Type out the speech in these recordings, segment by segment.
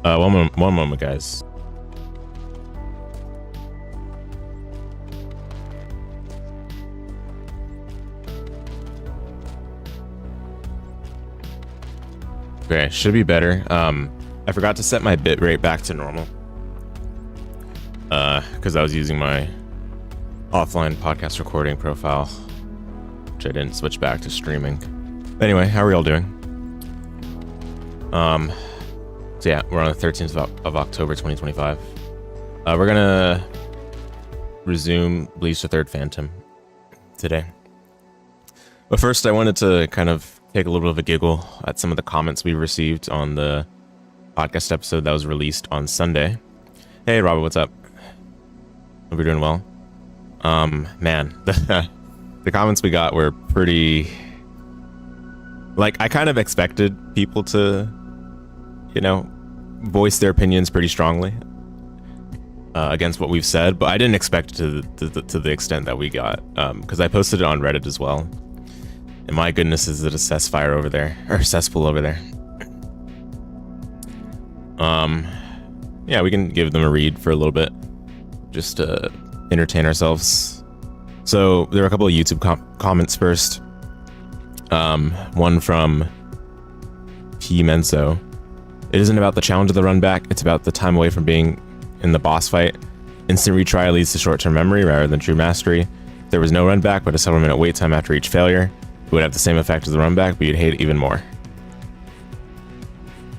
One moment, guys. Okay, should be better. I forgot to set my bitrate back to normal. Because I was using my offline podcast recording profile, which I didn't switch back to streaming. Anyway, how are y'all doing? So yeah, we're on the 13th of October 2025. We're gonna resume Bleach the Third Phantom today. But first, I wanted to kind of take a little bit of a giggle at some of the comments we received on the podcast episode that was released on Sunday. Hey, Robert, what's up? Hope you're doing well. Man, the comments we got were pretty... Like, I kind of expected people to, you know, voice their opinions pretty strongly against what we've said, but I didn't expect it to the extent that we got, because I posted it on Reddit as well. And my goodness, is it a cessfire over there, or cesspool over there. Yeah, we can give them a read for a little bit, just to entertain ourselves. So there were a couple of YouTube comments first. One from P1A-750G. It isn't about the challenge of the run back, it's about the time away from being in the boss fight. Instant retry leads to short-term memory rather than true mastery. If there was no run back but a several minute wait time after each failure, it would have the same effect as the run back, but you'd hate it even more.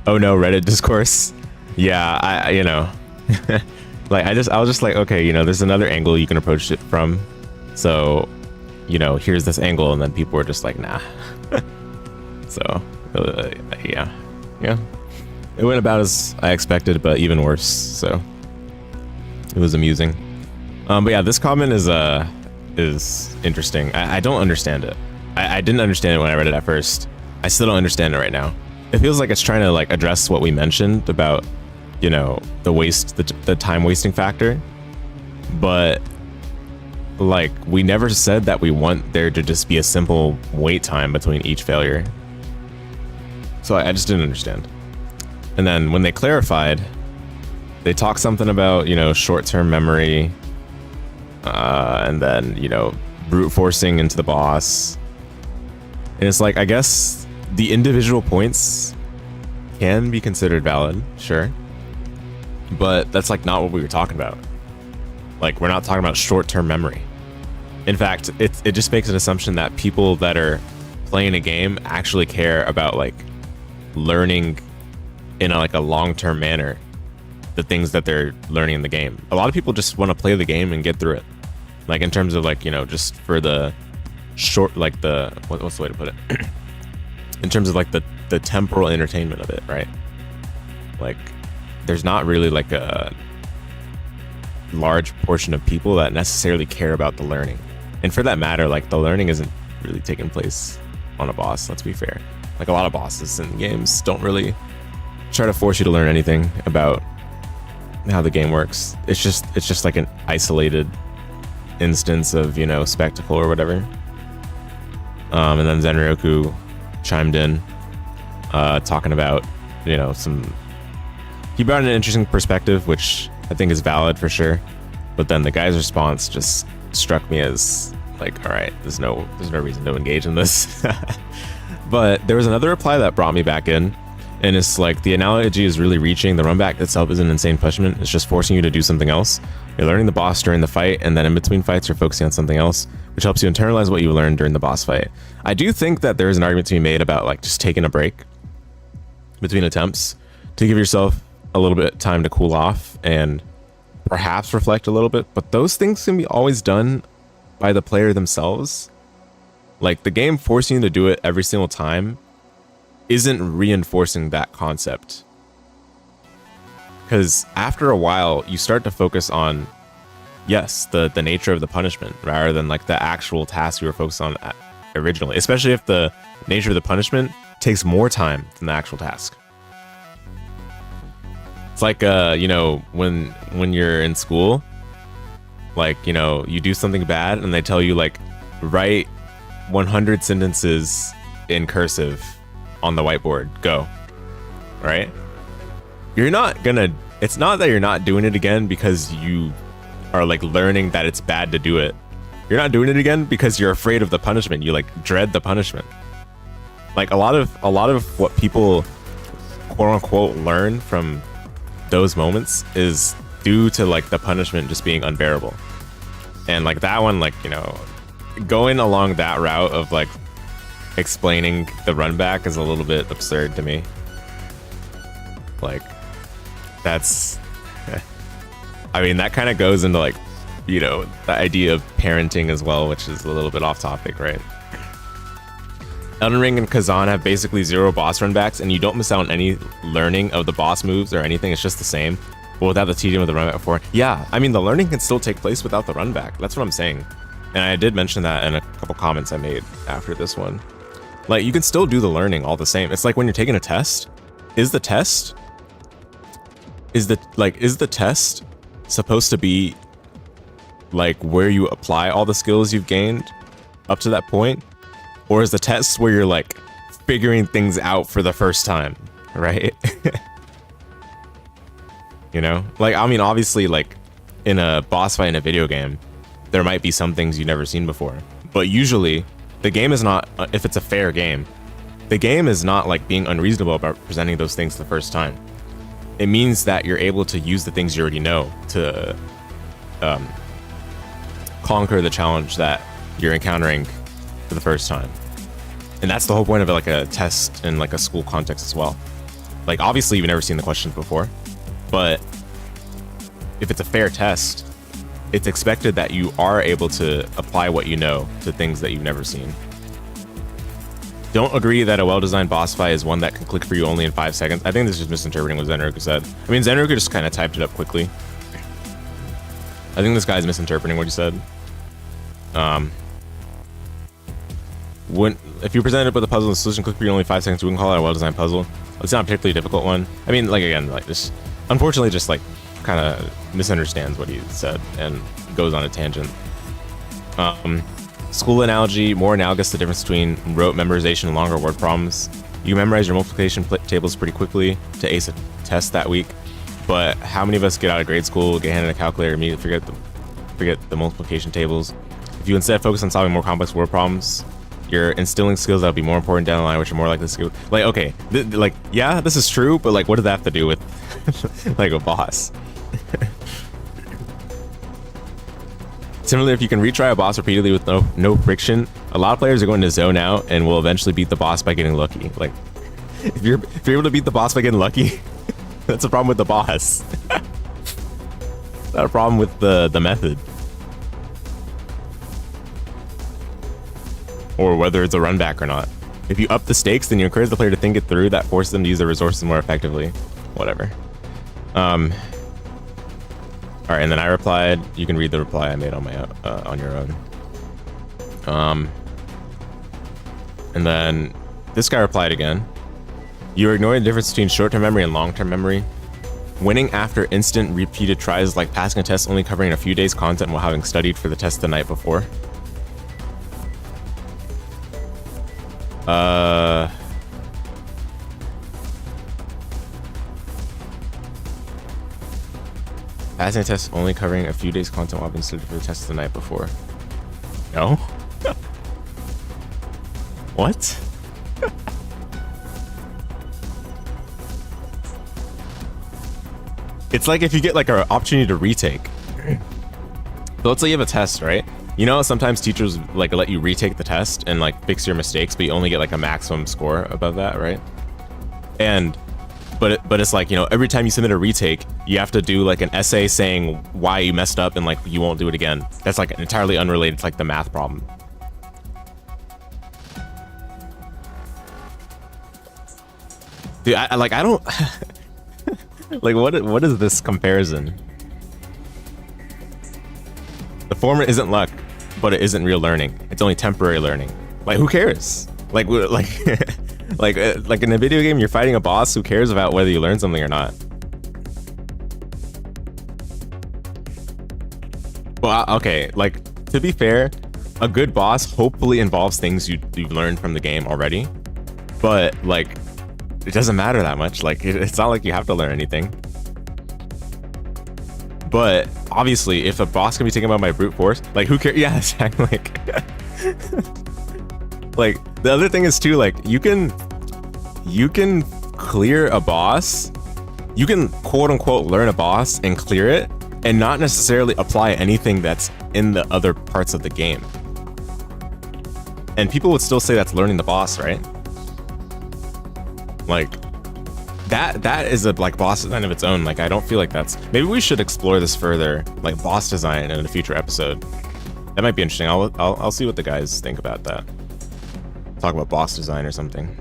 Oh no, Reddit discourse. Yeah, I you know, like I was just like, okay, you know, there's another angle you can approach it from. So, you know, here's this angle, and then people were just like, nah. So, yeah. It went about as I expected, but even worse. So, it was amusing. But yeah, this comment is interesting. I don't understand it. I didn't understand it when I read it at first. I still don't understand it right now. It feels like it's trying to like address what we mentioned about, you know, the time wasting factor. But like, we never said that we want there to just be a simple wait time between each failure. So I just didn't understand. And then when they clarified, they talked something about, you know, short-term memory, and then, you know, brute forcing into the boss. And it's like, I guess the individual points can be considered valid, sure. But that's like not what we were talking about. Like, we're not talking about short-term memory. In fact, it just makes an assumption that people that are playing a game actually care about like learning in a long-term manner the things that they're learning in the game. A lot of people just want to play the game and get through it. Like, in terms of like, you know, just for the short, like the, what's the way to put it? In terms of like the temporal entertainment of it, right? Like, there's not really like a large portion of people that necessarily care about the learning. And for that matter, like, the learning isn't really taking place on a boss, let's be fair. Like, a lot of bosses in games don't really try to force you to learn anything about how the game works. It's just like an isolated instance of, you know, spectacle or whatever. And then Zenryoku chimed in, talking about, you know, he brought an interesting perspective, which I think is valid for sure. But then the guy's response just struck me as like, all right, there's no reason to engage in this. But there was another reply that brought me back in, and it's like, the analogy is really reaching. The run back itself is an insane punishment. It's just forcing you to do something else. You're learning the boss during the fight, and then in between fights you're focusing on something else, which helps you internalize what you learned during the boss fight. I do think that there is an argument to be made about like just taking a break between attempts to give yourself a little bit of time to cool off and perhaps reflect a little bit, but those things can be always done by the player themselves. Like, the game forcing you to do it every single time isn't reinforcing that concept, because after a while you start to focus on, yes, the nature of the punishment rather than like the actual task you were focused on originally, especially if the nature of the punishment takes more time than the actual task. It's like, you know, when you're in school, like, you know, you do something bad and they tell you like, write 100 sentences in cursive on the whiteboard, go, right? you're not gonna, it's not that you're not doing it again because you are like learning that it's bad to do it. You're not doing it again because you're afraid of the punishment. You like dread the punishment. Like a lot of what people quote unquote learn from those moments is due to like the punishment just being unbearable. And like that one, like, you know, going along that route of like explaining the run back is a little bit absurd to me. Like that's I mean, that kind of goes into like, you know, the idea of parenting as well, which is a little bit off topic, right? Elden Ring and Kazan have basically 0 boss runbacks, and you don't miss out on any learning of the boss moves or anything. It's just the same, but without the tedium of the runback before. Yeah, I mean, the learning can still take place without the runback. That's what I'm saying. And I did mention that in a couple comments I made after this one. Like, you can still do the learning all the same. It's like when you're taking a test. Is the test supposed to be like where you apply all the skills you've gained up to that point? Or is the test where you're like figuring things out for the first time, right? You know, like, I mean, obviously, like in a boss fight in a video game, there might be some things you've never seen before, but usually the game is not, if it's a fair game, the game is not like being unreasonable about presenting those things the first time. It means that you're able to use the things you already know to conquer the challenge that you're encountering for the first time. And that's the whole point of it, like a test in like a school context as well. Like, obviously you've never seen the questions before, but if it's a fair test, it's expected that you are able to apply what you know to things that you've never seen. Don't agree that a well-designed boss fight is one that can click for you only in 5 seconds. I think this is misinterpreting what Zenruku said. I mean, Zenruku just kind of typed it up quickly. I think this guy's misinterpreting what he said. If you presented with a puzzle and the solution click for you only 5 seconds, we can call it a well-designed puzzle. It's not a particularly difficult one. I mean, like, again, like this, unfortunately, just like kind of misunderstands what he said and goes on a tangent. School analogy, more analogous to the difference between rote memorization and longer word problems. You memorize your multiplication tables pretty quickly to ace a test that week, but how many of us get out of grade school, get handed a calculator, immediately forget the multiplication tables? If you instead focus on solving more complex word problems, you're instilling skills that'll be more important down the line, which are more likely to skill. Like, okay, like, yeah, this is true, but like, what does that have to do with like a boss? Similarly, if you can retry a boss repeatedly with no friction, a lot of players are going to zone out and will eventually beat the boss by getting lucky. Like, if you're able to beat the boss by getting lucky, that's a problem with the boss. Not a problem with the method. Or whether it's a run back or not. If you up the stakes, then you encourage the player to think it through. That forces them to use their resources more effectively. Whatever. All right, and then I replied. You can read the reply I made on my on your own. And then this guy replied again. You're ignoring the difference between short-term memory and long-term memory. Winning after instant repeated tries is like passing a test only covering a few days content while having studied for the test the night before. Passing a test only covering a few days content while having studied for the test the night before. No? What? It's like if you get like an opportunity to retake. So let's say you have a test, right? You know, sometimes teachers like let you retake the test and like fix your mistakes, but you only get like a maximum score above that, right? And but it's like, you know, every time you submit a retake, you have to do like an essay saying why you messed up and like you won't do it again. That's like entirely unrelated to like the math problem. Dude, I don't like what is this comparison? The former isn't luck, but it isn't real learning. It's only temporary learning. Like, who cares? Like like in a video game, you're fighting a boss. Who cares about whether you learn something or not? Well, okay, like, to be fair, a good boss hopefully involves things you've learned from the game already. But like, it doesn't matter that much. Like, it's not like you have to learn anything. But obviously, if a boss can be taken by brute force, like, who cares? Yeah, exactly. Like, the other thing is too, like, you can clear a boss. You can quote unquote learn a boss and clear it, and not necessarily apply anything that's in the other parts of the game. And people would still say that's learning the boss, right? Like, that is a like boss design of its own. Like, I don't feel like that's, maybe we should explore this further, like boss design in a future episode. That might be interesting. I'll see what the guys think about that. Talk about boss design or something.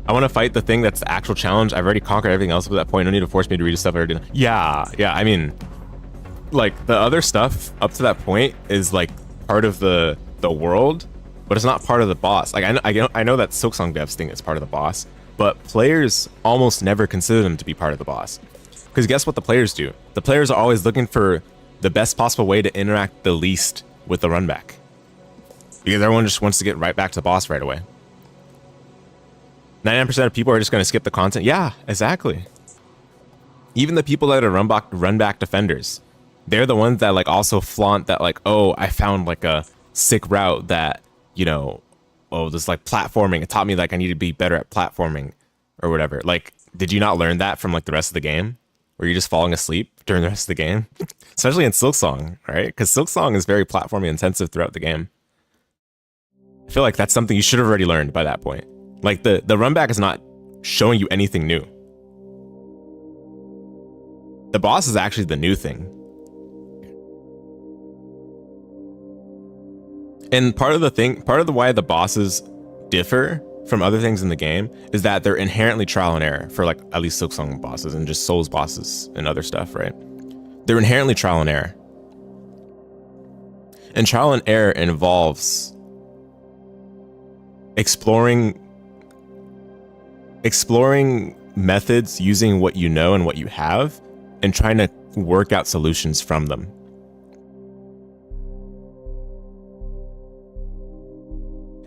I want to fight the thing that's the actual challenge. I've already conquered everything else up to that point. No need to force me to read stuff I already did. Yeah, I mean, like, the other stuff up to that point is like part of the world, but it's not part of the boss. Like, I know that Silksong devs think it's part of the boss, but players almost never consider them to be part of the boss. Because guess what the players do? The players are always looking for the best possible way to interact the least with the runback. Because everyone just wants to get right back to the boss right away. 99% of people are just going to skip the content. Yeah, exactly. Even the people that are runback defenders, they're the ones that like also flaunt that, like, oh, I found like a sick route that, you know, oh, this like platforming. It taught me like I need to be better at platforming or whatever. Like, did you not learn that from like the rest of the game? Were you just falling asleep during the rest of the game? Especially in Silksong, right? Because Silksong is very platforming intensive throughout the game. I feel like that's something you should have already learned by that point. Like, the runback is not showing you anything new. The boss is actually the new thing. And part of the why the bosses differ from other things in the game is that they're inherently trial and error for, like, at least Silksong bosses and just Souls bosses and other stuff, right? They're inherently trial and error. And trial and error involves exploring methods using what you know and what you have and trying to work out solutions from them.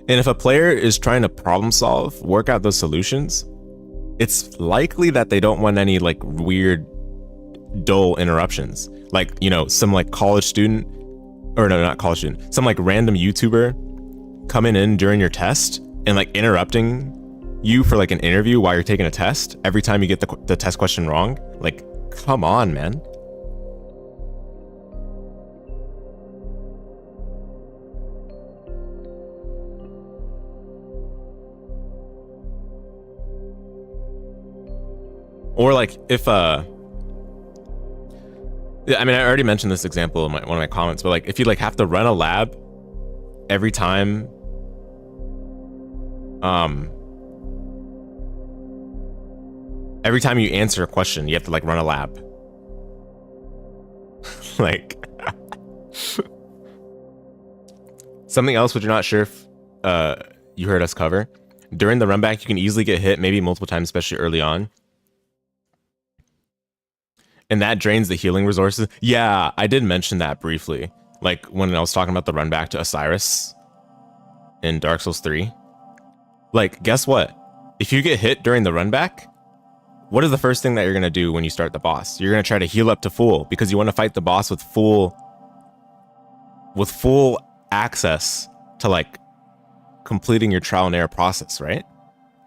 And if a player is trying to problem solve, work out those solutions, it's likely that they don't want any like weird, dull interruptions. Like, you know, some like college student, or no, not college student, some like random YouTuber coming in during your test and like interrupting you for like an interview while you're taking a test every time you get the test question wrong. Like, come on, man. Or like if I mean, I already mentioned this example in one of my comments, but like if you like have to run a lab every time you answer a question, you have to like run a lab. Like something else which you're not sure if you heard us cover. During the runback, you can easily get hit, maybe multiple times, especially early on. And that drains the healing resources. Yeah, I did mention that briefly. Like when I was talking about the run back to Osiris in Dark Souls 3. Like, guess what? If you get hit during the run back, what is the first thing that you're going to do when you start the boss? You're going to try to heal up to full because you want to fight the boss with full access to like completing your trial and error process, right?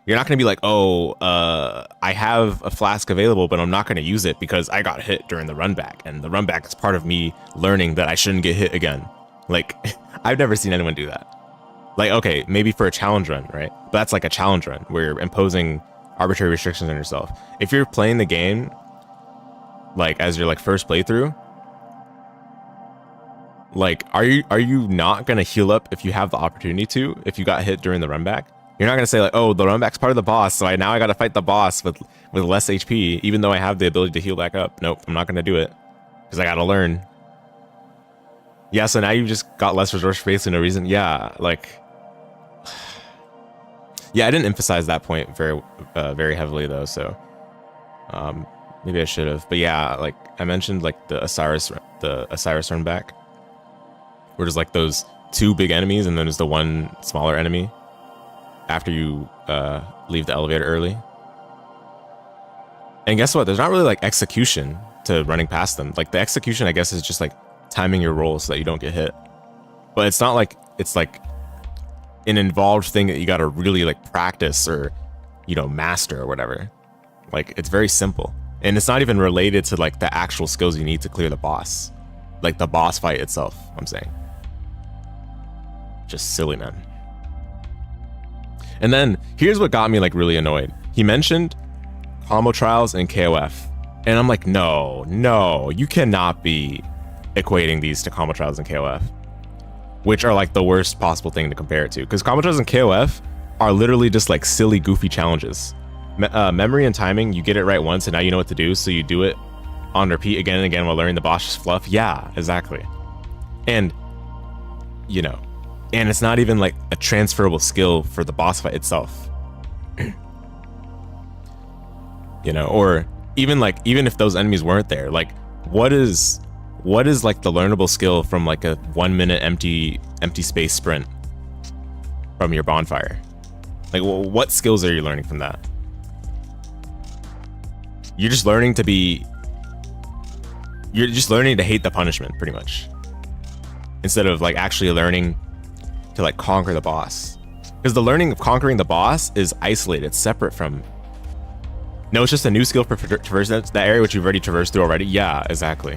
You're not going to be like, oh, I have a flask available, but I'm not going to use it because I got hit during the run back. And the run back is part of me learning that I shouldn't get hit again. Like, I've never seen anyone do that. Like, okay, maybe for a challenge run, right? But that's like a challenge run where you're imposing arbitrary restrictions on yourself. If you're playing the game, like, as your like first playthrough, like, are you not going to heal up if you have the opportunity to, if you got hit during the run back? You're not going to say like, oh, the run back's part of the boss, so now I got to fight the boss with less HP, even though I have the ability to heal back up. Nope, I'm not going to do it because I got to learn. Yeah, so now you've just got less resource space for no reason. Yeah, like, yeah, I didn't emphasize that point very heavily though, so maybe I should have. But yeah, like I mentioned, like the Osiris run back, where there's like those two big enemies and then there's the one smaller enemy. after you leave the elevator early. And guess what? There's not really like execution to running past them. Like the execution, I guess, is just like timing your roll so that you don't get hit. But it's not like it's like an involved thing that you got to really like practice or, you know, master or whatever. Like it's very simple. And it's not even related to like the actual skills you need to clear the boss. Like the boss fight itself, I'm saying. Just silly, man. And then here's what got me like really annoyed. He mentioned combo trials and KOF. And I'm like, no, you cannot be equating these to combo trials and KOF, which are like the worst possible thing to compare it to. Because combo trials and KOF are literally just like silly, goofy challenges. Memory and timing, you get it right once and now you know what to do, so you do it on repeat again and again while learning the boss fluff. Yeah, exactly. And, you know, and it's not even like a transferable skill for the boss fight itself. You know, or even if those enemies weren't there, like what is like the learnable skill from like a 1 minute empty space sprint from your bonfire? Like what skills are you learning from that? You're just learning to hate the punishment, pretty much, instead of like actually learning to like conquer the boss. Because the learning of conquering the boss is isolated, it's separate from. No, it's just a new skill for traversing that area which you've already traversed through already. Yeah, exactly.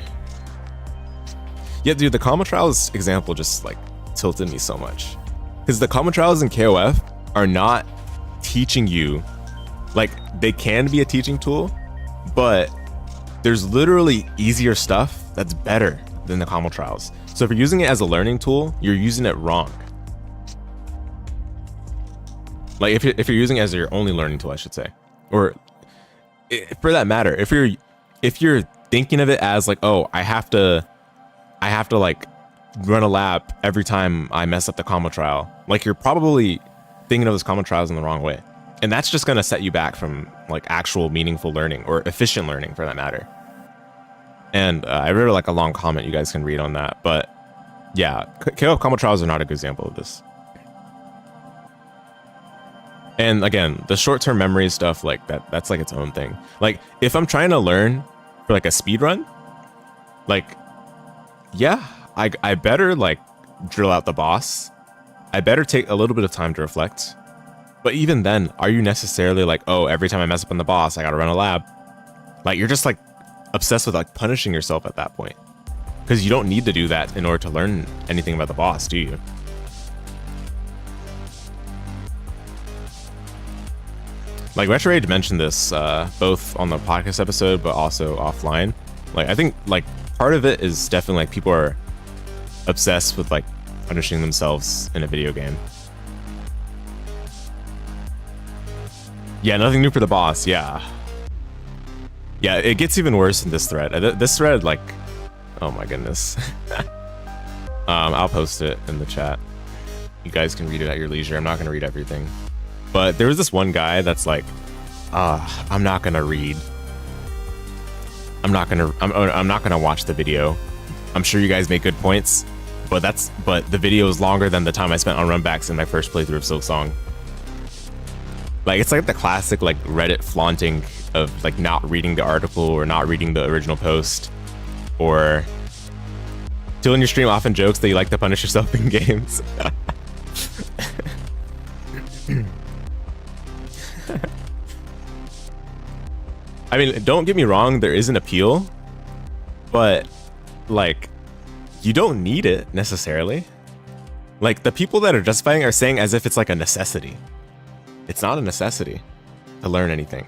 Yeah, dude, the combo trials example just like tilted me so much, because the combo trials and KOF are not teaching you. Like they can be a teaching tool, but there's literally easier stuff that's better than the combo trials. So if you're using it as a learning tool, you're using it wrong. Like if you're using it as your only learning tool, I should say, or for that matter, if you're thinking of it as like, oh, I have to like run a lap every time I mess up the combo trial, like you're probably thinking of those combo trials in the wrong way. And that's just going to set you back from like actual meaningful learning, or efficient learning for that matter. And I wrote like a long comment you guys can read on that. But yeah, KO combo trials are not a good example of this. And again, the short-term memory stuff, like that's like its own thing. Like if I'm trying to learn for like a speed run, like, yeah, I better like drill out the boss. I better take a little bit of time to reflect. But even then, are you necessarily like, oh, every time I mess up on the boss, I gotta run a lab? Like you're just like obsessed with like punishing yourself at that point, because you don't need to do that in order to learn anything about the boss, do you? Like Retro Rage mentioned this both on the podcast episode, but also offline. Like I think like part of it is definitely like people are obsessed with like punishing themselves in a video game. Yeah, nothing new for the boss. Yeah, it gets even worse in this thread. This thread, like, oh my goodness. I'll post it in the chat. You guys can read it at your leisure. I'm not gonna read everything. But there was this one guy that's like, I'm not gonna read. I'm not gonna watch the video. I'm sure you guys make good points, but the video is longer than the time I spent on runbacks in my first playthrough of Silksong. Like it's like the classic like Reddit flaunting of like not reading the article or not reading the original post, or Till in your stream often jokes that you like to punish yourself in games. I mean, don't get me wrong, there is an appeal, but like, you don't need it necessarily. Like, the people that are justifying are saying as if it's like a necessity. It's not a necessity to learn anything.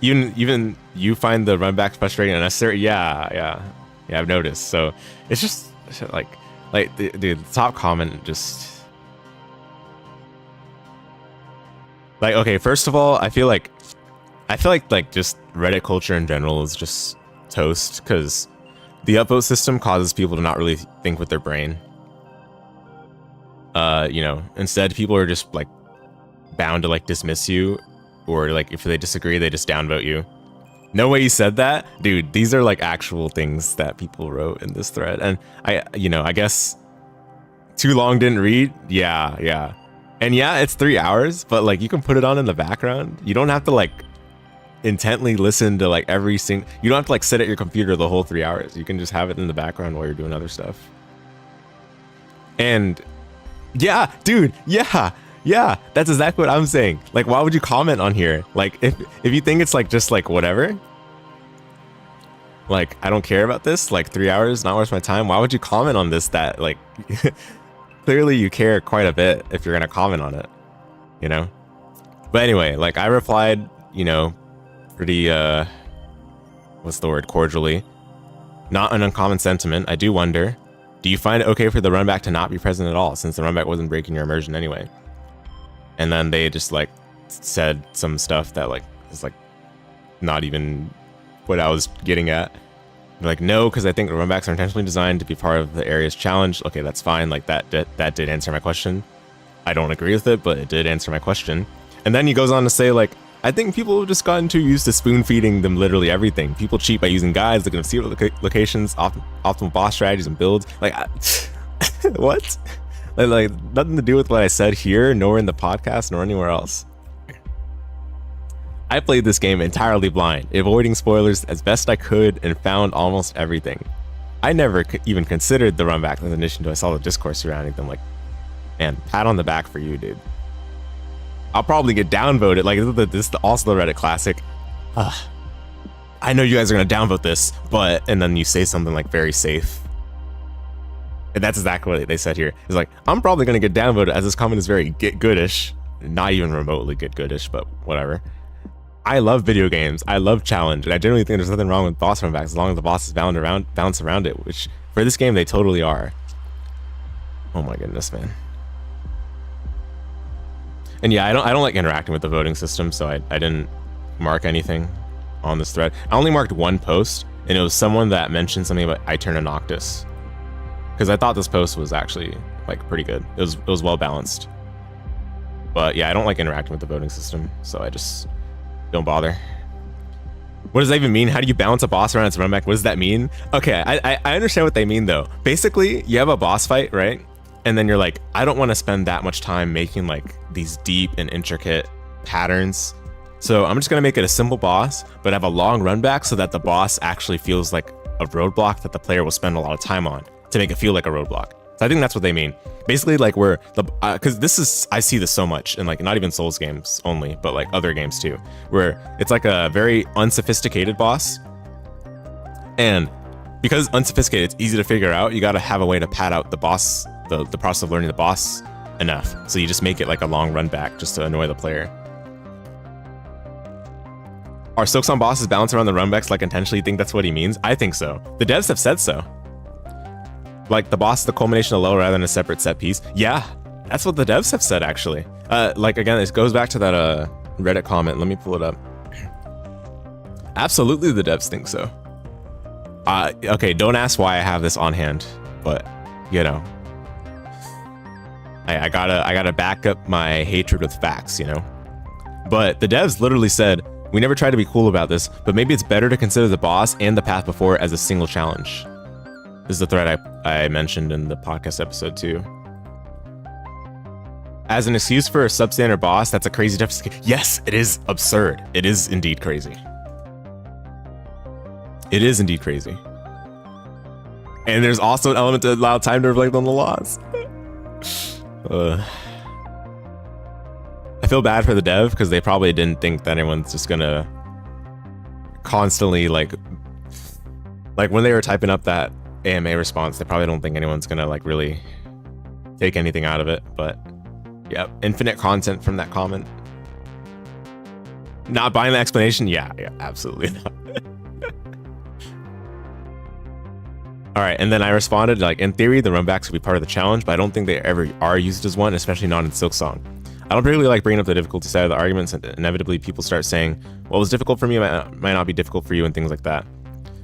Even you find the run back frustrating and unnecessary. Yeah, I've noticed. So it's just like the top comment just like, okay, first of all, I feel like just Reddit culture in general is just toast, because the upvote system causes people to not really think with their brain. You know, instead people are just like bound to like dismiss you, or like if they disagree, they just downvote you. No way you said that, dude. These are like actual things that people wrote in this thread, and I guess Too long, didn't read. Yeah. And yeah, it's 3 hours, but like you can put it on in the background. You don't have to like intently listen to like every single, you don't have to like sit at your computer the whole 3 hours. You can just have it in the background while you're doing other stuff. And yeah, dude, yeah, that's exactly what I'm saying. Like, why would you comment on here? Like, if you think it's like just like whatever, like I don't care about this, like 3 hours, not worth my time, why would you comment on this? That like clearly you care quite a bit if you're gonna comment on it, you know? But anyway, like I replied, you know, pretty what's the word, cordially. Not an uncommon sentiment. I do wonder, do you find it okay for the runback to not be present at all, since the runback wasn't breaking your immersion anyway? And then they just like said some stuff that like is like not even what I was getting at. They're like, no, because I think the runbacks are intentionally designed to be part of the area's challenge. Okay, that's fine. Like that did answer my question. I don't agree with it, but it did answer my question. And then he goes on to say, like, I think people have just gotten too used to spoon feeding them literally everything. People cheat by using guides, looking at secret locations, optimal boss strategies and builds. Like, what? Like nothing to do with what I said here, nor in the podcast, nor anywhere else. I played this game entirely blind, avoiding spoilers as best I could, and found almost everything. I never even considered the runback as an issue until I saw the discourse surrounding them. Like, man, pat on the back for you, dude. I'll probably get downvoted. Like, this is also the Reddit classic. I know you guys are gonna downvote this, but, and then you say something like very safe. And that's exactly what they said here. It's like, I'm probably gonna get downvoted as this comment is very get goodish. Not even remotely get goodish, but whatever. I love video games. I love challenge, and I generally think there's nothing wrong with boss runbacks as long as the boss is bounce around it, which for this game they totally are. Oh my goodness, man. And yeah, I don't like interacting with the voting system, so I didn't mark anything on this thread. I only marked one post, and it was someone that mentioned something about I turn a Noctis, because I thought this post was actually like pretty good. It was well balanced. But yeah, I don't like interacting with the voting system, so I just don't bother. What does that even mean? How do you balance a boss around its runback? What does that mean? Okay, I understand what they mean though. Basically, you have a boss fight, right? And then you're like, I don't want to spend that much time making like these deep and intricate patterns. So I'm just gonna make it a simple boss, but have a long runback so that the boss actually feels like a roadblock that the player will spend a lot of time on to make it feel like a roadblock. So I think that's what they mean. Basically, like where the, cause this is, I see this so much in like, not even Souls games only, but like other games too, where it's like a very unsophisticated boss. And because it's unsophisticated, it's easy to figure out, you gotta have a way to pad out the boss, the process of learning the boss enough. So you just make it like a long run back just to annoy the player. Are Silksong bosses balanced around the runbacks like intentionally? You think that's what he means? I think so. The devs have said so. Like the boss is the culmination of the level rather than a separate set piece. Yeah, that's what the devs have said actually. Like again, this goes back to that Reddit comment. Let me pull it up. Absolutely, the devs think so. Okay, don't ask why I have this on hand, but you know, I gotta back up my hatred with facts, you know. But the devs literally said, we never tried to be cool about this, but maybe it's better to consider the boss and the path before as a single challenge. This is the thread I mentioned in the podcast episode too. As an excuse for a substandard boss, that's a crazy deficit. Yes, it is absurd. It is indeed crazy. It is indeed crazy. And there's also an element to allow time to reflect on the loss. I feel bad for the dev because they probably didn't think that anyone's just gonna constantly like when they were typing up that AMA response, they probably don't think anyone's gonna like really take anything out of it. But yeah, infinite content from that comment. Not buying the explanation? Yeah, absolutely not. All right, and then I responded like, in theory, the runbacks could be part of the challenge, but I don't think they ever are used as one, especially not in Silksong. I don't particularly like bringing up the difficulty side of the arguments, and inevitably people start saying, what was difficult for me might not be difficult for you, and things like that.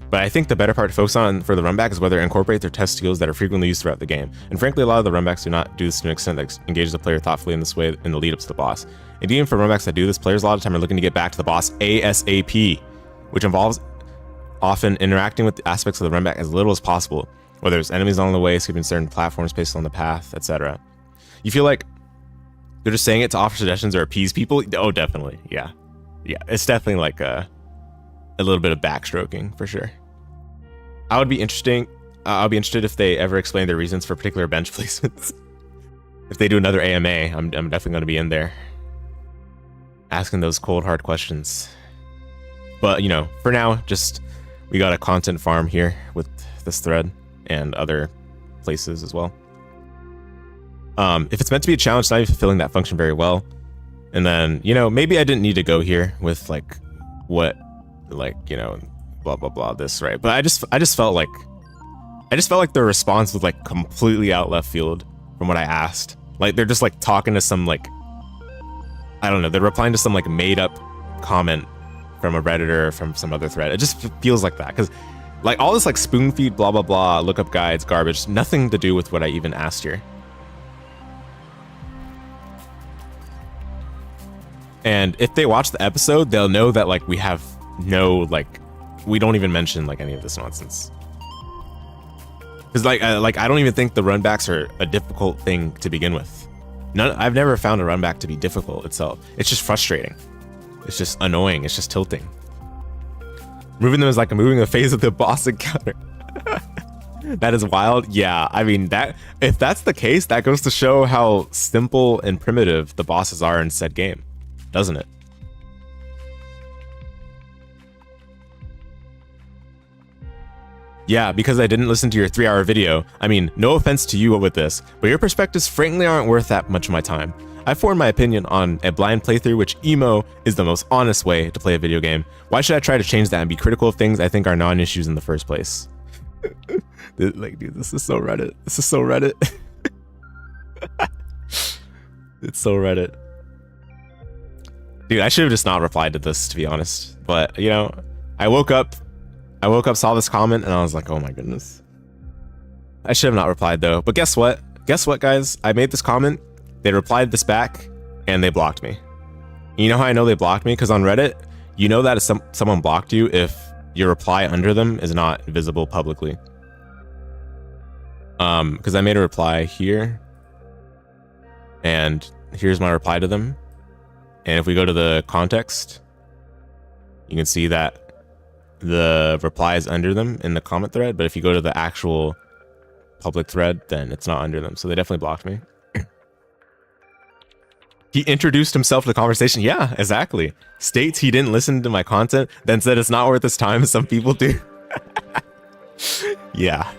But I think the better part to focus on for the runback is whether it incorporates their test skills that are frequently used throughout the game. And frankly, a lot of the runbacks do not do this to an extent that engages the player thoughtfully in this way in the lead up to the boss. And even for runbacks that do this, players a lot of the time are looking to get back to the boss ASAP, which involves often interacting with the aspects of the runback as little as possible. whether there's enemies on the way, skipping certain platforms based on the path, etc. You feel like they're just saying it to offer suggestions or appease people? Oh, definitely. Yeah. Yeah, it's definitely like a little bit of backstroking for sure. I'll be interested if they ever explain their reasons for particular bench placements. If they do another AMA, I'm definitely going to be in there asking those cold hard questions. But you know, for now, just we got a content farm here with this thread and other places as well. If it's meant to be a challenge, it's not even fulfilling that function very well. And then, you know, maybe I didn't need to go here with like what, like, you know, blah blah blah this, right? But I just felt like their response was like completely out left field from what I asked. Like they're just like talking to some like, I don't know, they're replying to some like made up comment from a Redditor or from some other thread. It just feels like that, because like all this like spoon feed blah blah blah lookup guides garbage, nothing to do with what I even asked here. And if they watch the episode, they'll know that like we have no, like, we don't even mention like any of this nonsense. Because like I don't even think the runbacks are a difficult thing to begin with. I've never found a runback to be difficult itself. It's just frustrating. It's just annoying. It's just tilting. Moving them is like moving the phase of the boss encounter. That is wild. Yeah, I mean, that if that's the case, that goes to show how simple and primitive the bosses are in said game, doesn't it? Yeah, because I didn't listen to your 3-hour video. I mean, no offense to you with this, but your perspectives frankly aren't worth that much of my time. I formed my opinion on a blind playthrough, which emo is the most honest way to play a video game. Why should I try to change that and be critical of things I think are non-issues in the first place? Like, dude, this is so Reddit. This is so Reddit. It's so Reddit. Dude, I should have just not replied to this, to be honest. But, you know, I woke up, saw this comment, and I was like, oh my goodness. I should have not replied, though. But guess what? Guess what, guys? I made this comment, they replied this back, and they blocked me. You know how I know they blocked me? Because on Reddit, you know that someone blocked you if your reply under them is not visible publicly. Because I made a reply here, and here's my reply to them. And if we go to the context, you can see that the reply is under them in the comment thread, but if you go to the actual public thread, then it's not under them. So they definitely blocked me. He introduced himself to the conversation. Yeah, exactly. States he didn't listen to my content, then said it's not worth his time. Some people do. Yeah.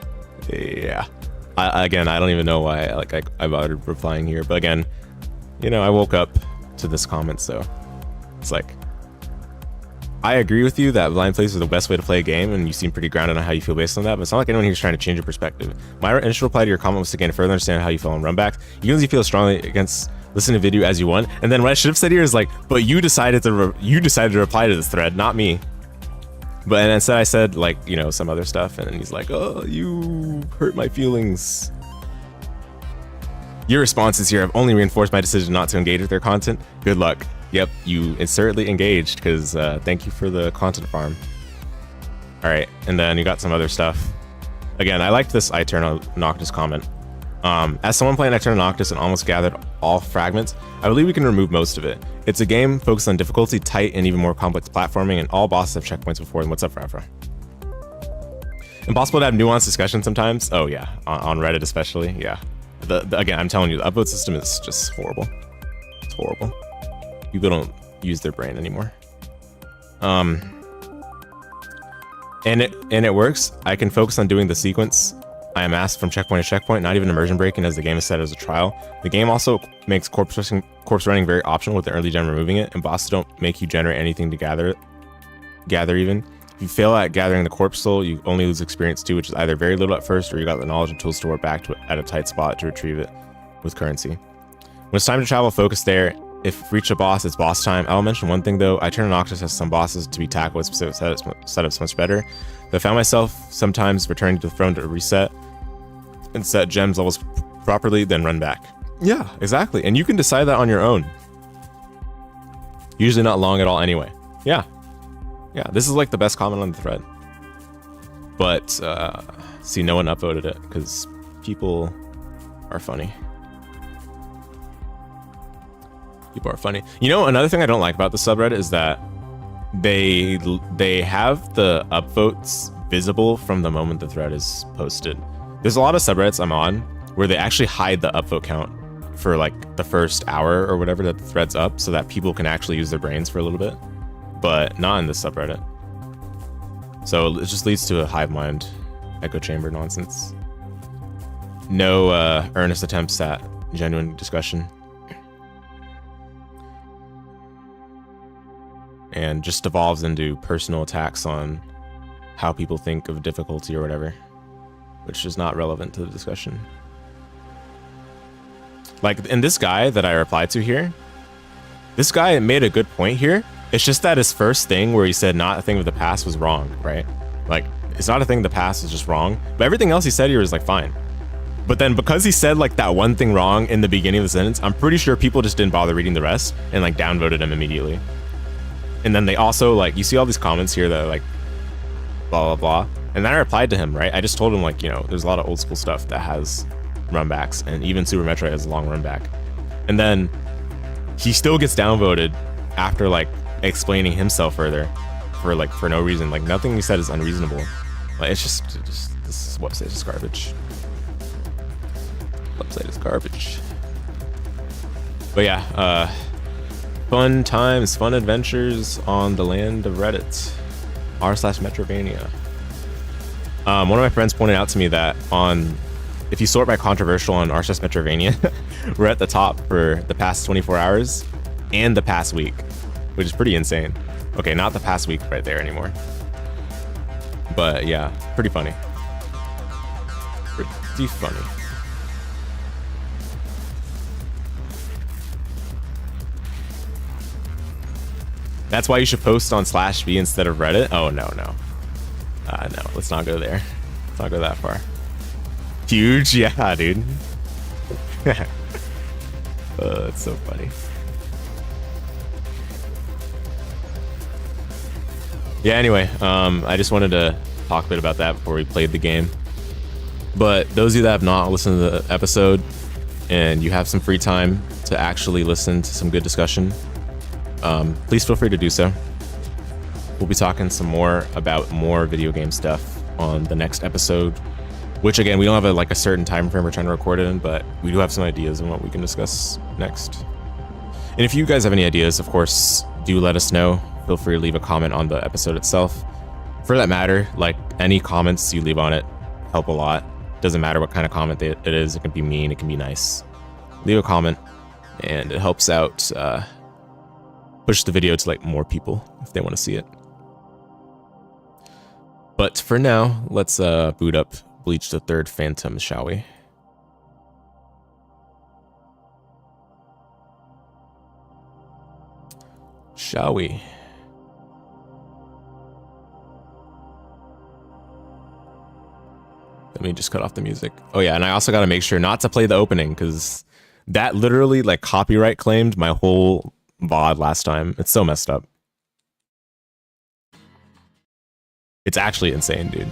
Again, I don't even know why I bothered replying here. But again, you know, I woke up to this comment, so it's like, I agree with you that blind plays are the best way to play a game, and you seem pretty grounded on how you feel based on that, but it's not like anyone here's trying to change your perspective. My initial reply to your comment was to gain further understand how you feel on runbacks. You usually feel strongly against listening to video as you want, and then what I should have said here is like, but you decided to reply to this thread, not me. But and instead I said like, you know, some other stuff, and then he's like, oh, you hurt my feelings. Your responses here have only reinforced my decision not to engage with their content. Good luck. Yep, you certainly engaged, because thank you for the content farm. All right, and then you got some other stuff. Again, I liked this Eternal Noctis comment. As someone playing Eternal Noctis and almost gathered all fragments, I believe we can remove most of it. It's a game focused on difficulty, tight, and even more complex platforming, and all bosses have checkpoints before them. What's up, Frafra? Impossible to have nuanced discussion sometimes. Oh yeah, on Reddit especially. Yeah. Again, I'm telling you, the upvote system is just horrible. It's horrible. People don't use their brain anymore. And it works. I can focus on doing the sequence I am asked from checkpoint to checkpoint, not even immersion breaking, as the game is set as a trial. The game also makes corpse running very optional, with the early gen removing it, and bosses don't make you generate anything to gather even. If you fail at gathering the corpse soul, you only lose experience too, which is either very little at first, or you got the knowledge and tools to work back to it at a tight spot to retrieve it with currency. When it's time to travel, focus there. If reach a boss, it's boss time. I'll mention one thing though, Eternal Noctis has some bosses to be tackled with specific setups much better. But I found myself sometimes returning to the throne to reset and set gems levels properly, then run back. Yeah, exactly. And you can decide that on your own. Usually not long at all anyway. Yeah. Yeah, this is like the best comment on the thread. But See, no one upvoted it because people are funny. People are funny. You know, another thing I don't like about the subreddit is that they have the upvotes visible from the moment the thread is posted. There's a lot of subreddits I'm on where they actually hide the upvote count for like the first hour or whatever that the thread's up so that people can actually use their brains for a little bit, but not in this subreddit. So it just leads to a hive mind echo chamber nonsense. No earnest attempts at genuine discussion. And just devolves into personal attacks on how people think of difficulty or whatever, which is not relevant to the discussion. Like, in this guy that I replied to here, this guy made a good point here. It's just that his first thing where he said not a thing of the past was wrong, right? Like, it's not a thing of the past, it's just wrong. But everything else he said here is like fine. But then because he said like that one thing wrong in the beginning of the sentence, I'm pretty sure people just didn't bother reading the rest and like downvoted him immediately. And then they also like, you see all these comments here that are like blah, blah, blah. And then I replied to him, right? I just told him like, you know, there's a lot of old school stuff that has runbacks, and even Super Metroid has a long runback. And then he still gets downvoted after like explaining himself further for no reason. Like nothing he said is unreasonable. Like it's just this website is garbage. Website is garbage. But yeah, fun times, fun adventures on the land of Reddit. r/Metrovania. One of my friends pointed out to me that if you sort by controversial on r/Metrovania, we're at the top for the past 24 hours and the past week, which is pretty insane. Okay, not the past week right there anymore. But yeah, pretty funny. Pretty funny. That's why you should post on /v instead of Reddit? Oh, no. No, let's not go there. Let's not go that far. Huge? Yeah, dude. That's so funny. Yeah, anyway, I just wanted to talk a bit about that before we played the game. But those of you that have not listened to the episode and you have some free time to actually listen to some good discussion, please feel free to do so. We'll be talking some more about more video game stuff on the next episode, which again, we don't have a certain time frame we're trying to record it in, but we do have some ideas on what we can discuss next. And if you guys have any ideas, of course, do let us know. Feel free to leave a comment on the episode itself. For that matter, like any comments you leave on it help a lot. Doesn't matter what kind of comment it is. It can be mean, it can be nice. Leave a comment and it helps out push the video to like more people if they want to see it. But for now, let's boot up Bleach the Third Phantom, shall we? Shall we? Let me just cut off the music. Oh yeah, and I also got to make sure not to play the opening because that literally like copyright claimed my whole VOD last time. It's so messed up. It's actually insane, dude.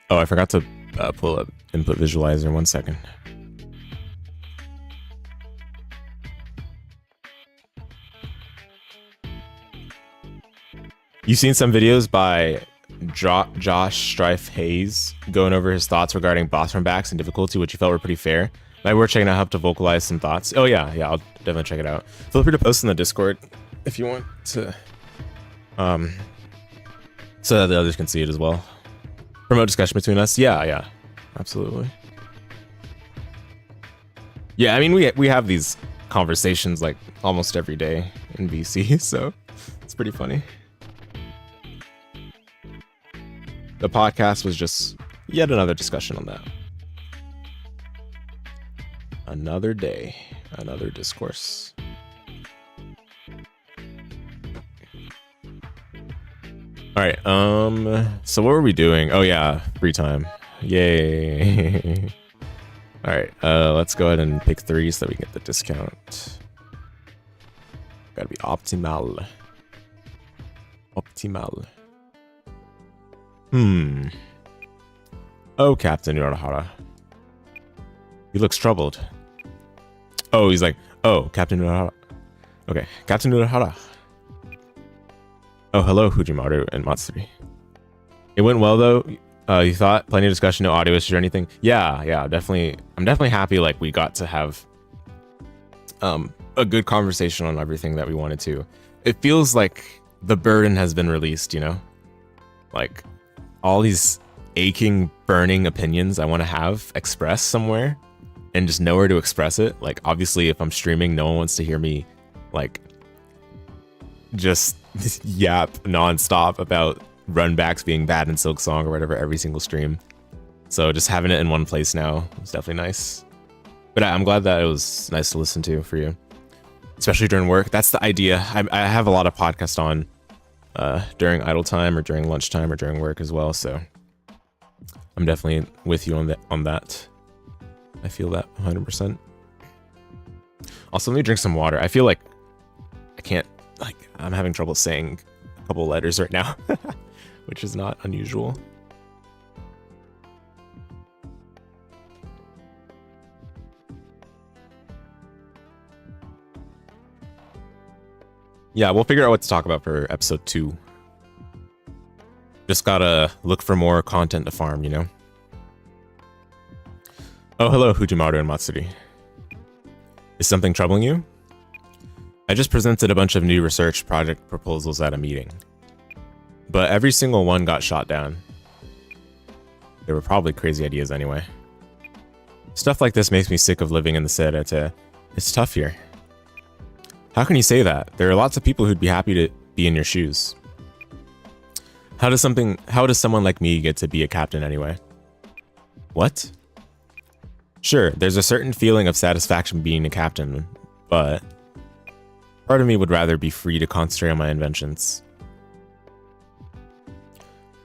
Oh, I forgot to pull up input visualizer. 1 second. You've seen some videos by Josh Strife Hayes going over his thoughts regarding boss runbacks and difficulty, which you felt were pretty fair. Might be worth checking out, help to vocalize some thoughts. Oh yeah, I'll definitely check it out. Feel free to post in the Discord if you want to, so that the others can see it as well. Promote discussion between us. Yeah, absolutely. Yeah, I mean we have these conversations like almost every day in VC, so it's pretty funny. The podcast was just yet another discussion on that. Another day, another discourse. All right, so what were we doing? Oh yeah, free time. Yay. All right, let's go ahead and pick 3 so that we can get the discount. Gotta be optimal. Optimal. Oh, Captain Urahara. He looks troubled. Oh, he's like, oh, Captain Urahara. Okay, Captain Urahara. Oh, hello, Fujimaru and Matsuri. It went well, though. You thought? Plenty of discussion, no audio issues or anything? Yeah, definitely. I'm definitely happy, like, we got to have a good conversation on everything that we wanted to. It feels like the burden has been released, you know? Like, all these aching, burning opinions I want to have expressed somewhere and just nowhere to express it. Like, obviously, if I'm streaming, no one wants to hear me, like, just yap nonstop about runbacks being bad in Silksong or whatever every single stream. So just having it in one place now is definitely nice. But I'm glad that it was nice to listen to for you, especially during work. That's the idea. I have a lot of podcasts on during idle time or during lunchtime or during work as well. So I'm definitely with you on that. I feel that 100%. Also, let me drink some water. I feel like I can't, like, I'm having trouble saying a couple letters right now, which is not unusual. Yeah, we'll figure out what to talk about for episode 2. Just gotta look for more content to farm, you know? Oh, hello, Fujimaru and Matsuri. Is something troubling you? I just presented a bunch of new research project proposals at a meeting, but every single one got shot down. They were probably crazy ideas anyway. Stuff like this makes me sick of living in the Serete. It's tough here. How can you say that? There are lots of people who'd be happy to be in your shoes. How does someone like me get to be a captain anyway? What? Sure, there's a certain feeling of satisfaction being a captain, but part of me would rather be free to concentrate on my inventions.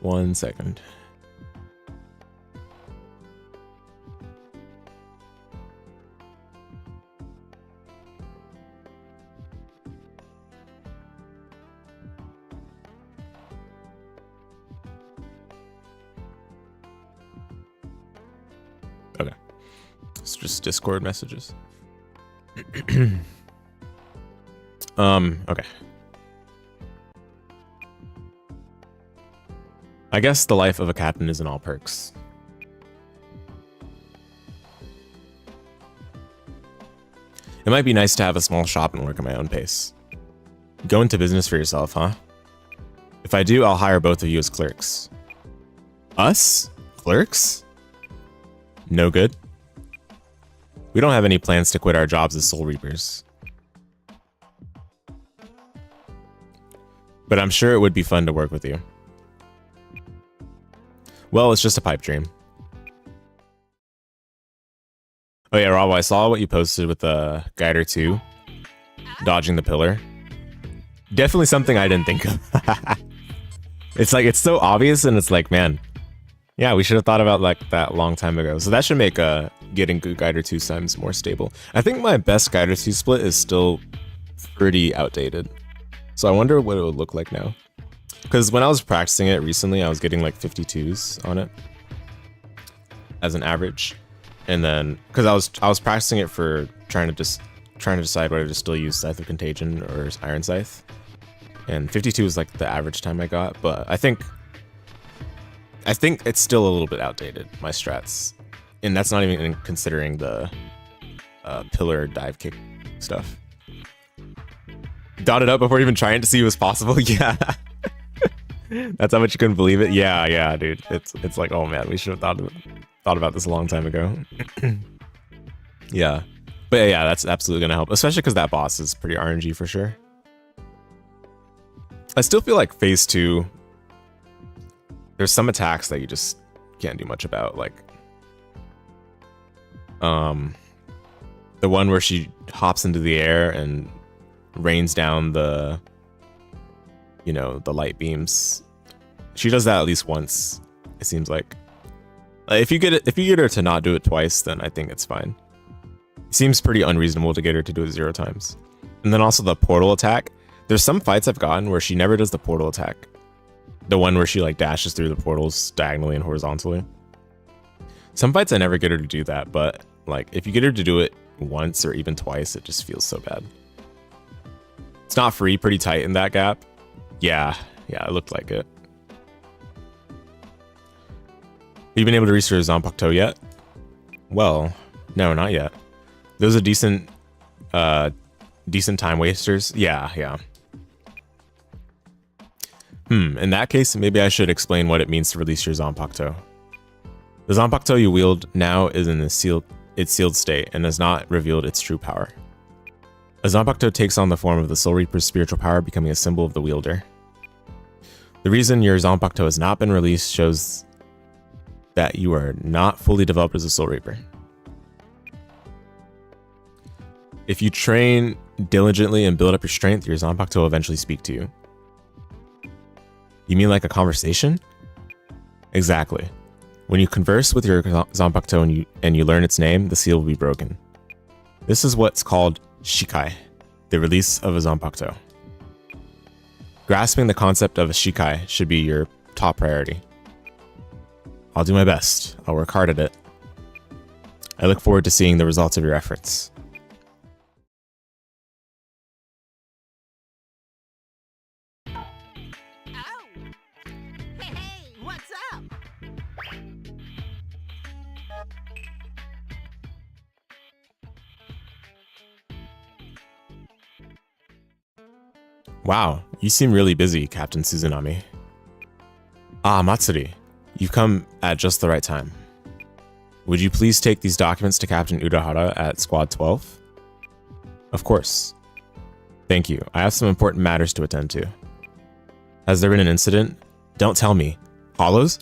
1 second. Okay. It's just Discord messages. Okay. I guess the life of a captain isn't all perks. It might be nice to have a small shop and work at my own pace. Go into business for yourself, huh? If I do, I'll hire both of you as clerks. Us? Clerks? No good. We don't have any plans to quit our jobs as Soul Reapers. But I'm sure it would be fun to work with you. Well, it's just a pipe dream. Oh yeah, Rob, I saw what you posted with the Guider 2. Dodging the pillar. Definitely something I didn't think of. It's like, it's so obvious and it's like, man. Yeah, we should have thought about like that a long time ago. So that should make getting good Guider 2 times more stable. I think my best Guider 2 split is still pretty outdated. So I wonder what it would look like now. Because when I was practicing it recently, I was getting like 52s on it as an average. And then, because I was practicing it for trying to decide whether to still use Scythe of Contagion or Iron Scythe. And 52 is like the average time I got, but I think it's still a little bit outdated, my strats. And that's not even considering the pillar dive kick stuff. Dotted up before even trying to see what was possible. Yeah. That's how much you couldn't believe it. Yeah, dude. It's like, oh man, we should have thought about this a long time ago. Yeah. But yeah, that's absolutely gonna help, especially because that boss is pretty RNG for sure. I still feel like phase 2, there's some attacks that you just can't do much about, like the one where she hops into the air and rains down the, the light beams. She does that at least once, it seems like. If you get her to not do it twice, then I think it's fine. It seems pretty unreasonable to get her to do it 0 times. And then also the portal attack. There's some fights I've gotten where she never does the portal attack. The one where she like dashes through the portals diagonally and horizontally. Some fights I never get her to do that, but like if you get her to do it once or even twice, it just feels so bad. It's not free, pretty tight in that gap. Yeah, it looked like it. Have you been able to reach your Zanpakuto yet? Well, no, not yet. Those are decent time wasters. Yeah. In that case, maybe I should explain what it means to release your Zanpakuto. The Zanpakuto you wield now is in its sealed state and has not revealed its true power. A Zanpakuto takes on the form of the Soul Reaper's spiritual power, becoming a symbol of the wielder. The reason your Zanpakuto has not been released shows that you are not fully developed as a Soul Reaper. If you train diligently and build up your strength, your Zanpakuto will eventually speak to you. You mean like a conversation? Exactly. When you converse with your Zanpakuto and you learn its name, the seal will be broken. This is what's called Shikai, the release of a Zanpakuto. Grasping the concept of a Shikai should be your top priority. I'll do my best. I'll work hard at it. I look forward to seeing the results of your efforts. Wow, you seem really busy, Captain Suzunami. Ah, Matsuri, you've come at just the right time. Would you please take these documents to Captain Urahara at Squad 12? Of course. Thank you. I have some important matters to attend to. Has there been an incident? Don't tell me. Hollows?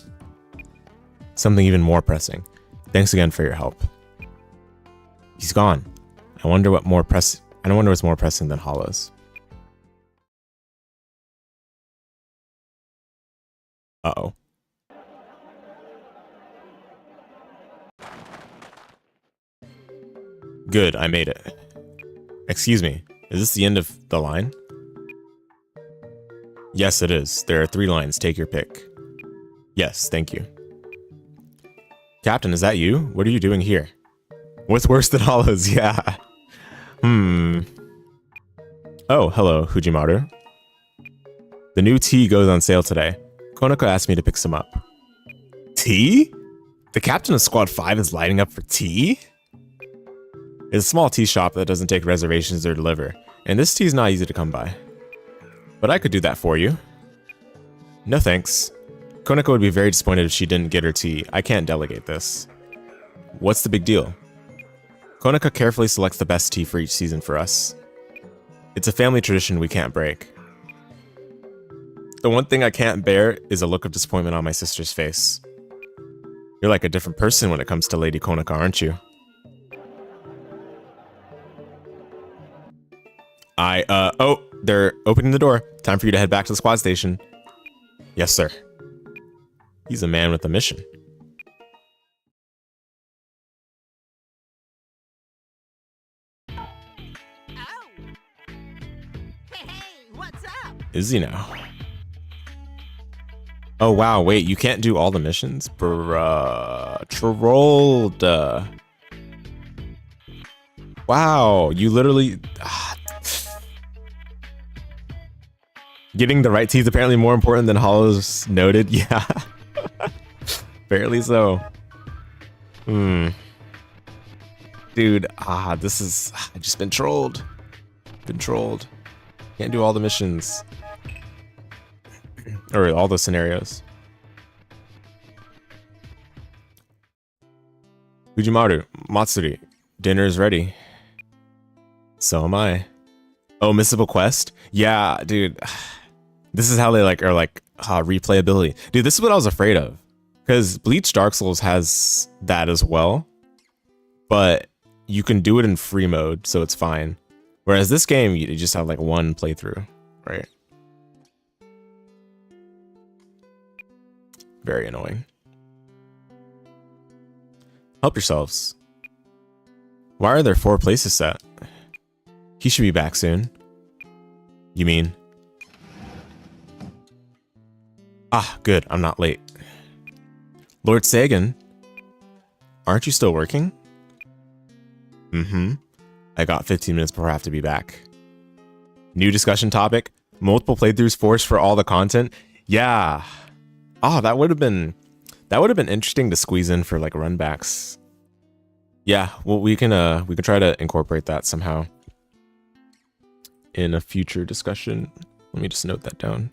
Something even more pressing. Thanks again for your help. He's gone. I wonder what's more pressing than Hollows. Uh-oh. Good, I made it. Excuse me, is this the end of the line? Yes, it is. There are 3 lines. Take your pick. Yes, thank you. Captain, is that you? What are you doing here? What's worse than Hollows? Yeah. Oh, hello, Fujimaru. The new tea goes on sale today. Konako asked me to pick some up. Tea? The captain of Squad 5 is lining up for tea? It's a small tea shop that doesn't take reservations or deliver, and this tea is not easy to come by. But I could do that for you. No thanks. Konako would be very disappointed if she didn't get her tea. I can't delegate this. What's the big deal? Konako carefully selects the best tea for each season for us. It's a family tradition we can't break. The one thing I can't bear is a look of disappointment on my sister's face. You're like a different person when it comes to Lady Konako, aren't you? Oh, they're opening the door. Time for you to head back to the squad station. Yes, sir. He's a man with a mission. Is he now? Oh wow, wait, you can't do all the missions? Bruh. Trolled. Wow, you literally... Getting the right tea is apparently more important than Hollows noted. Yeah. Barely so. Dude, this is... I've just been trolled. Can't do all the missions. Or all the scenarios. Fujimaru, Matsuri, dinner is ready. So am I. Oh, missable quest? Yeah, dude. This is how they replayability. Dude, this is what I was afraid of. Because Bleach Dark Souls has that as well. But you can do it in free mode, so it's fine. Whereas this game, you just have like one playthrough, right? Very annoying. Help yourselves. Why are there 4 places set? He should be back soon. You mean? Ah, good. I'm not late. Lord Sagan, aren't you still working? Mm-hmm. I got 15 minutes before I have to be back. New discussion topic. Multiple playthroughs forced for all the content. Yeah. Oh, that would have been interesting to squeeze in for like runbacks. Yeah, well we can try to incorporate that somehow in a future discussion. Let me just note that down.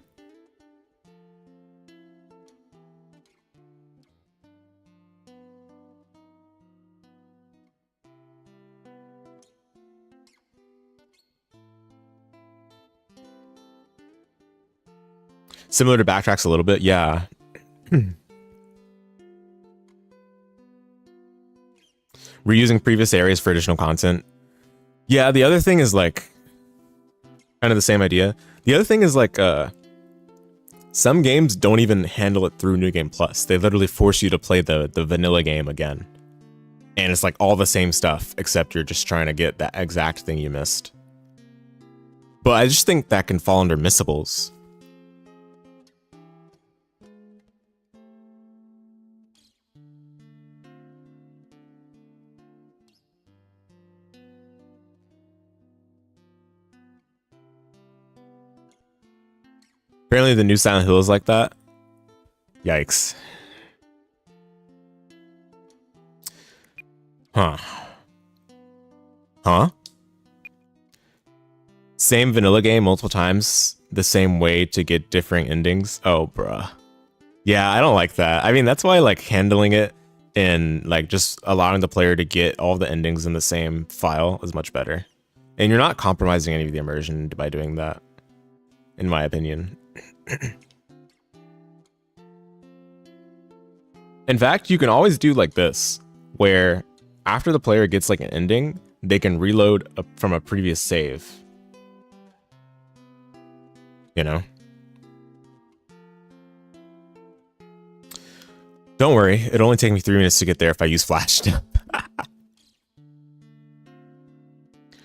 Similar to Backtracks a little bit, yeah. Reusing previous areas for additional content. Yeah, the other thing is like kind of the same idea. The other thing is like some games don't even handle it through New Game Plus. They literally force you to play the vanilla game again. And it's like all the same stuff, except you're just trying to get that exact thing you missed. But I just think that can fall under missables. Apparently the new Silent Hill is like that. Yikes. Huh. Same vanilla game multiple times, the same way to get differing endings. Oh, bruh. Yeah, I don't like that. I mean, that's why like handling it and like just allowing the player to get all the endings in the same file is much better. And you're not compromising any of the immersion by doing that, in my opinion. In fact, you can always do like this, where after the player gets like an ending, they can reload from a previous save. You know? Don't worry, it'll only take me 3 minutes to get there if I use Flash.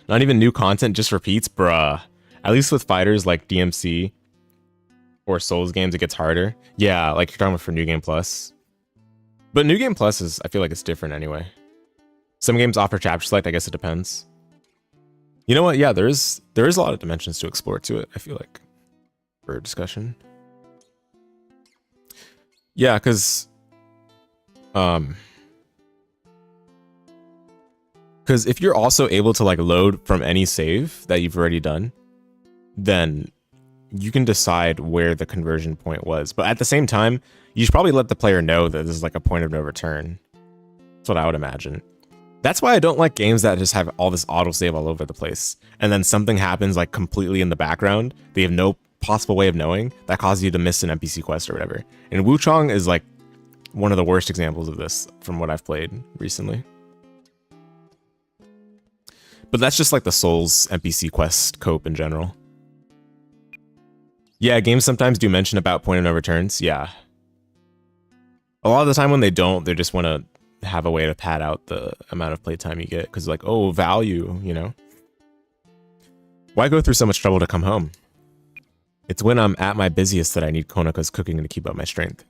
Not even new content, just repeats? Bruh. At least with fighters like DMC or Souls games, it gets harder. Yeah, like you're talking about for New Game Plus. But New Game Plus is, I feel like it's different anyway. Some games offer chapter select, I guess it depends. You know what? Yeah, there is a lot of dimensions to explore to it, I feel like, for discussion. Yeah, because if you're also able to like load from any save that you've already done, then you can decide where the conversion point was. But at the same time, you should probably let the player know that this is like a point of no return. That's what I would imagine. That's why I don't like games that just have all this autosave all over the place. And then something happens like completely in the background. They have no possible way of knowing that causes you to miss an NPC quest or whatever. And Wuchang is like one of the worst examples of this from what I've played recently. But that's just like the Souls NPC quest cope in general. Yeah, games sometimes do mention about point of no returns. Yeah. A lot of the time when they don't, they just want to have a way to pad out the amount of playtime you get. Because like, oh, value, you know? Why go through so much trouble to come home? It's when I'm at my busiest that I need Konaka's cooking to keep up my strength.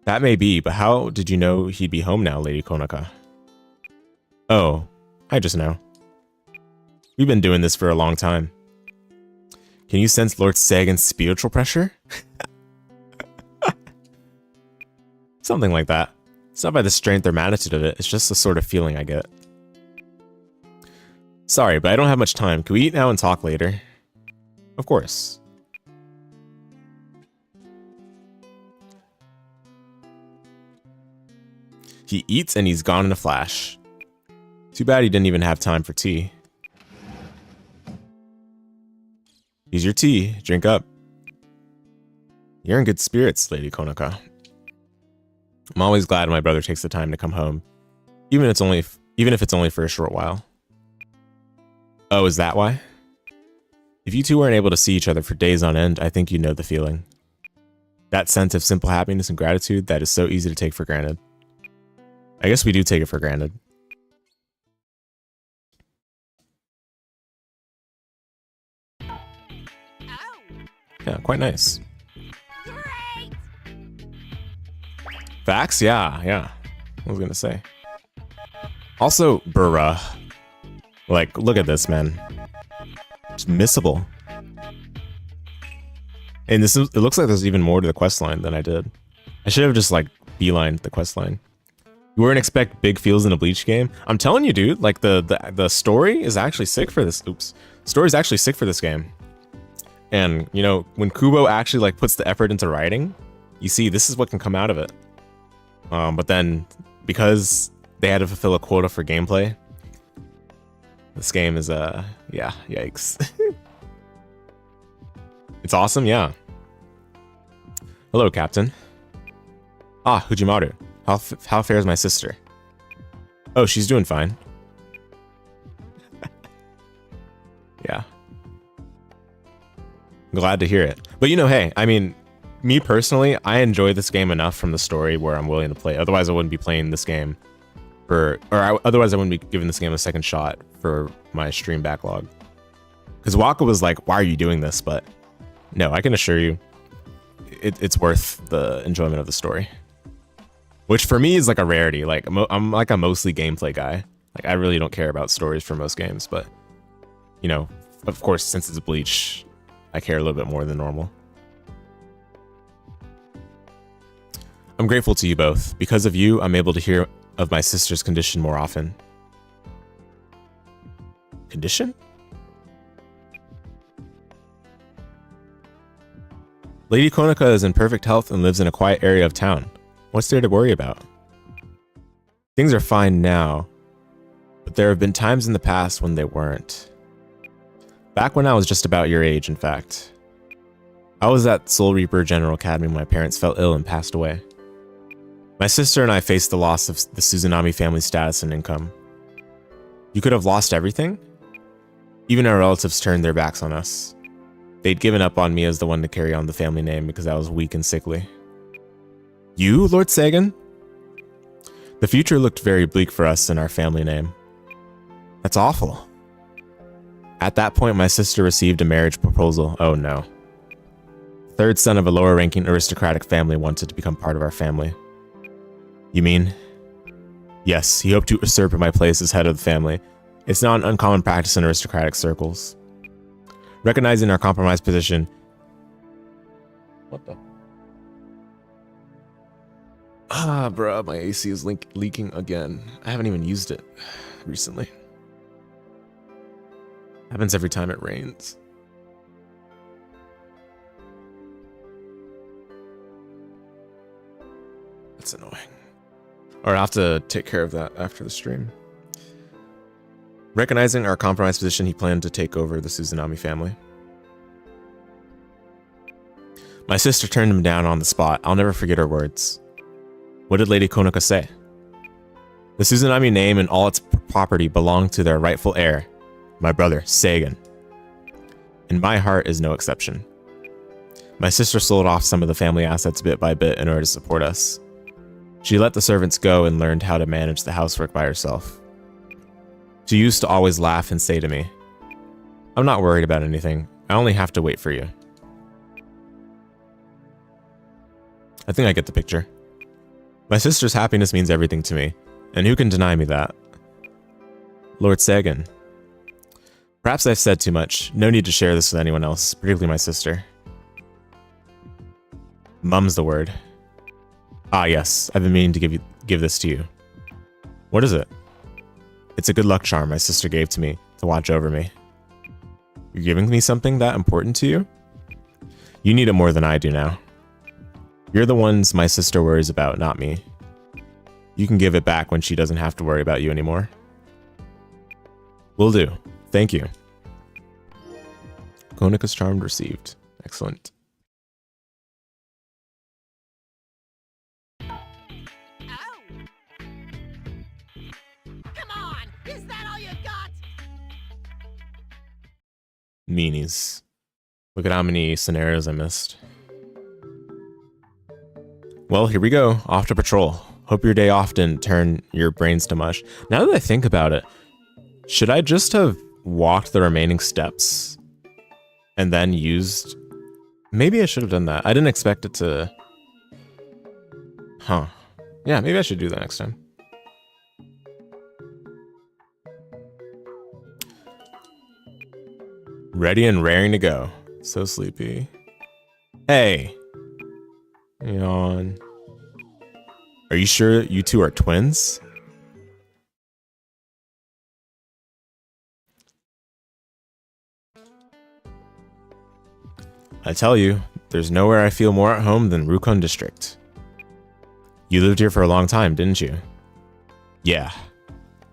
That may be, but how did you know he'd be home now, Lady Konaka? Oh, I just know. We've been doing this for a long time. Can you sense Lord Sagan's spiritual pressure? Something like that. It's not by the strength or magnitude of it, it's just the sort of feeling I get. Sorry, but I don't have much time. Can we eat now and talk later? Of course. He eats and he's gone in a flash. Too bad he didn't even have time for tea. Here's your tea. Drink up. You're in good spirits, Lady Konaka. I'm always glad my brother takes the time to come home, even if it's only for a short while. Oh, is that why? If you two weren't able to see each other for days on end, I think you know the feeling. That sense of simple happiness and gratitude that is so easy to take for granted. I guess we do take it for granted. Yeah, quite nice. Facts? Yeah, yeah. I was gonna say. Also, bruh. Like, look at this, man. It's missable. And this is, it looks like there's even more to the quest line than I did. I should have just, like, beelined the quest line. You wouldn't expect big feels in a Bleach game? I'm telling you, dude, like, the story is actually sick for this. Oops. Story is actually sick for this game. And, you know, when Kubo actually, like, puts the effort into writing, you see this is what can come out of it. But then, because they had to fulfill a quota for gameplay, this game is, yeah, yikes. It's awesome, yeah. Hello, Captain. Ah, Hujimaru. How fares my sister? Oh, she's doing fine. Yeah. Glad to hear it. But you know, hey, I mean, me personally, I enjoy this game enough from the story where I'm willing to play. Otherwise, I wouldn't be playing this game otherwise I wouldn't be giving this game a second shot for my stream backlog. Because Waka was like, why are you doing this? But no, I can assure you, it's worth the enjoyment of the story. Which for me is like a rarity. Like, I'm like a mostly gameplay guy. Like, I really don't care about stories for most games, but, you know, of course, since it's Bleach, I care a little bit more than normal. I'm grateful to you both. Because of you, I'm able to hear of my sister's condition more often. Condition? Lady Konoka is in perfect health and lives in a quiet area of town. What's there to worry about? Things are fine now, but there have been times in the past when they weren't. Back when I was just about your age, in fact. I was at Soul Reaper General Academy when my parents fell ill and passed away. My sister and I faced the loss of the Suzunami family status and income. You could have lost everything? Even our relatives turned their backs on us. They'd given up on me as the one to carry on the family name because I was weak and sickly. You, Lord Sagan? The future looked very bleak for us and our family name. That's awful. At that point, my sister received a marriage proposal. Oh no. Third son of a lower-ranking aristocratic family wanted to become part of our family. You mean? Yes, he hoped to usurp my place as head of the family. It's not an uncommon practice in aristocratic circles. Recognizing our compromised position... What the... Ah, bruh, my AC is leaking again. I haven't even used it recently. Happens every time it rains. That's annoying. Or I'll have to take care of that after the stream. Recognizing our compromised position, he planned to take over the Suzunami family. My sister turned him down on the spot. I'll never forget her words. What did Lady Konoka say? The Suzunami name and all its property belong to their rightful heir, my brother, Sagan. And my heart is no exception. My sister sold off some of the family assets bit by bit in order to support us. She let the servants go and learned how to manage the housework by herself. She used to always laugh and say to me, I'm not worried about anything. I only have to wait for you. I think I get the picture. My sister's happiness means everything to me, and who can deny me that? Lord Sagan. Perhaps I've said too much. No need to share this with anyone else, particularly my sister. Mum's the word. Ah yes, I've been meaning to give this to you. What is it? It's a good luck charm my sister gave to me to watch over me. You're giving me something that important to you? You need it more than I do now. You're the ones my sister worries about, not me. You can give it back when she doesn't have to worry about you anymore. Will do. Thank you. Konoka's charm received. Excellent. Meanies. Look at how many scenarios I missed. Well, here we go. Off to patrol. Hope your day off didn't turn your brains to mush. Now that I think about it, should I just have walked the remaining steps and then used... Maybe I should have done that. I didn't expect it to... Huh. Yeah, maybe I should do that next time. Ready and raring to go. So sleepy. Hey. Yawn. Are you sure you two are twins? I tell you, there's nowhere I feel more at home than Rukon District. You lived here for a long time, didn't you? Yeah.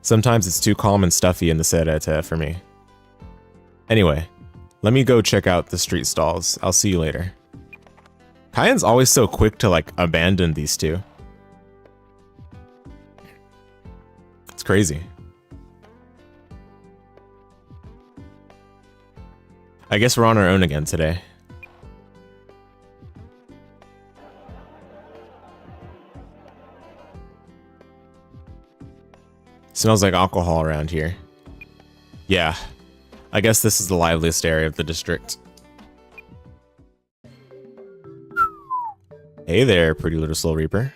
Sometimes it's too calm and stuffy in the Serete for me. Anyway, let me go check out the street stalls. I'll see you later. Kyan's always so quick to, like, abandon these two. It's crazy. I guess we're on our own again today. Smells like alcohol around here. Yeah, I guess this is the liveliest area of the district. Hey there, pretty little Soul Reaper.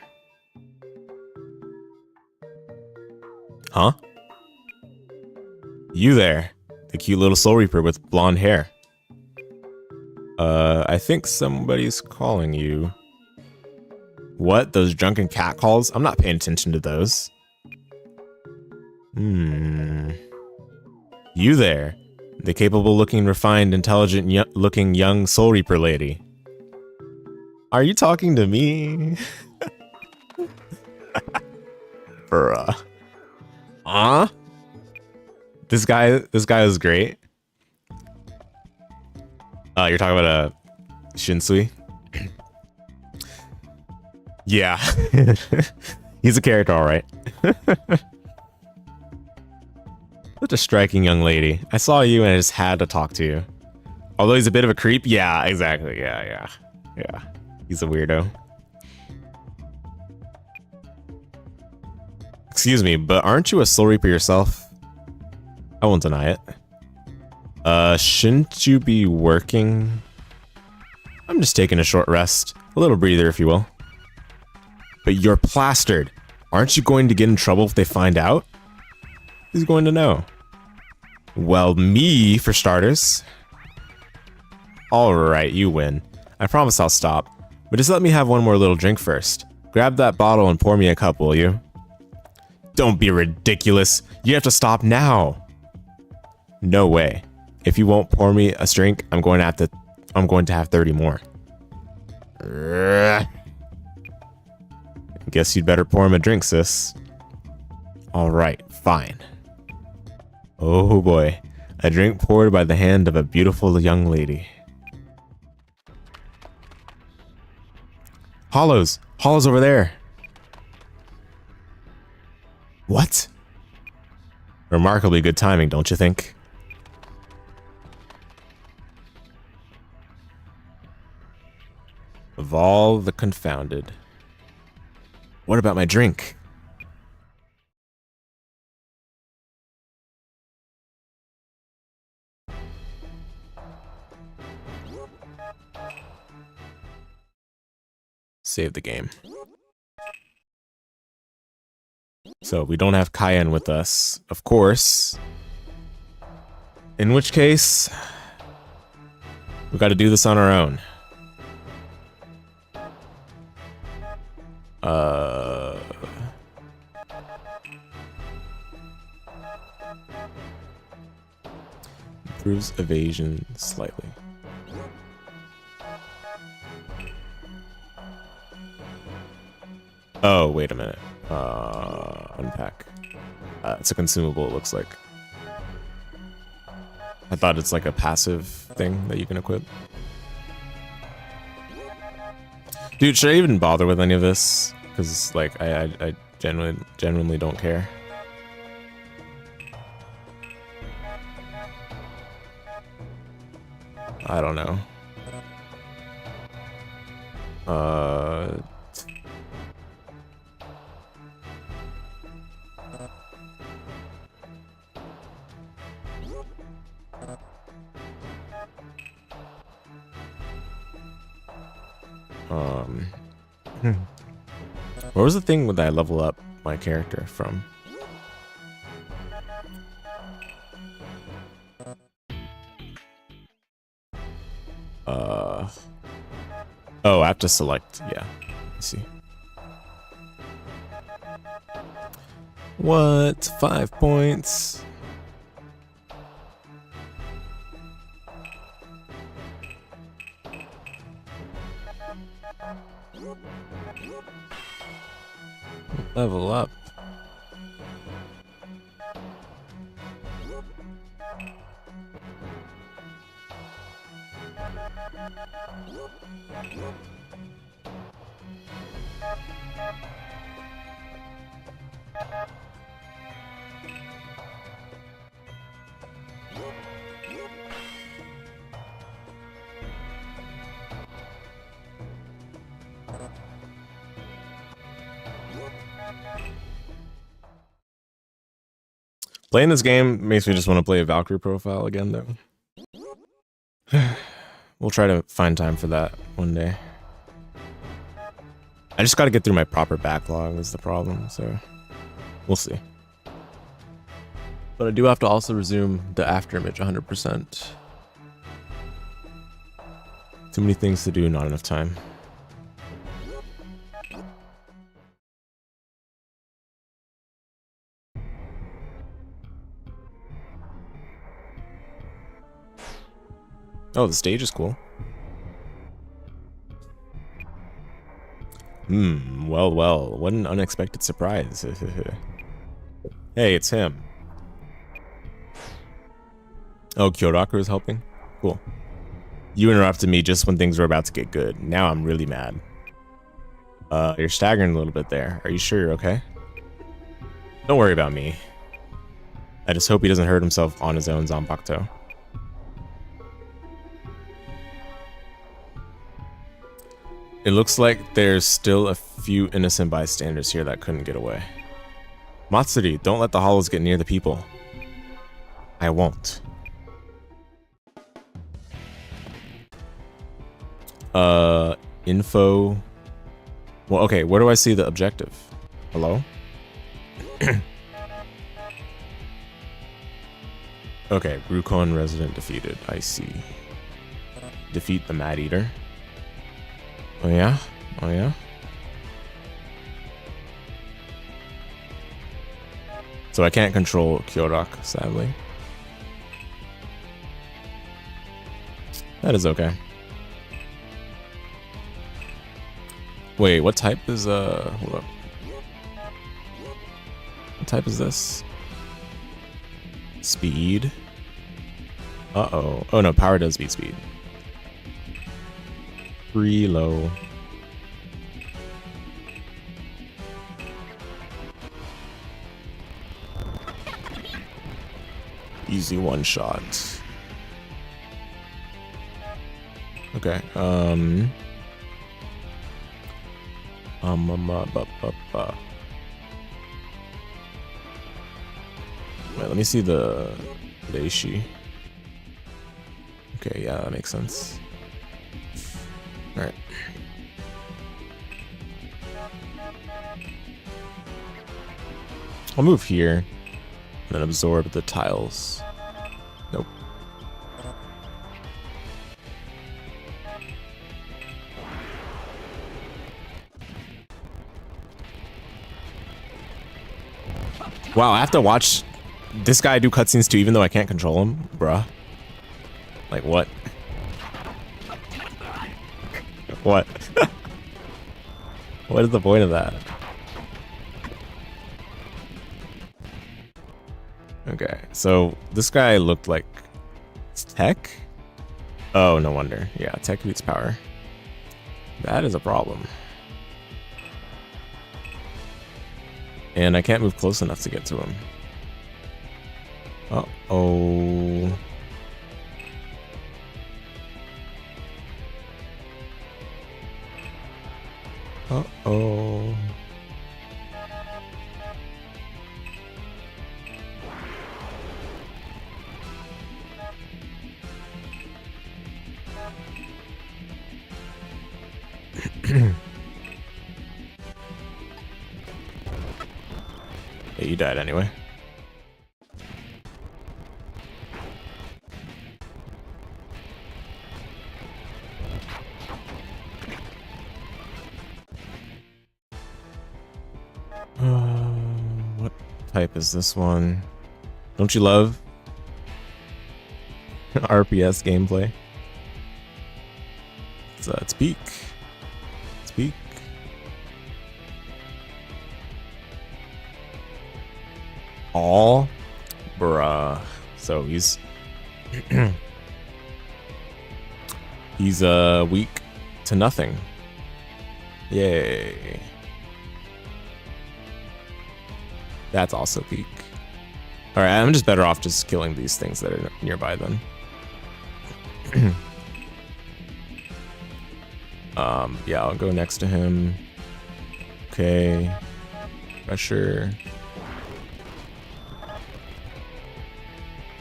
Huh? You there, the cute little Soul Reaper with blonde hair. I think somebody's calling you. What? Those drunken cat calls? I'm not paying attention to those. You there, the capable-looking, refined, intelligent-looking young Soul Reaper lady. Are you talking to me? Bruh. This guy is great. You're talking about Shinsui? Yeah. He's a character, alright. Such a striking young lady. I saw you and I just had to talk to you. Although he's a bit of a creep. Yeah, exactly. Yeah. He's a weirdo. Excuse me, but aren't you a Soul Reaper yourself? I won't deny it. Shouldn't you be working? I'm just taking a short rest. A little breather, if you will. But you're plastered. Aren't you going to get in trouble if they find out? Who's going to know? Well, me, for starters. Alright, you win. I promise I'll stop. But just let me have one more little drink first. Grab that bottle and pour me a cup, will you? Don't be ridiculous. You have to stop now. No way. If you won't pour me a drink, I'm going to have 30 more. Guess you'd better pour him a drink, sis. Alright, fine. Oh boy, a drink poured by the hand of a beautiful young lady. Hollows over there. What? Remarkably good timing, don't you think? Of all the confounded. What about my drink? Save the game. So we don't have Cayenne with us, of course. In which case, we got to do this on our own. Improves evasion slightly. Oh, wait a minute. Unpack. It's a consumable, it looks like. I thought it's like a passive thing that you can equip. Dude, should I even bother with any of this? Because, like, I genuinely don't care. I don't know. What was the thing that I level up my character from? Oh, I have to select. Yeah, let's see. What? 5 points? Level up. Playing this game makes me just want to play a Valkyrie profile again, though. We'll try to find time for that one day. I just got to get through my proper backlog is the problem, so we'll see. But I do have to also resume the afterimage 100%. Too many things to do, not enough time. Oh, the stage is cool. Well, what an unexpected surprise. Hey, it's him. Oh, Kyoraku is helping? Cool. You interrupted me just when things were about to get good. Now I'm really mad. You're staggering a little bit there. Are you sure you're okay? Don't worry about me. I just hope he doesn't hurt himself on his own Zanpakuto. It looks like there's still a few innocent bystanders here that couldn't get away. Matsuri, don't let the hollows get near the people. I won't. Info. Well, okay, where do I see the objective? Hello? Okay, Rukon resident defeated. I see. Defeat the Mad Eater. Oh yeah? Oh yeah? So I can't control Kyorak, sadly. That is okay. Wait, what type is hold up. What type is this? Speed? Uh-oh. Oh no, power does beat speed. Low. Easy one shot. Okay. Wait, let me see the Reishi. Okay, yeah, that makes sense. Alright. I'll move here and then absorb the tiles. Nope. Wow, I have to watch this guy do cutscenes too, even though I can't control him, bruh. Like what? What? What is the point of that? Okay, so this guy looked like tech? Oh, no wonder. Yeah, tech beats power. That is a problem. And I can't move close enough to get to him. Uh-oh. Uh-oh. Yeah, you died anyway. What type is this one? Don't you love RPS gameplay? It's peak. It's peak. All, bruh. So he's he's weak to nothing. Yay. That's also peak. All right, I'm just better off just killing these things that are nearby then. Yeah, I'll go next to him. Okay. Pressure.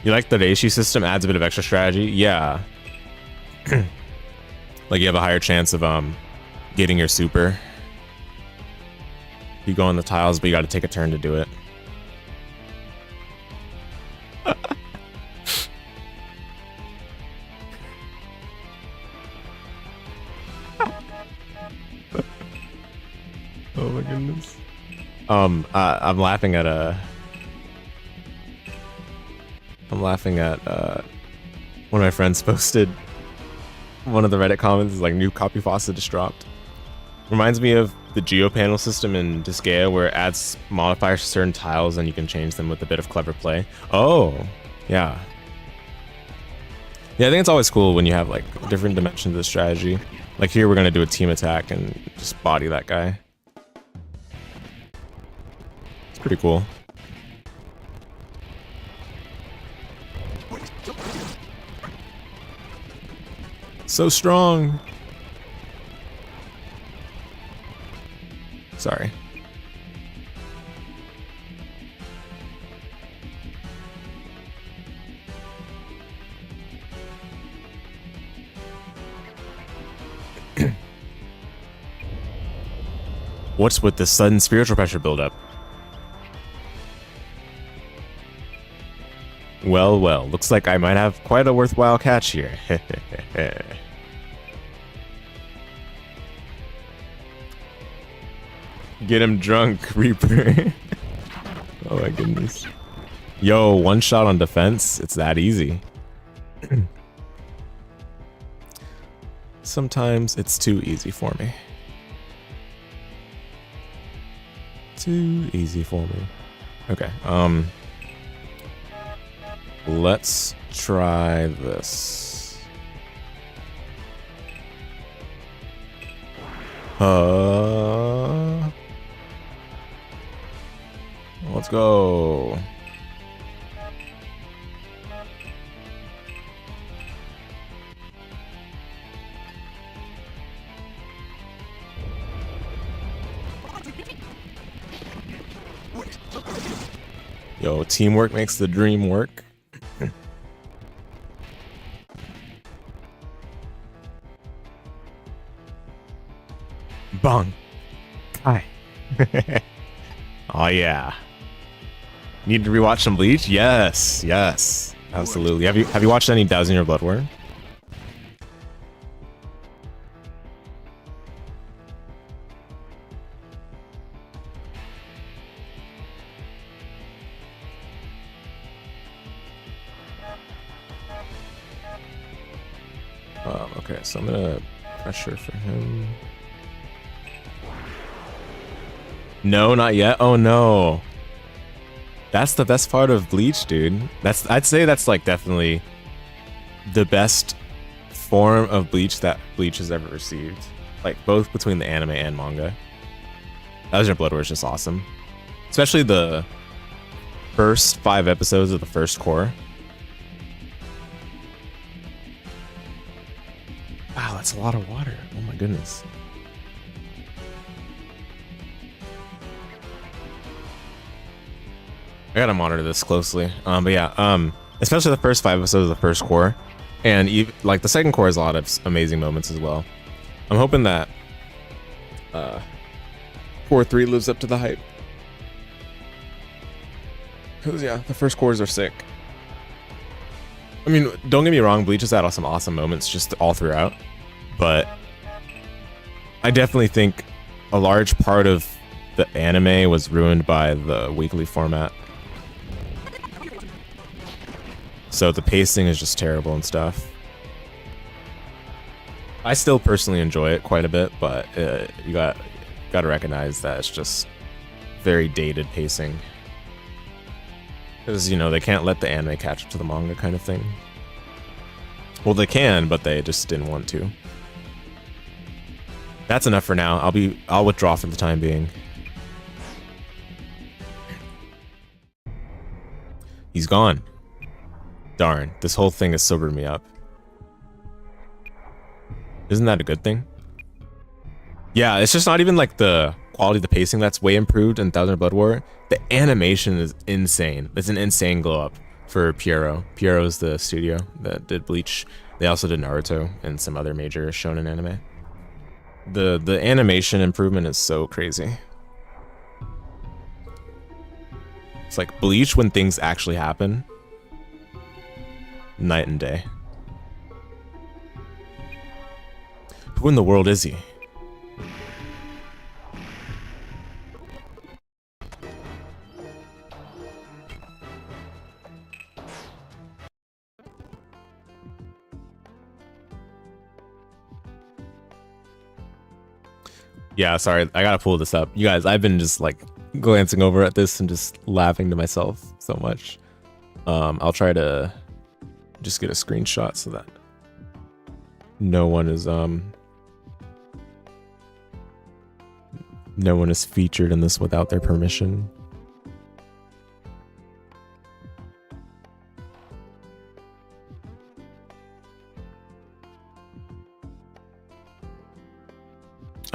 You like the Reishi system? Adds a bit of extra strategy? Yeah. Like you have a higher chance of getting your super. You go on the tiles, but you got to take a turn to do it. Oh my goodness. I'm laughing at one of my friends posted one of the Reddit comments is like, new copy faucet just dropped. Reminds me of the geo panel system in Disgaea where it adds modifiers to certain tiles and you can change them with a bit of clever play. Oh, yeah. Yeah, I think it's always cool when you have like different dimensions of the strategy. Like here we're gonna do a team attack and just body that guy. It's pretty cool. So strong. Sorry. What's with the sudden spiritual pressure buildup? Well, well, looks like I might have quite a worthwhile catch here. Get him drunk, Reaper. Oh my goodness. Yo, one shot on defense, it's that easy. Sometimes it's too easy for me. Too easy for me. Okay, let's try this. Let's go. Yo, teamwork makes the dream work. Bong. Hi. Oh yeah. Need to rewatch some Bleach? Yes, yes, absolutely. Have you watched any Dowsing Your Blood War? Okay, so I'm gonna pressure for him. No, not yet. Oh no. That's the best part of Bleach, dude. I'd say that's like definitely the best form of Bleach that Bleach has ever received. Like both between the anime and manga. Dowsing Your Blood War is just awesome. Especially the first 5 episodes of the first core. Wow, that's a lot of water. Oh my goodness. I gotta monitor this closely. But yeah, especially the first 5 episodes of the first core, and like the second core has a lot of amazing moments as well. I'm hoping that Core 3 lives up to the hype. Because, yeah, the first cores are sick. I mean, don't get me wrong, Bleach has had some awesome moments just all throughout. But I definitely think a large part of the anime was ruined by the weekly format. So the pacing is just terrible and stuff. I still personally enjoy it quite a bit, but you got to recognize that it's just very dated pacing. Because, you know, they can't let the anime catch up to the manga kind of thing. Well, they can, but they just didn't want to. That's enough for now. I'll withdraw for the time being. He's gone. Darn, this whole thing has sobered me up. Isn't that a good thing? Yeah, it's just not even like the quality of the pacing that's way improved in Thousand Blood War. The animation is insane. It's an insane glow up for Pierrot. Pierrot is the studio that did Bleach. They also did Naruto and some other major shonen anime. The animation improvement is so crazy. It's like Bleach when things actually happen. Night and day. Who in the world is he? Yeah, sorry, I gotta pull this up. You guys, I've been just like glancing over at this and just laughing to myself so much. I'll try to just get a screenshot so that no one is featured in this without their permission.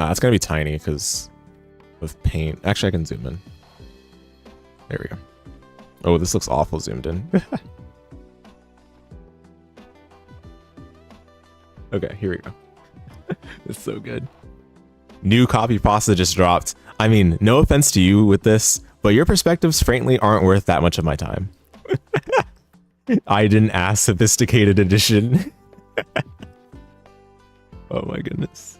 It's gonna be tiny because of paint. Actually, I can zoom in. There we go. Oh, this looks awful zoomed in. Okay, here we go. It's so good. New copy pasta just dropped. I mean, no offense to you with this, but your perspectives frankly aren't worth that much of my time. I didn't ask sophisticated edition. Oh my goodness.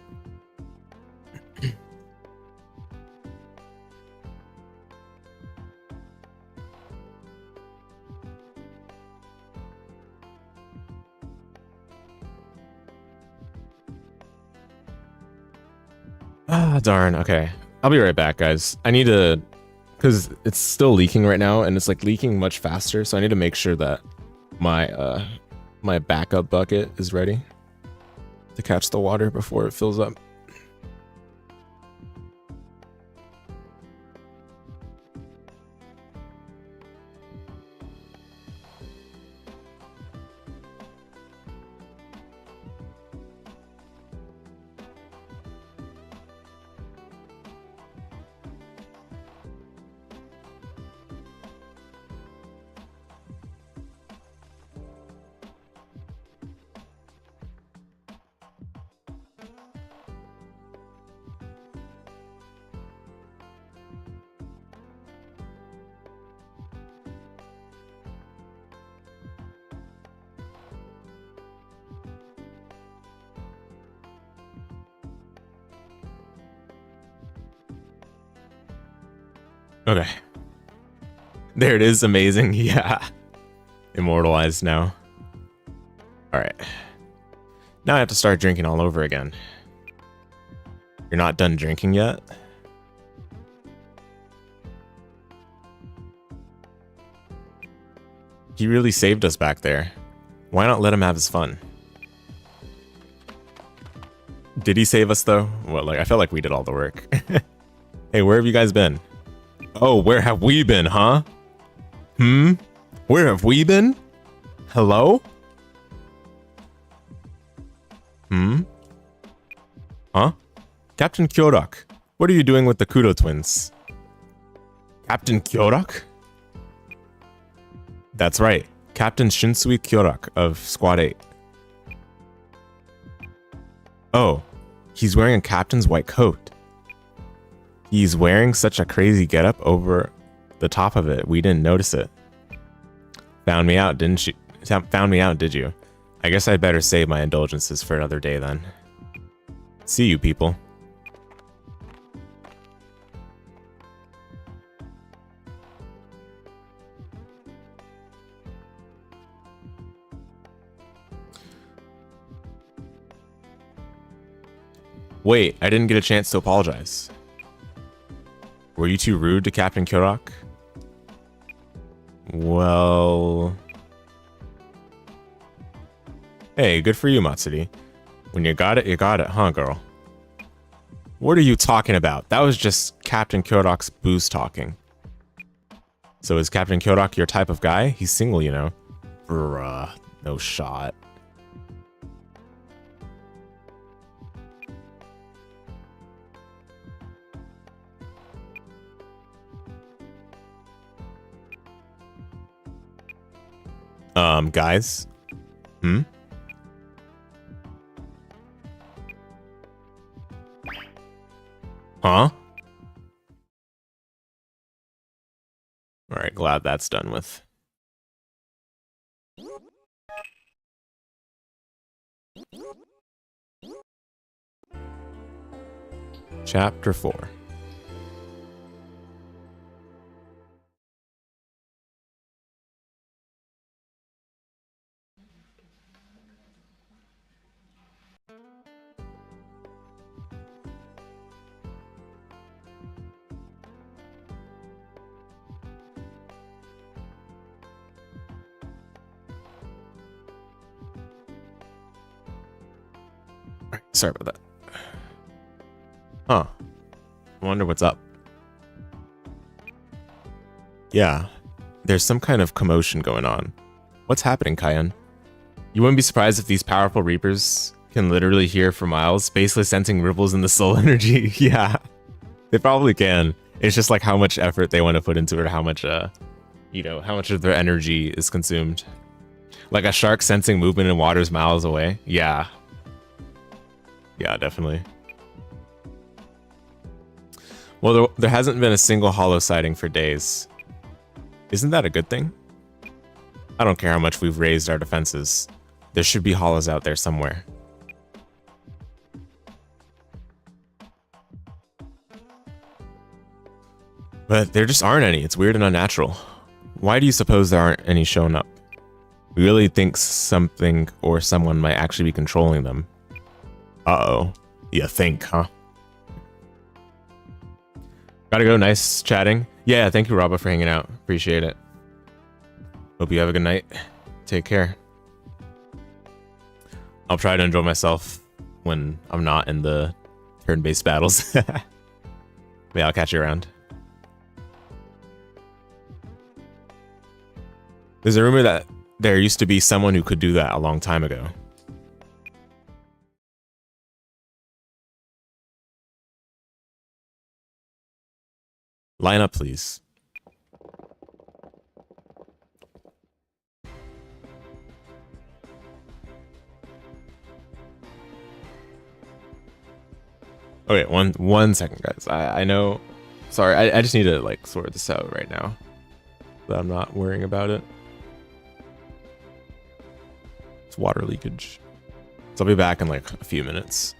Ah, darn. Okay. I'll be right back, guys. I need to... Because it's still leaking right now, and it's like leaking much faster, so I need to make sure that my my backup bucket is ready to catch the water before it fills up. Okay. There it is. Amazing. Yeah. Immortalized now. Alright. Now I have to start drinking all over again. You're not done drinking yet? He really saved us back there. Why not let him have his fun? Did he save us though? Well, like I felt like we did all the work. Hey, where have you guys been? Oh, where have we been, huh? Where have we been? Hello? Huh? Captain Kyorak, what are you doing with the Kudo twins? Captain Kyorak? That's right, Captain Shinsui Kyorak of Squad 8. Oh, he's wearing a captain's white coat. He's wearing such a crazy getup over the top of it. We didn't notice it. Found me out, didn't you? Found me out, did you? I guess I'd better save my indulgences for another day then. See you, people. Wait, I didn't get a chance to apologize. Were you too rude to Captain Kyorok? Well... Hey, good for you, Matsuri. When you got it, huh, girl? What are you talking about? That was just Captain Kyorok's booze talking. So is Captain Kyorok your type of guy? He's single, you know. Bruh, no shot. Guys? Huh? Alright, glad that's done with. Chapter 4. Sorry about that. Huh. I wonder what's up. Yeah, there's some kind of commotion going on. What's happening, Kayan? You wouldn't be surprised if these powerful Reapers can literally hear for miles, basically sensing ripples in the soul energy. Yeah, they probably can. It's just like how much effort they want to put into it, or how much, you know, how much of their energy is consumed. Like a shark sensing movement in waters miles away. Yeah. Yeah, definitely. Well, there hasn't been a single holo sighting for days. Isn't that a good thing? I don't care how much we've raised our defenses. There should be holos out there somewhere. But there just aren't any. It's weird and unnatural. Why do you suppose there aren't any shown up? We really think something or someone might actually be controlling them. Uh-oh. You think, huh? Gotta go. Nice chatting. Yeah, thank you, Robba, for hanging out. Appreciate it. Hope you have a good night. Take care. I'll try to enjoy myself when I'm not in the turn-based battles. Yeah, I'll catch you around. There's a rumor that there used to be someone who could do that a long time ago. Line up, please. Okay, one second, guys. I know. Sorry, I just need to like sort this out right now. But I'm not worrying about it. It's water leakage. So I'll be back in like a few minutes.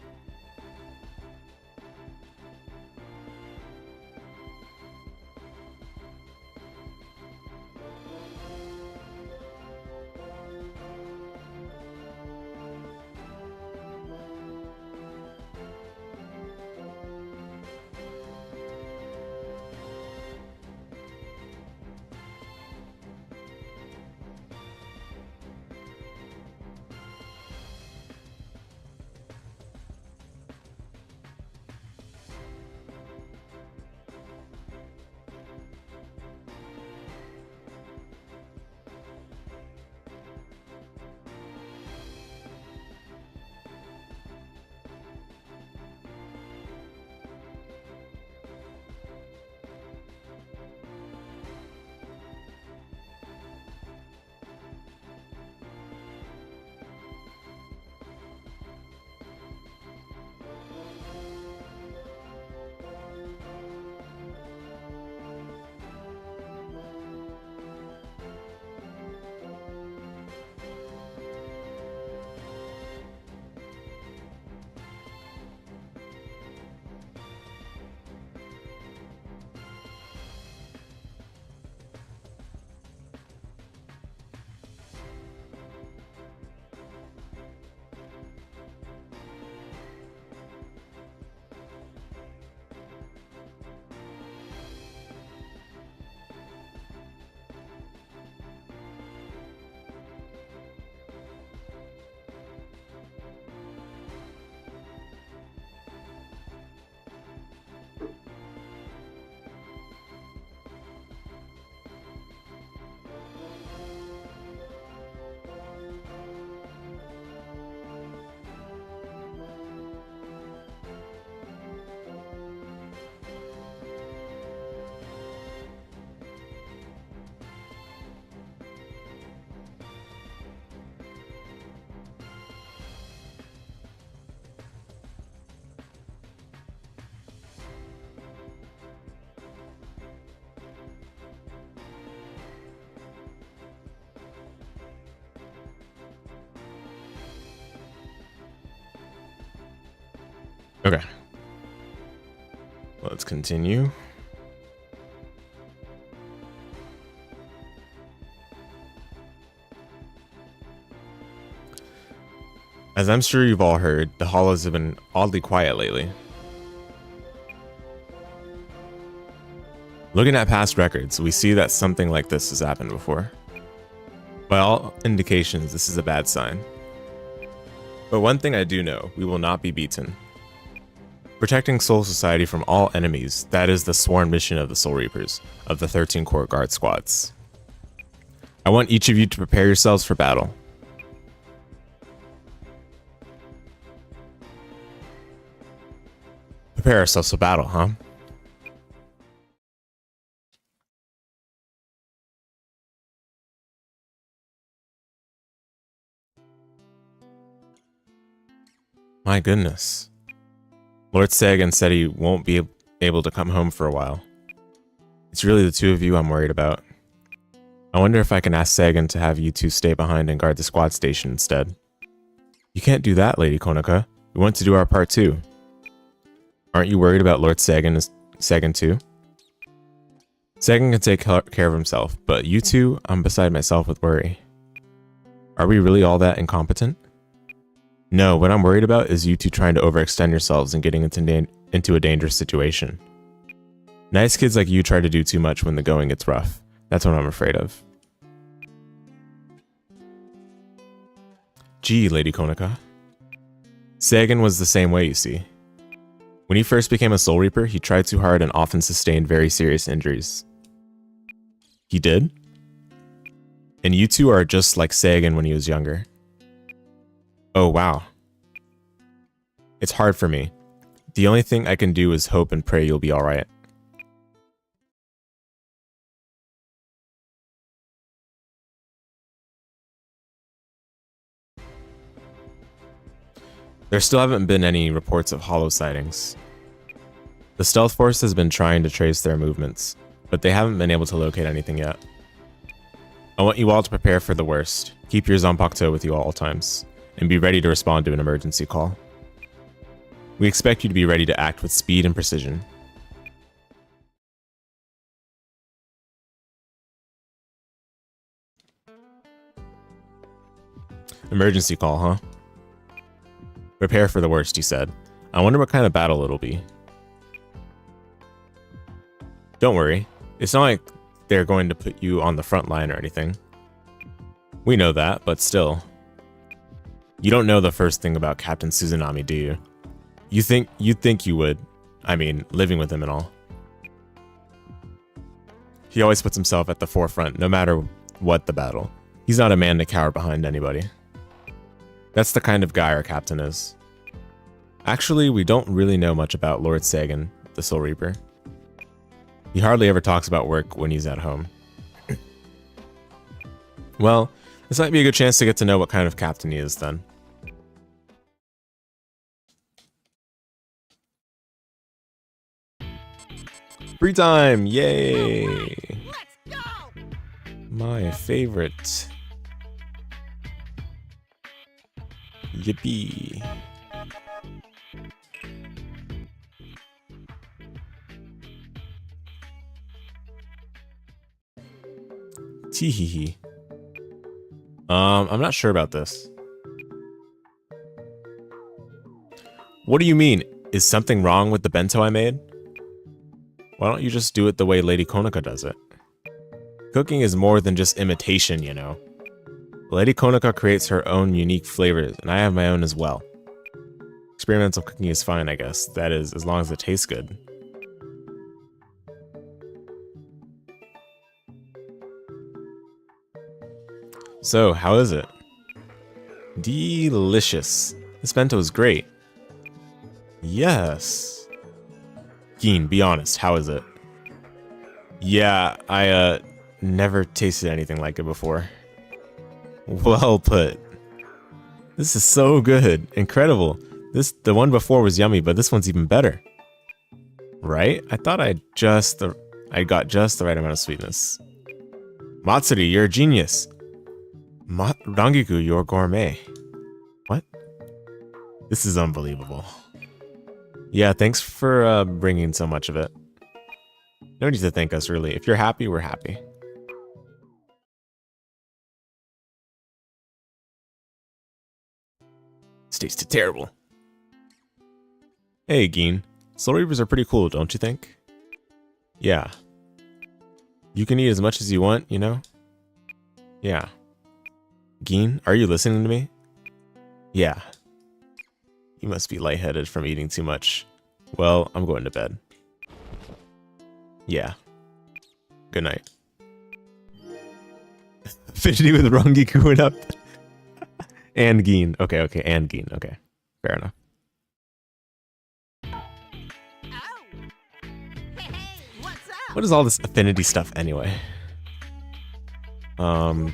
Okay. Let's continue. As I'm sure you've all heard, the Hollows have been oddly quiet lately. Looking at past records, we see that something like this has happened before. By all indications, this is a bad sign. But one thing I do know, we will not be beaten. Protecting Soul Society from all enemies, that is the sworn mission of the Soul Reapers, of the 13 Court Guard squads. I want each of you to prepare yourselves for battle. Prepare ourselves for battle, huh? My goodness. Lord Sagan said he won't be able to come home for a while. It's really the two of you I'm worried about. I wonder if I can ask Sagan to have you two stay behind and guard the squad station instead. You can't do that, Lady Konica. We want to do our part too. Aren't you worried about Lord Sagan too? Sagan can take care of himself, but you two, I'm beside myself with worry. Are we really all that incompetent? No, what I'm worried about is you two trying to overextend yourselves and getting into a dangerous situation. Nice kids like you try to do too much when the going gets rough. That's what I'm afraid of. Gee, Lady Konica. Sagan was the same way, you see. When he first became a Soul Reaper, he tried too hard and often sustained very serious injuries. He did? And you two are just like Sagan when he was younger. Oh, wow. It's hard for me. The only thing I can do is hope and pray you'll be alright. There still haven't been any reports of Hollow sightings. The Stealth Force has been trying to trace their movements, but they haven't been able to locate anything yet. I want you all to prepare for the worst. Keep your Zanpakuto with you at all times, and be ready to respond to an emergency call. We expect you to be ready to act with speed and precision. Emergency call, huh? Prepare for the worst, he said. I wonder what kind of battle it'll be. Don't worry. It's not like they're going to put you on the front line or anything. We know that, but still. You don't know the first thing about Captain Suzunami, do you? You'd think you would. I mean, living with him and all. He always puts himself at the forefront, no matter what the battle. He's not a man to cower behind anybody. That's the kind of guy our captain is. Actually, we don't really know much about Lord Sagan, the Soul Reaper. He hardly ever talks about work when he's at home. Well, this might be a good chance to get to know what kind of captain he is then. Free time! Yay! Let's go! My favorite. Yippee. Teehee. I'm not sure about this. What do you mean? Is something wrong with the bento I made? Why don't you just do it the way Lady Konica does it? Cooking is more than just imitation, you know. Lady Konica creates her own unique flavors, and I have my own as well. Experimental cooking is fine, I guess. That is, as long as it tastes good. So, how is it? Delicious. This bento is great. Yes. Geen, be honest, how is it? Yeah, I never tasted anything like it before. Well put. This is so good. Incredible. The one before was yummy, but this one's even better. Right? I thought I got just the right amount of sweetness. Matsuri, you're a genius. Rangiku, you're gourmet. What? This is unbelievable. Yeah, thanks for bringing so much of it. No need to thank us, really. If you're happy, we're happy. This tasted terrible. Hey, Geen. Soul Reapers are pretty cool, don't you think? Yeah. You can eat as much as you want, you know? Yeah. Geen, are you listening to me? Yeah. You must be lightheaded from eating too much. Well, I'm going to bed. Yeah. Good night. Affinity with Rungi going up. And Geen. Okay, and Geen. Okay. Fair enough. What is all this affinity stuff anyway? Gameplay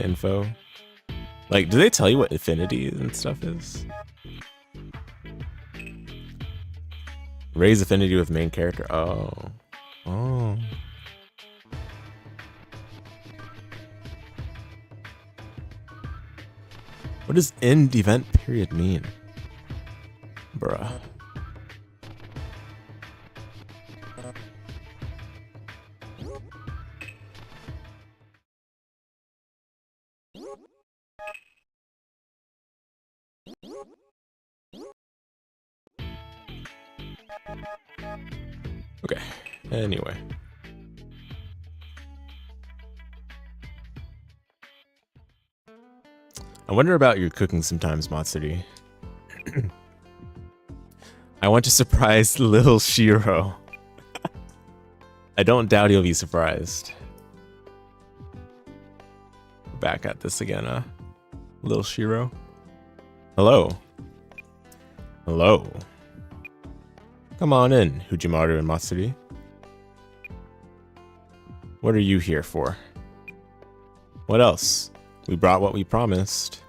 info. Like, do they tell you what affinity and stuff is? Raise affinity with main character. Oh. Oh. What does end event period mean? Bruh. Okay, anyway. I wonder about your cooking sometimes, Matsuri. I want to surprise little Shiro. I don't doubt he'll be surprised. Back at this again, little Shiro. Hello. Hello. Come on in, Hujimaru and Matsuri. What are you here for? What else? We brought what we promised.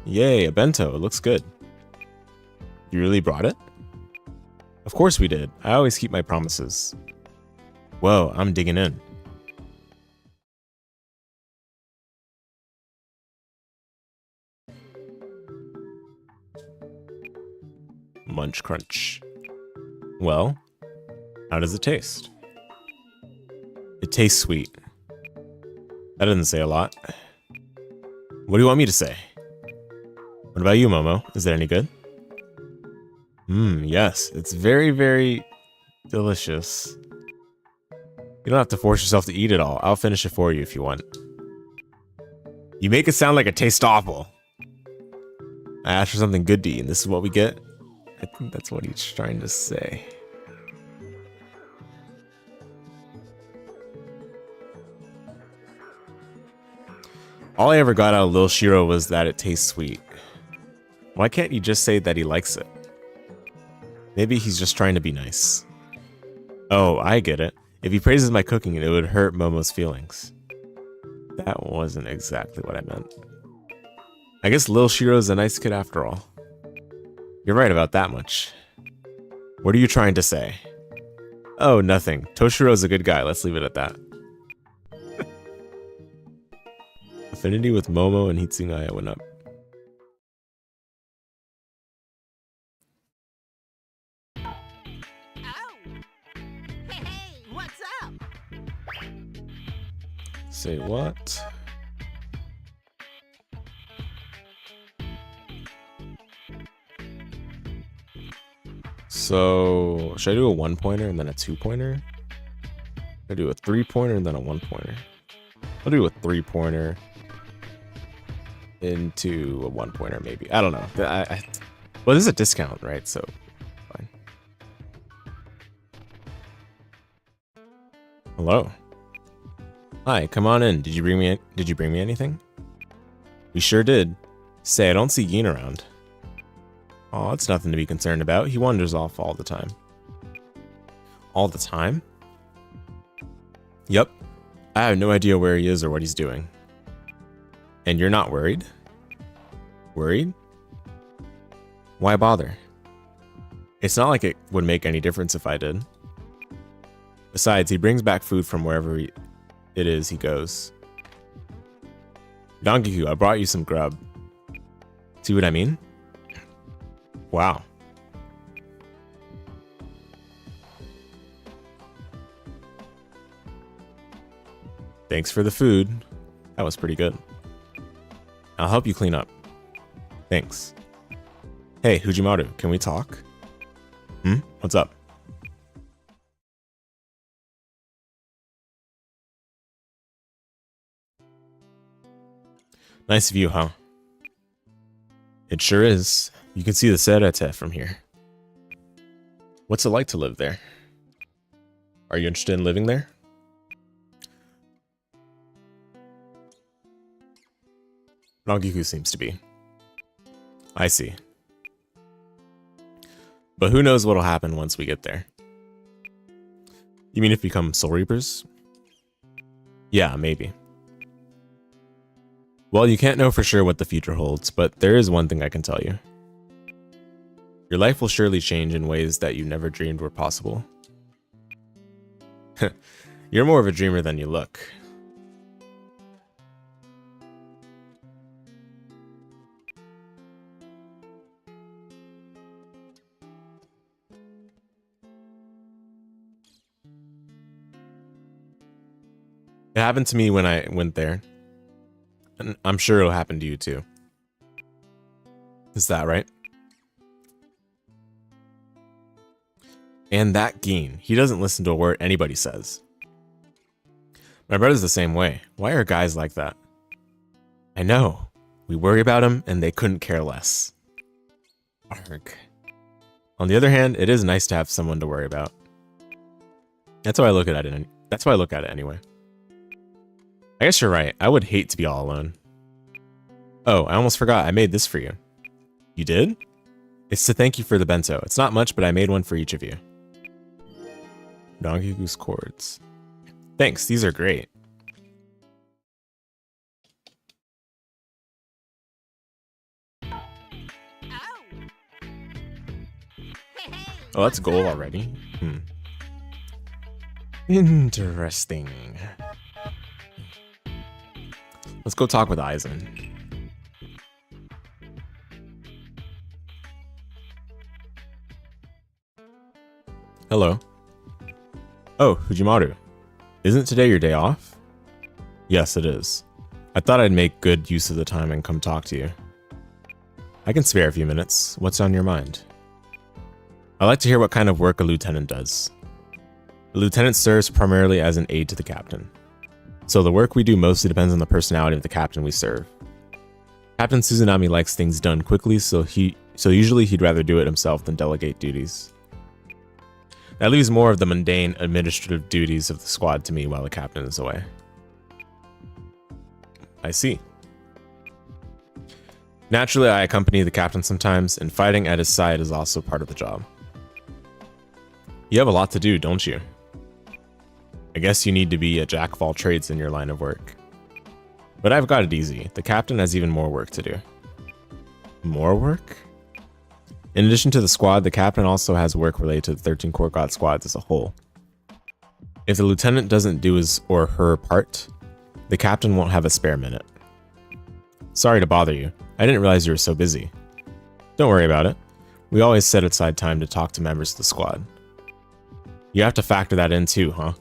Yay, a bento. It looks good. You really brought it? Of course we did. I always keep my promises. Whoa, I'm digging in. Munch crunch. Well, how does it taste? It tastes sweet. That doesn't say a lot. What do you want me to say? What about you, Momo? Is it any good? Yes. It's very, very delicious. You don't have to force yourself to eat it all. I'll finish it for you if you want. You make it sound like it tastes awful. I asked for something good to eat, and this is what we get? I think that's what he's trying to say. All I ever got out of Lil Shiro was that it tastes sweet. Why can't you just say that he likes it? Maybe he's just trying to be nice. Oh, I get it. If he praises my cooking, it would hurt Momo's feelings. That wasn't exactly what I meant. I guess Lil Shiro's a nice kid after all. You're right about that much. What are you trying to say? Oh, nothing. Toshiro's a good guy. Let's leave it at that. Affinity with Momo and Hitsugaya went up. What's up? Say what? So, should I do a 1-pointer and then a 2-pointer? Should I do a 3-pointer and then a 1-pointer? I'll do a 3-pointer into a 1-pointer maybe. I don't know. Well, this is a discount, right? So, fine. Hello. Hi, come on in. Did you bring me anything? We sure did. Say, I don't see Geen around. Oh, it's nothing to be concerned about. He wanders off all the time. All the time? Yep. I have no idea where he is or what he's doing. And you're not worried? Worried? Why bother? It's not like it would make any difference if I did. Besides, he brings back food from wherever it is he goes. Dongiku, I brought you some grub. See what I mean? Wow. Thanks for the food. That was pretty good. I'll help you clean up. Thanks. Hey, Fujimaru, can we talk? What's up? Nice view, huh? It sure is. You can see the Serete from here. What's it like to live there? Are you interested in living there? Nagiku seems to be. I see. But who knows what'll happen once we get there? You mean if we become Soul Reapers? Yeah, maybe. Well, you can't know for sure what the future holds, but there is one thing I can tell you. Your life will surely change in ways that you never dreamed were possible. You're more of a dreamer than you look. It happened to me when I went there. And I'm sure it'll happen to you too. Is that right? And that Geen, he doesn't listen to a word anybody says. My brother's the same way. Why are guys like that? I know. We worry about him and they couldn't care less. Arg. On the other hand, it is nice to have someone to worry about. That's how I look at it. That's why I look at it anyway. I guess you're right. I would hate to be all alone. Oh, I almost forgot. I made this for you. You did? It's to thank you for the bento. It's not much, but I made one for each of you. Donkey Goose cords. Thanks, these are great. Oh, that's gold already? Interesting. Let's go talk with Aizen. Hello. Oh, Fujimaru. Isn't today your day off? Yes, it is. I thought I'd make good use of the time and come talk to you. I can spare a few minutes. What's on your mind? I like to hear what kind of work a lieutenant does. A lieutenant serves primarily as an aide to the captain. So the work we do mostly depends on the personality of the captain we serve. Captain Suzunami likes things done quickly, so usually he'd rather do it himself than delegate duties. That leaves more of the mundane administrative duties of the squad to me while the captain is away. I see. Naturally, I accompany the captain sometimes, and fighting at his side is also part of the job. You have a lot to do, don't you? I guess you need to be a jack of all trades in your line of work. But I've got it easy. The captain has even more work to do. More work? In addition to the squad, the captain also has work related to the 13 Core God squads as a whole. If the lieutenant doesn't do his or her part, the captain won't have a spare minute. Sorry to bother you. I didn't realize you were so busy. Don't worry about it. We always set aside time to talk to members of the squad. You have to factor that in too, huh?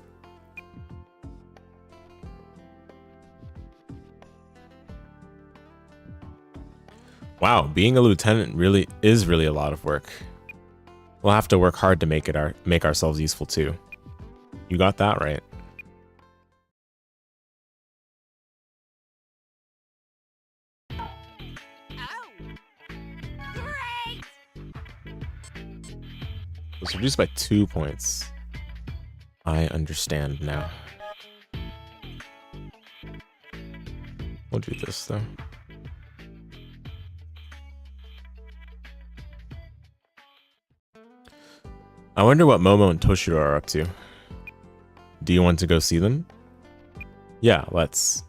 Wow, being a lieutenant is really a lot of work. We'll have to work hard to make ourselves useful too. You got that right. It's reduced by 2 points. I understand now. We'll do this though. I wonder what Momo and Toshiro are up to. Do you want to go see them? Yeah, let's.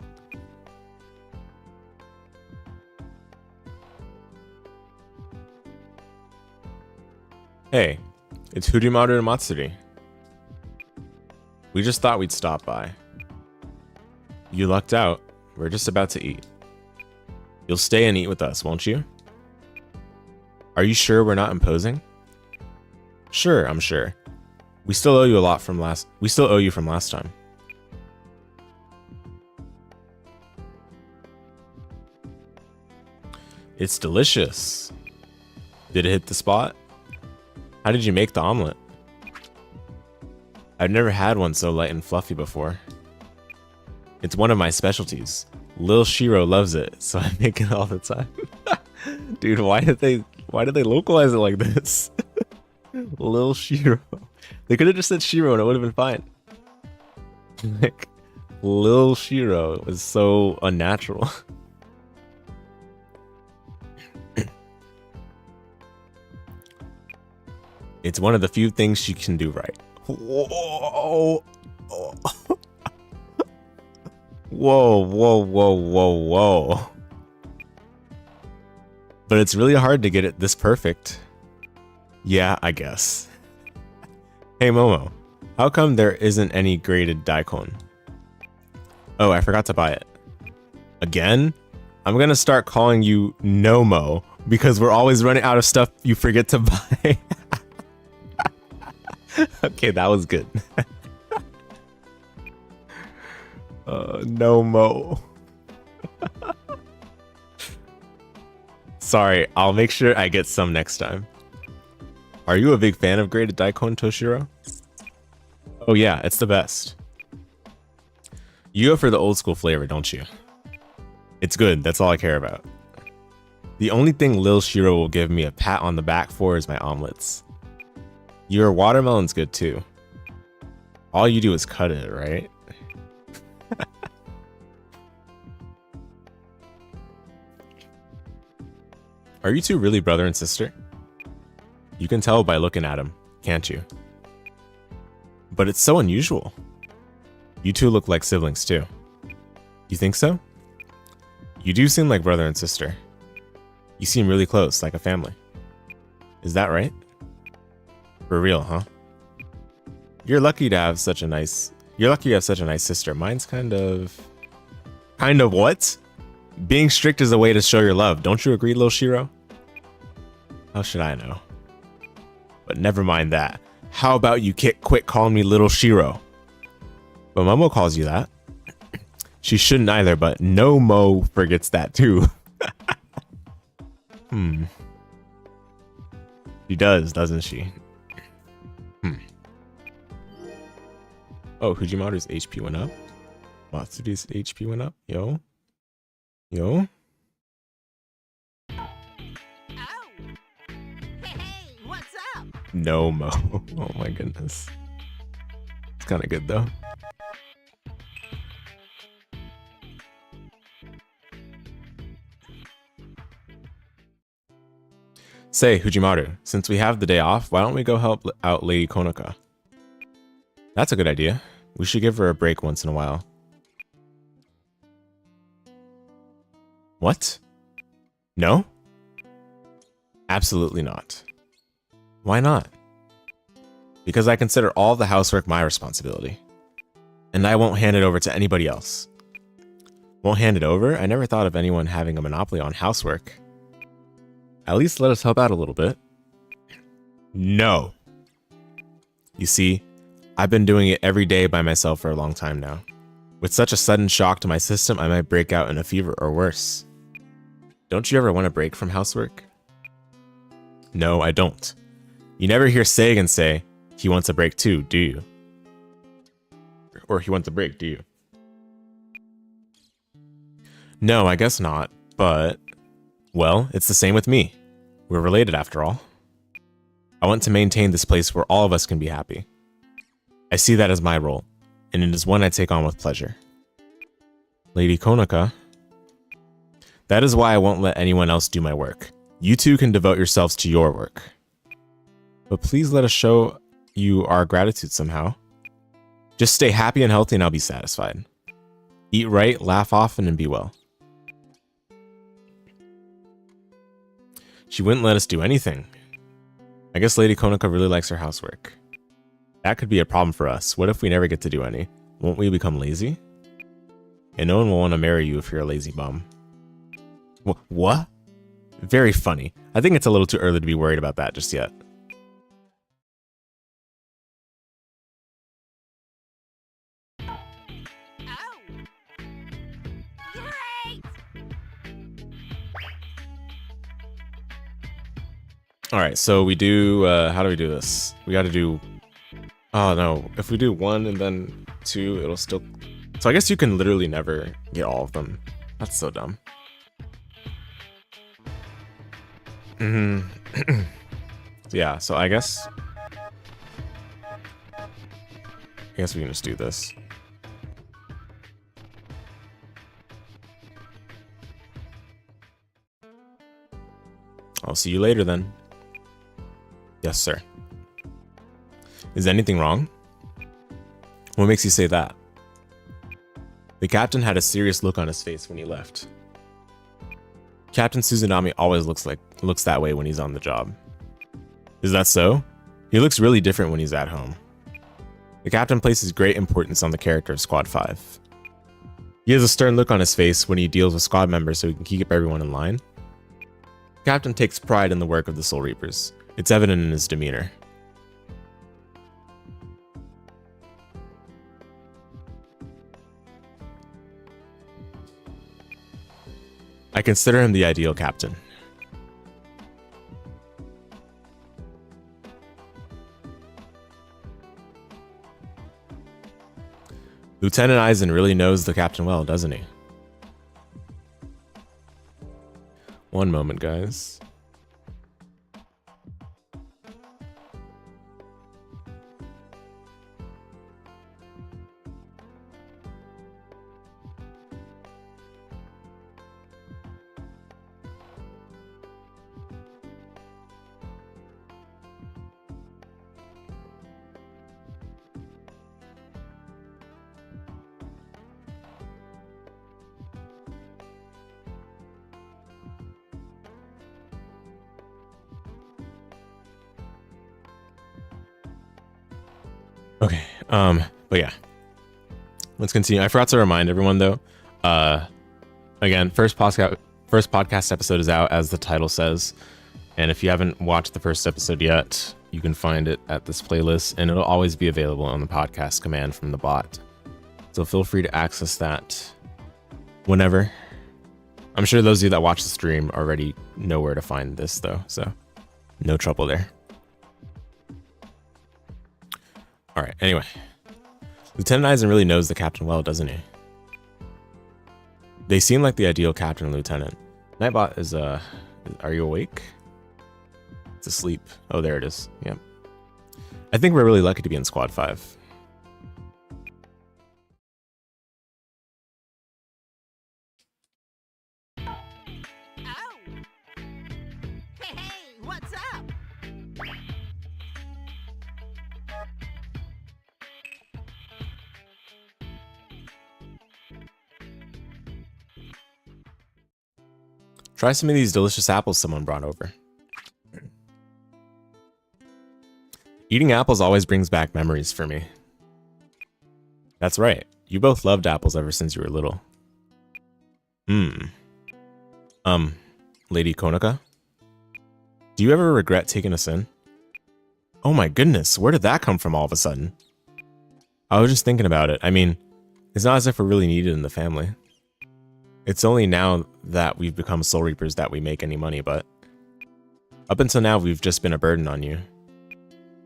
Hey, it's Fujimaru and Matsuri. We just thought we'd stop by. You lucked out. We're just about to eat. You'll stay and eat with us, won't you? Are you sure we're not imposing? Sure, I'm sure. We still owe you a lot from last. We still owe you from last time. It's delicious. Did it hit the spot? How did you make the omelet? I've never had one so light and fluffy before. It's one of my specialties. Lil Shiro loves it, so I make it all the time. Dude, why did they localize it like this? Lil Shiro. They could have just said Shiro and it would have been fine. Like, Lil Shiro was so unnatural. It's one of the few things she can do right. Whoa. Whoa. But it's really hard to get it this perfect. Yeah, I guess. Hey Momo, how come there isn't any graded daikon? Oh, I forgot to buy it. Again? I'm gonna start calling you Nomo because we're always running out of stuff you forget to buy. Okay, that was good. Nomo. Sorry, I'll make sure I get some next time. Are you a big fan of graded daikon, Toshiro? Oh yeah, it's the best. You go for the old school flavor, don't you? It's good, that's all I care about. The only thing Lil Shiro will give me a pat on the back for is my omelets. Your watermelon's good too. All you do is cut it, right? Are you two really brother and sister? You can tell by looking at him, can't you? But it's so unusual. You two look like siblings too. You think so? You do seem like brother and sister. You seem really close, like a family. Is that right? For real, huh? You're lucky to have such a nice sister. Mine's kind of what? Being strict is a way to show your love. Don't you agree, Lil Shiro? How should I know? But never mind that. How about you quit calling me Little Shiro? But Momo calls you that. She shouldn't either, but no Mo forgets that too. She does, doesn't she? Oh, Fujimaru's HP went up. Matsudi's HP went up. Yo. Oh. Hey, what's up? No Mo. Oh my goodness. It's kind of good though. Say, Fujimaru, since we have the day off, why don't we go help out Lady Konoka? That's a good idea. We should give her a break once in a while. What? No? Absolutely not. Why not? Because I consider all the housework my responsibility. And I won't hand it over to anybody else. Won't hand it over? I never thought of anyone having a monopoly on housework. At least let us help out a little bit. No. You see, I've been doing it every day by myself for a long time now. With such a sudden shock to my system, I might break out in a fever or worse. Don't you ever want a break from housework? No, I don't. You never hear Sagan say, he wants a break too, do you? Or he wants a break, do you? No, I guess not, but... well, it's the same with me. We're related after all. I want to maintain this place where all of us can be happy. I see that as my role, and it is one I take on with pleasure. Lady Konoka. That is why I won't let anyone else do my work. You two can devote yourselves to your work. But please let us show you our gratitude somehow. Just stay happy and healthy and I'll be satisfied. Eat right, laugh often, and be well. She wouldn't let us do anything. I guess Lady Konoka really likes her housework. That could be a problem for us. What if we never get to do any? Won't we become lazy? And no one will want to marry you if you're a lazy bum. What? Very funny. I think it's a little too early to be worried about that just yet. All right, so we do, how do we do this? We got to do, oh no, if we do 1 and then 2, it'll still, so I guess you can literally never get all of them. That's so dumb. Yeah, so I guess we can just do this. I'll see you later then. Yes, sir. Is anything wrong? What makes you say that? The captain had a serious look on his face when he left. Captain Suzunami always looks that way when he's on the job. Is that so? He looks really different when he's at home. The captain places great importance on the character of Squad 5. He has a stern look on his face when he deals with squad members so he can keep everyone in line. The captain takes pride in the work of the Soul Reapers. It's evident in his demeanor. I consider him the ideal captain. Lieutenant Eisen really knows the captain well, doesn't he? One moment, guys. Okay, but yeah. Let's continue. I forgot to remind everyone though. Again, first podcast episode is out, as the title says. And if you haven't watched the first episode yet, you can find it at this playlist, and it'll always be available on the podcast command from the bot. So feel free to access that whenever. I'm sure those of you that watch the stream already know where to find this though, so no trouble there. All right, anyway. Lieutenant Eisen really knows the captain well, doesn't he? They seem like the ideal captain and lieutenant. Nightbot is, are you awake? It's asleep. Oh, there it is. Yep. I think we're really lucky to be in Squad 5. Try some of these delicious apples someone brought over. Eating apples always brings back memories for me. That's right. You both loved apples ever since you were little. Lady Konaka? Do you ever regret taking us in? Oh my goodness, where did that come from all of a sudden? I was just thinking about it. I mean, it's not as if we're really needed in the family. It's only now that we've become Soul Reapers that we make any money, but up until now, we've just been a burden on you.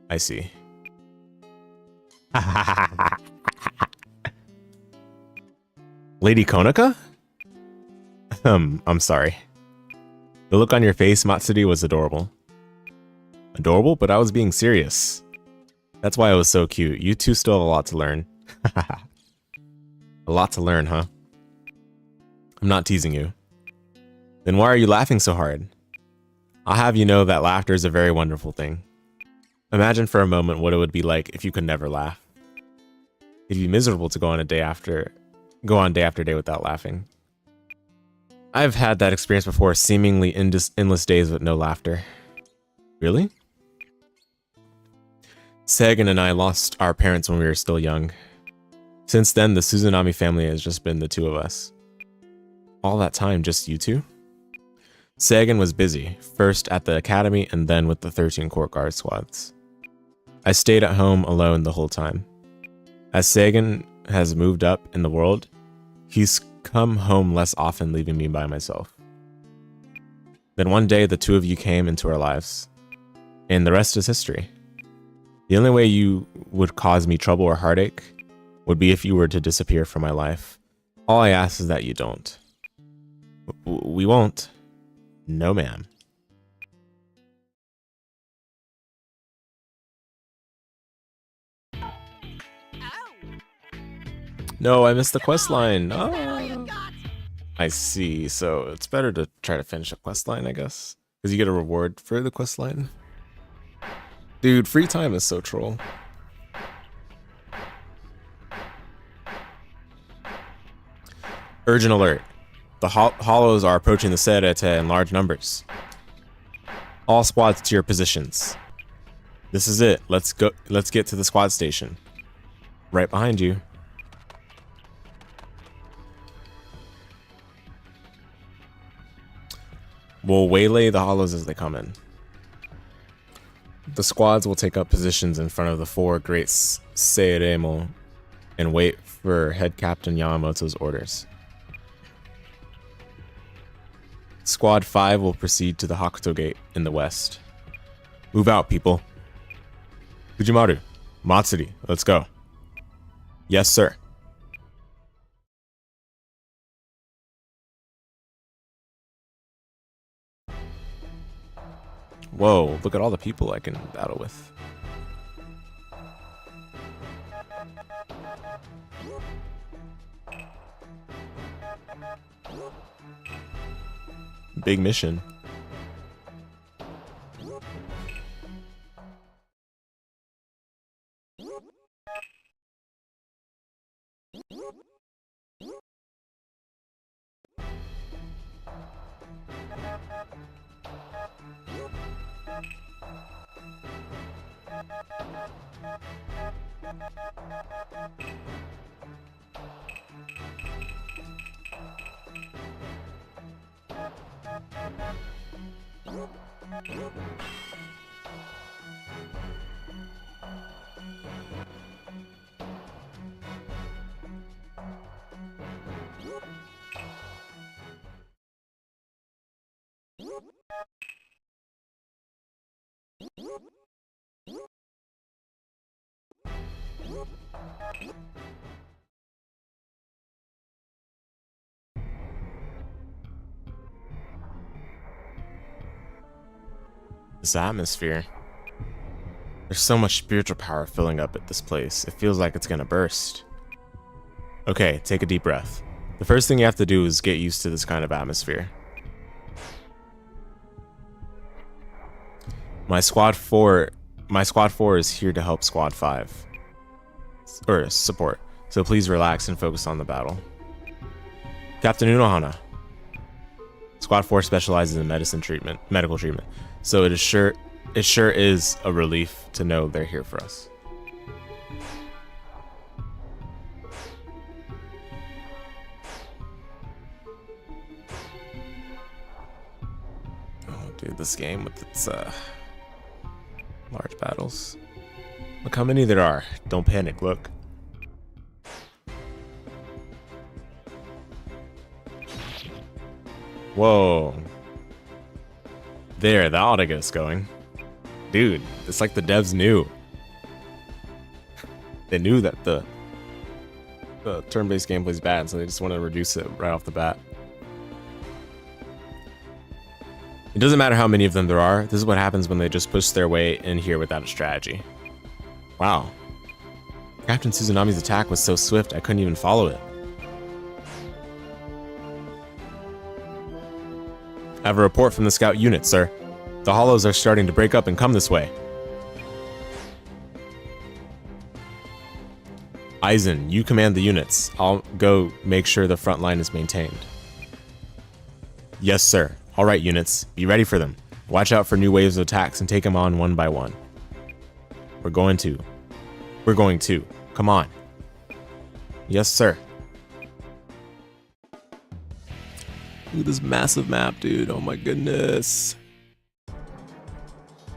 I see. Lady Konaka? I'm sorry. The look on your face, Matsuri, was adorable. Adorable? But I was being serious. That's why it was so cute. You two still have a lot to learn. A lot to learn, huh? I'm not teasing you. Then why are you laughing so hard? I'll have you know that laughter is a very wonderful thing. Imagine for a moment what it would be like if you could never laugh. It'd be miserable to go on day after day without laughing. I've had that experience before, seemingly endless days with no laughter. Really? Sagan and I lost our parents when we were still young. Since then, the Suzunami family has just been the two of us. All that time, just you two? Sagan was busy, first at the academy and then with the 13 court guard squads. I stayed at home alone the whole time. As Sagan has moved up in the world, he's come home less often, leaving me by myself. Then one day the two of you came into our lives, and the rest is history. The only way you would cause me trouble or heartache would be if you were to disappear from my life. All I ask is that you don't. We won't. No, ma'am. No, I missed the quest line. Oh. I see. So it's better to try to finish a quest line, I guess, because you get a reward for the quest line. Dude, free time is so troll. Urgent alert. The hollows are approaching the Serete in large numbers. All squads to your positions. This is it. Let's go. Let's get to the squad station. Right behind you. We'll waylay the hollows as they come in. The squads will take up positions in front of the 4 great Seiremo and wait for Head Captain Yamamoto's orders. Squad 5 will proceed to the Hakuto Gate in the west. Move out, people. Fujimaru, Matsuri, let's go. Yes, sir. Whoa, look at all the people I can battle with. Big mission. This atmosphere. There's so much spiritual power filling up at this place. It feels like it's gonna burst. Okay, take a deep breath. The first thing you have to do is get used to this kind of atmosphere. My squad 4 is here to help squad 5. Or support. So please relax and focus on the battle. Captain Unohana. Squad 4 specializes in medical treatment. So it sure is a relief to know they're here for us. Oh, dude, this game with its large battles. Look how many there are. Don't panic, look. Whoa. There, that ought to get us going. Dude, it's like the devs knew. They knew that the turn-based gameplay is bad, so they just want to reduce it right off the bat. It doesn't matter how many of them there are. This is what happens when they just push their way in here without a strategy. Wow. Captain Suzanami's attack was so swift, I couldn't even follow it. I have a report from the scout unit, sir. The hollows are starting to break up and come this way. Aizen, you command the units. I'll go make sure the front line is maintained. Yes, sir. All right, units. Be ready for them. Watch out for new waves of attacks and take them on one by one. We're going to. Come on. Yes, sir. Look at this massive map, dude. Oh my goodness.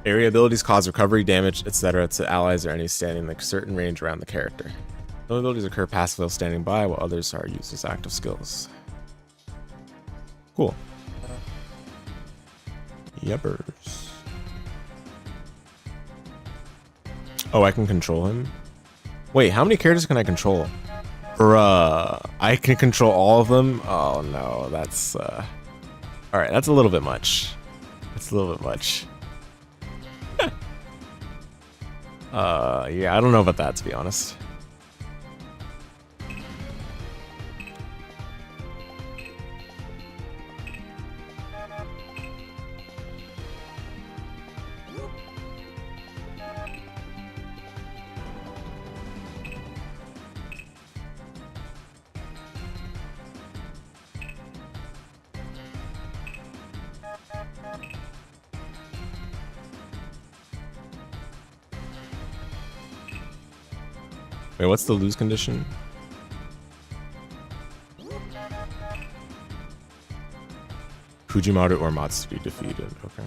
Area abilities cause recovery, damage, etc. to allies or enemies standing in a certain range around the character. Some abilities occur passively while standing by, while others are used as active skills. Cool. Yuppers. Oh, I can control him? Wait, how many characters can I control? Bruh, I can control all of them? Oh no, that's alright, that's a little bit much. That's a little bit much. Yeah, I don't know about that, to be honest. Wait, what's the lose condition? Fujimaru or Matsuri defeated. Okay.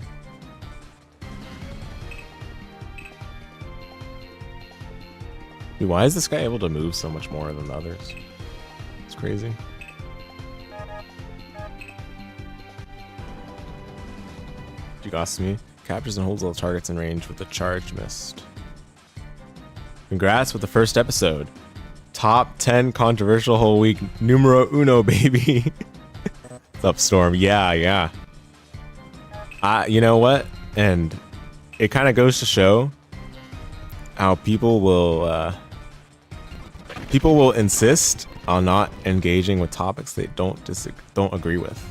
Dude, why is this guy able to move so much more than the others? It's crazy. Jigasumi captures and holds all targets in range with the charge missed. Congrats with the first episode. Top 10 controversial whole week. Numero uno, baby. What's up, Storm? Yeah. You know what? And it kind of goes to show how people will insist on not engaging with topics they don't agree with,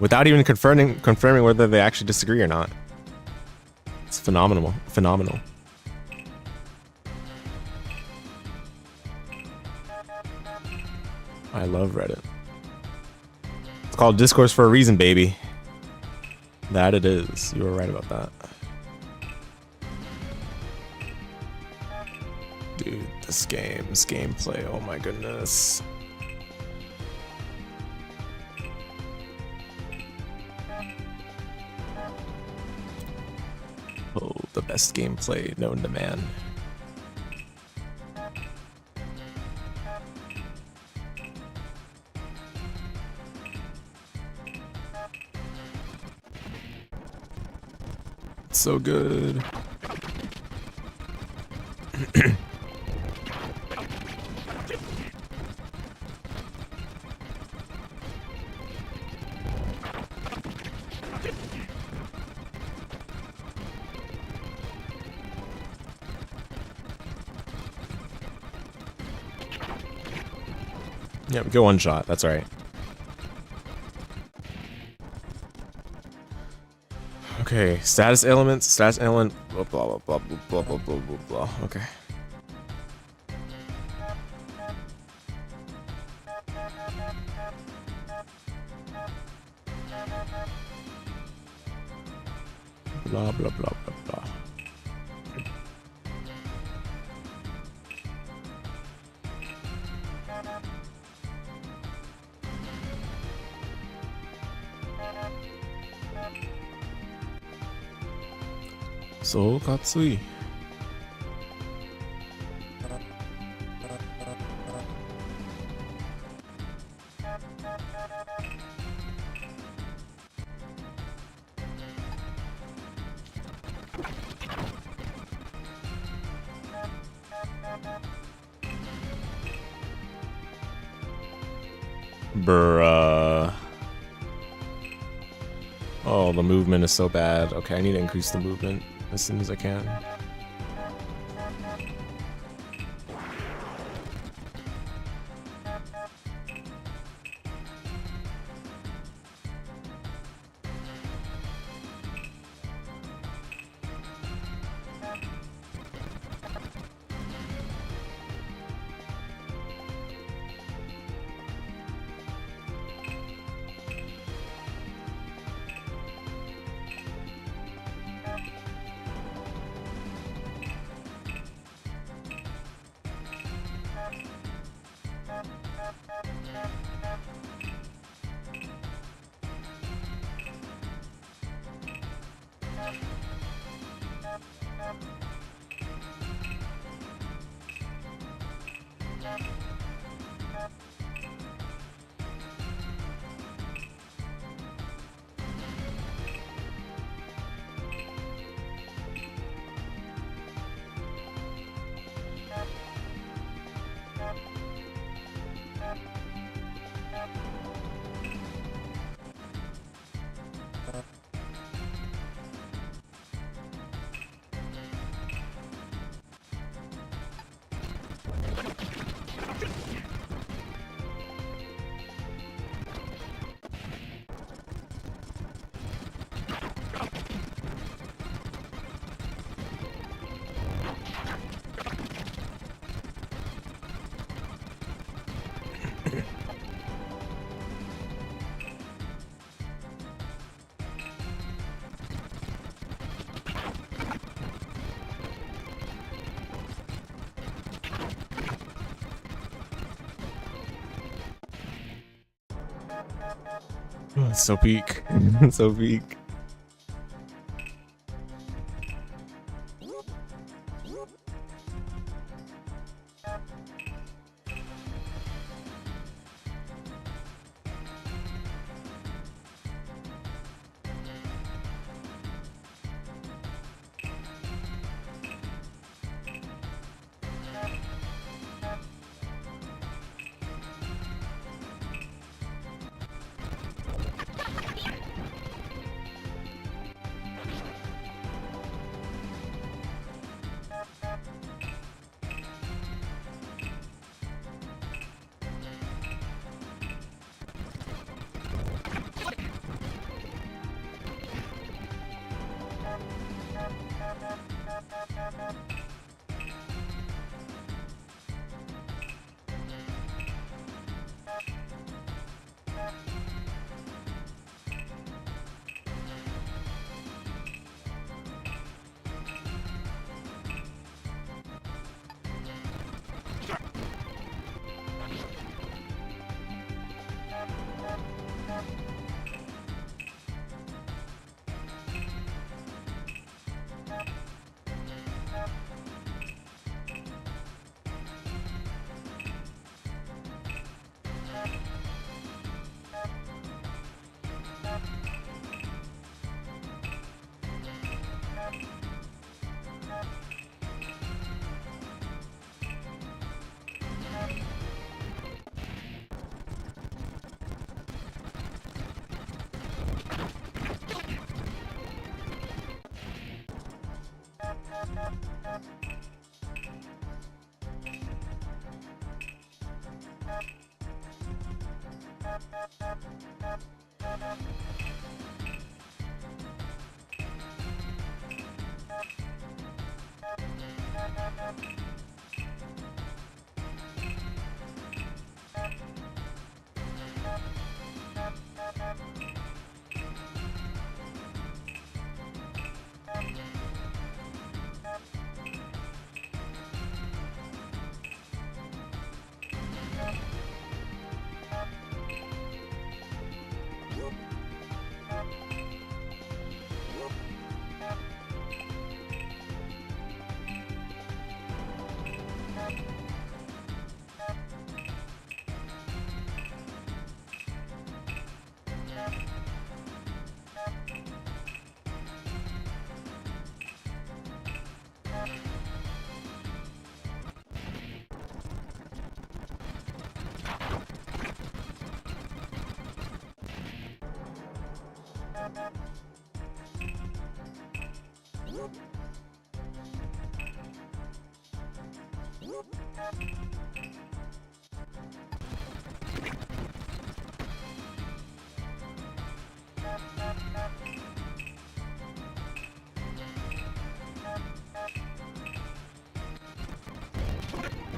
without even confirming whether they actually disagree or not. It's phenomenal. I love Reddit. It's called discourse for a reason, baby. That it is. You were right about that. Dude, this gameplay, oh my goodness. Oh, the best gameplay known to man. So good. Yep, go one shot. That's all right. Okay, status elements, status element, blah blah blah blah blah blah blah blah blah. Okay. Blah blah blah blah blah. So katsui. Bruh. Oh, the movement is so bad. Okay, I need to increase the movement as soon as I can. Oh, it's so peak. So peak.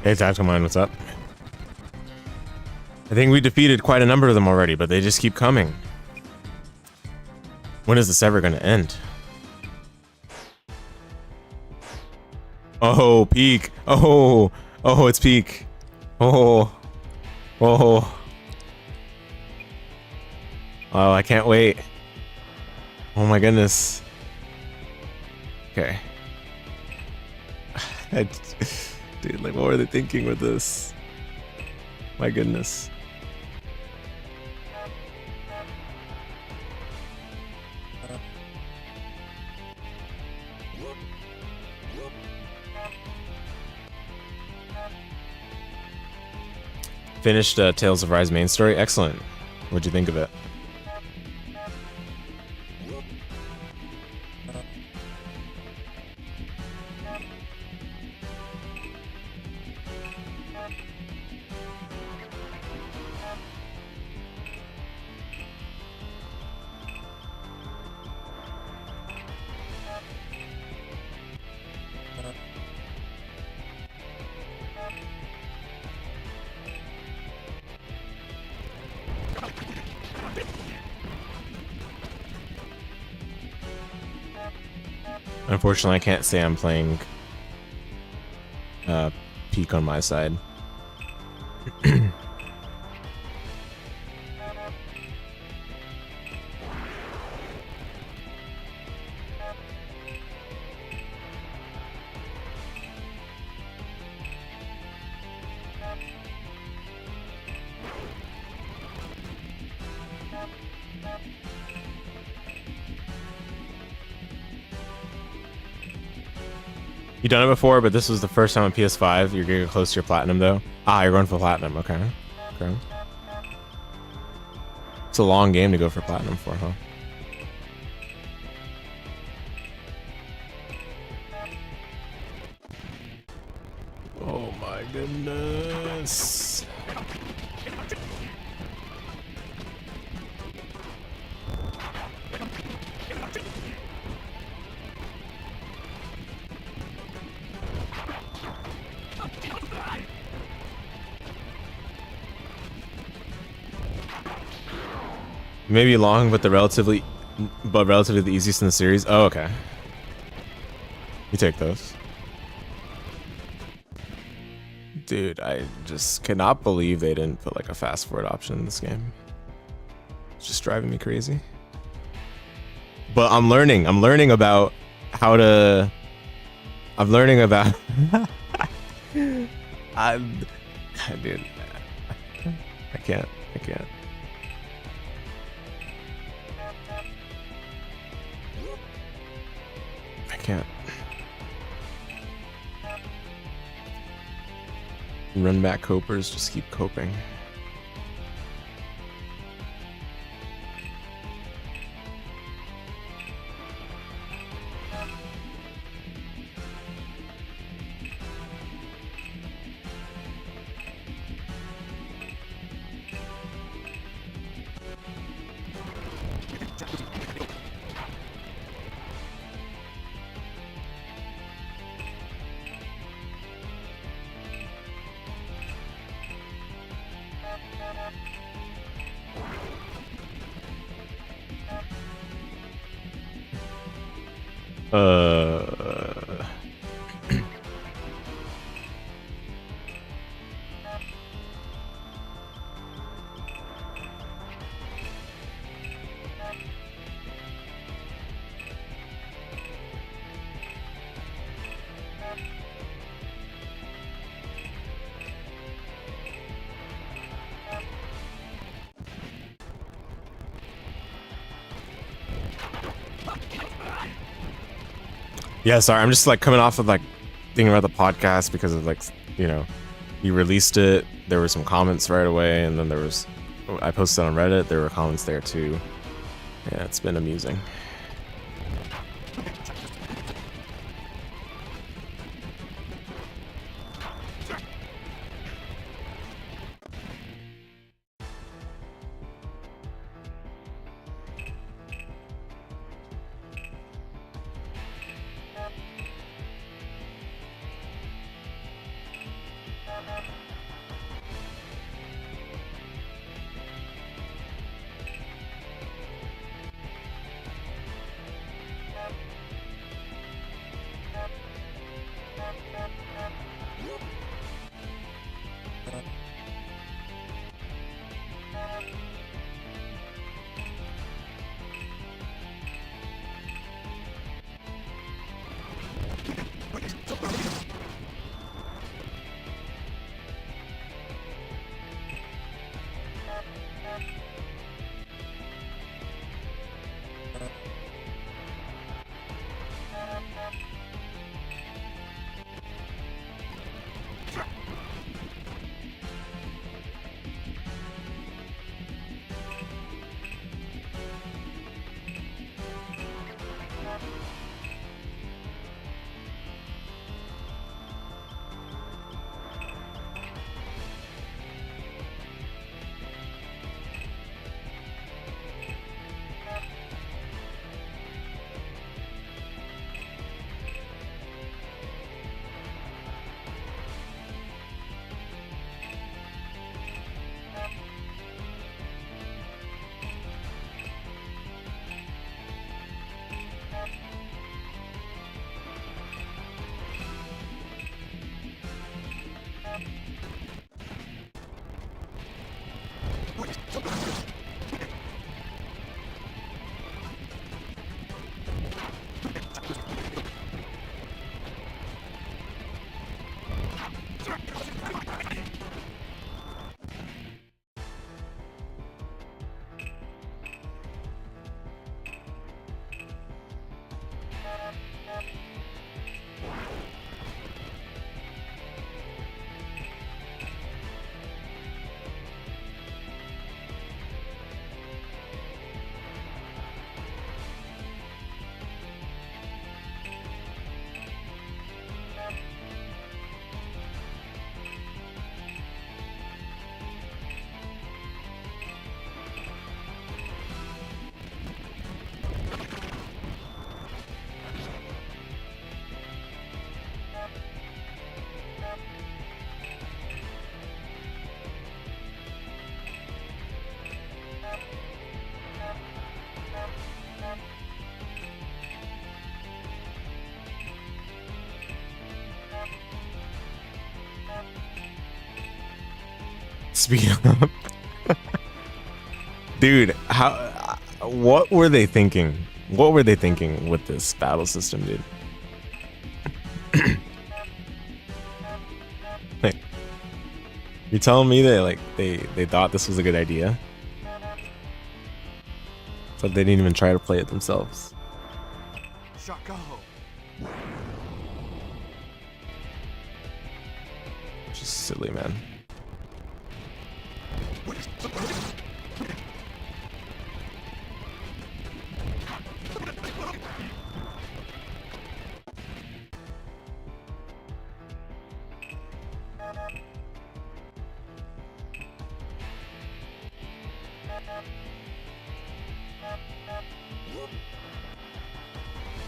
Hey, Tactical Mind, what's up? I think we defeated quite a number of them already, but they just keep coming. When is this ever going to end? Oh, peak. Oh, oh, it's peak. Oh, oh. Oh, I can't wait. Oh my goodness. Okay. Dude, like, what were they thinking with this? My goodness. Finished Tales of Rise main story. Excellent. What'd you think of it? Unfortunately, I can't say I'm playing peak on my side. You done it before, but this was the first time on PS5. You're getting close to your platinum though. Ah, you're going for platinum. Okay. Okay. It's a long game to go for platinum for, huh? Oh my goodness. Maybe long, but relatively the easiest in the series. Oh, okay. You take those. Dude, I just cannot believe they didn't put like a fast forward option in this game. It's just driving me crazy. But I'm learning about how to... I'm learning about... Dude, I can't. Run back copers, just keep coping. Yeah, sorry, I'm just like coming off of like thinking about the podcast because of like, you know, you released it, there were some comments right away, and then I posted on Reddit, there were comments there too. Yeah, it's been amusing. Speed up. Dude, how? What were they thinking? What were they thinking with this battle system, dude? Like, you're telling me that like they thought this was a good idea, but they didn't even try to play it themselves. Just silly, man.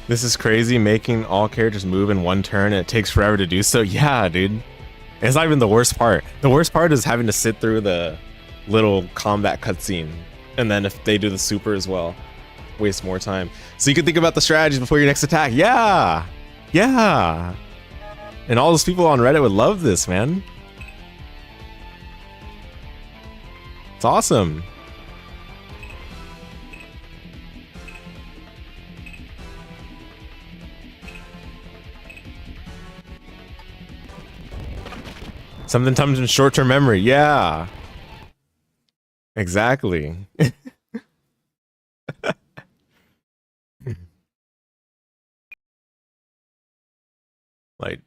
This is crazy, making all characters move in one turn and it takes forever to do so. Yeah, dude. It's not even the worst part. The worst part is having to sit through the little combat cutscene. And then if they do the super as well, waste more time. So you can think about the strategies before your next attack. Yeah. Yeah. And all those people on Reddit would love this, man. It's awesome. Something comes in short-term memory. Yeah. Exactly. Like,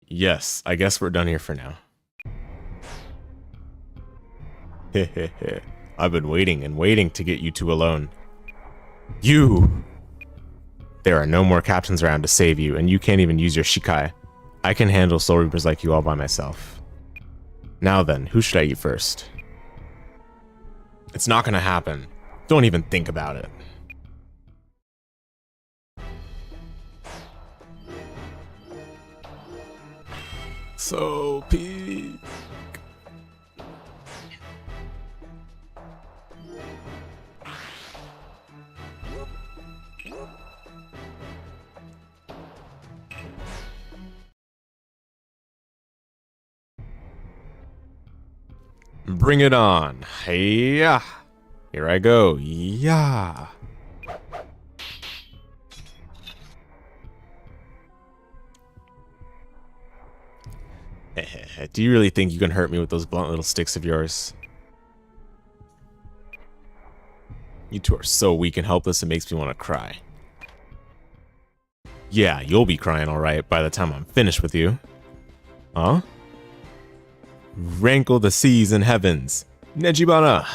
yes, I guess we're done here for now. I've been waiting and waiting to get you two alone. You! There are no more captains around to save you, and you can't even use your Shikai. I can handle Soul Reapers like you all by myself. Now then, who should I eat first? It's not gonna happen. Don't even think about it. So peak. Bring it on. Yeah. Here I go. Yeah. Do you really think you can hurt me with those blunt little sticks of yours? You two are so weak and helpless it makes me want to cry. Yeah, you'll be crying alright by the time I'm finished with you. Huh? Rankle the seas and heavens. Nejibana.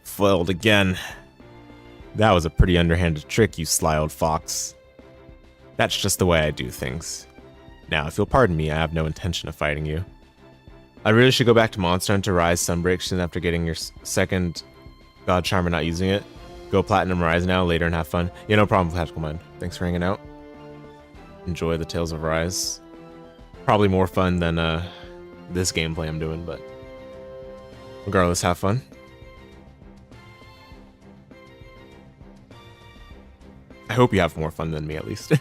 Foiled again. That was a pretty underhanded trick, you sly old fox. That's just the way I do things. Now, if you'll pardon me, I have no intention of fighting you. I really should go back to Monster Hunter Rise Sunbreak soon after getting your second God Charmer not using it. Go Platinum Rise now, later, and have fun. Yeah, no problem, Tactical Mind. Thanks for hanging out. Enjoy the Tales of Rise. Probably more fun than this gameplay I'm doing, but regardless, have fun. I hope you have more fun than me, at least.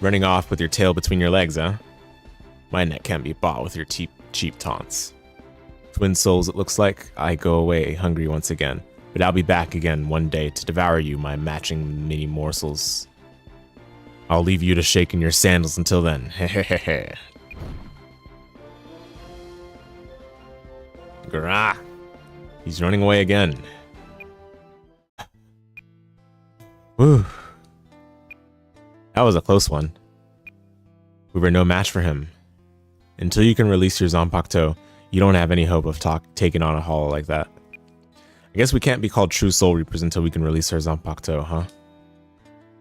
Running off with your tail between your legs, huh? My neck can't be bought with your cheap taunts. Twin souls, it looks like. I go away hungry once again, but I'll be back again one day to devour you, my matching mini morsels. I'll leave you to shake in your sandals until then. Hehehe. Grah. He's running away again. Whew. That was a close one. We were no match for him. Until you can release your Zanpakuto, you don't have any hope of taking on a hollow like that. I guess we can't be called true Soul Reapers until we can release our Zanpakuto, huh?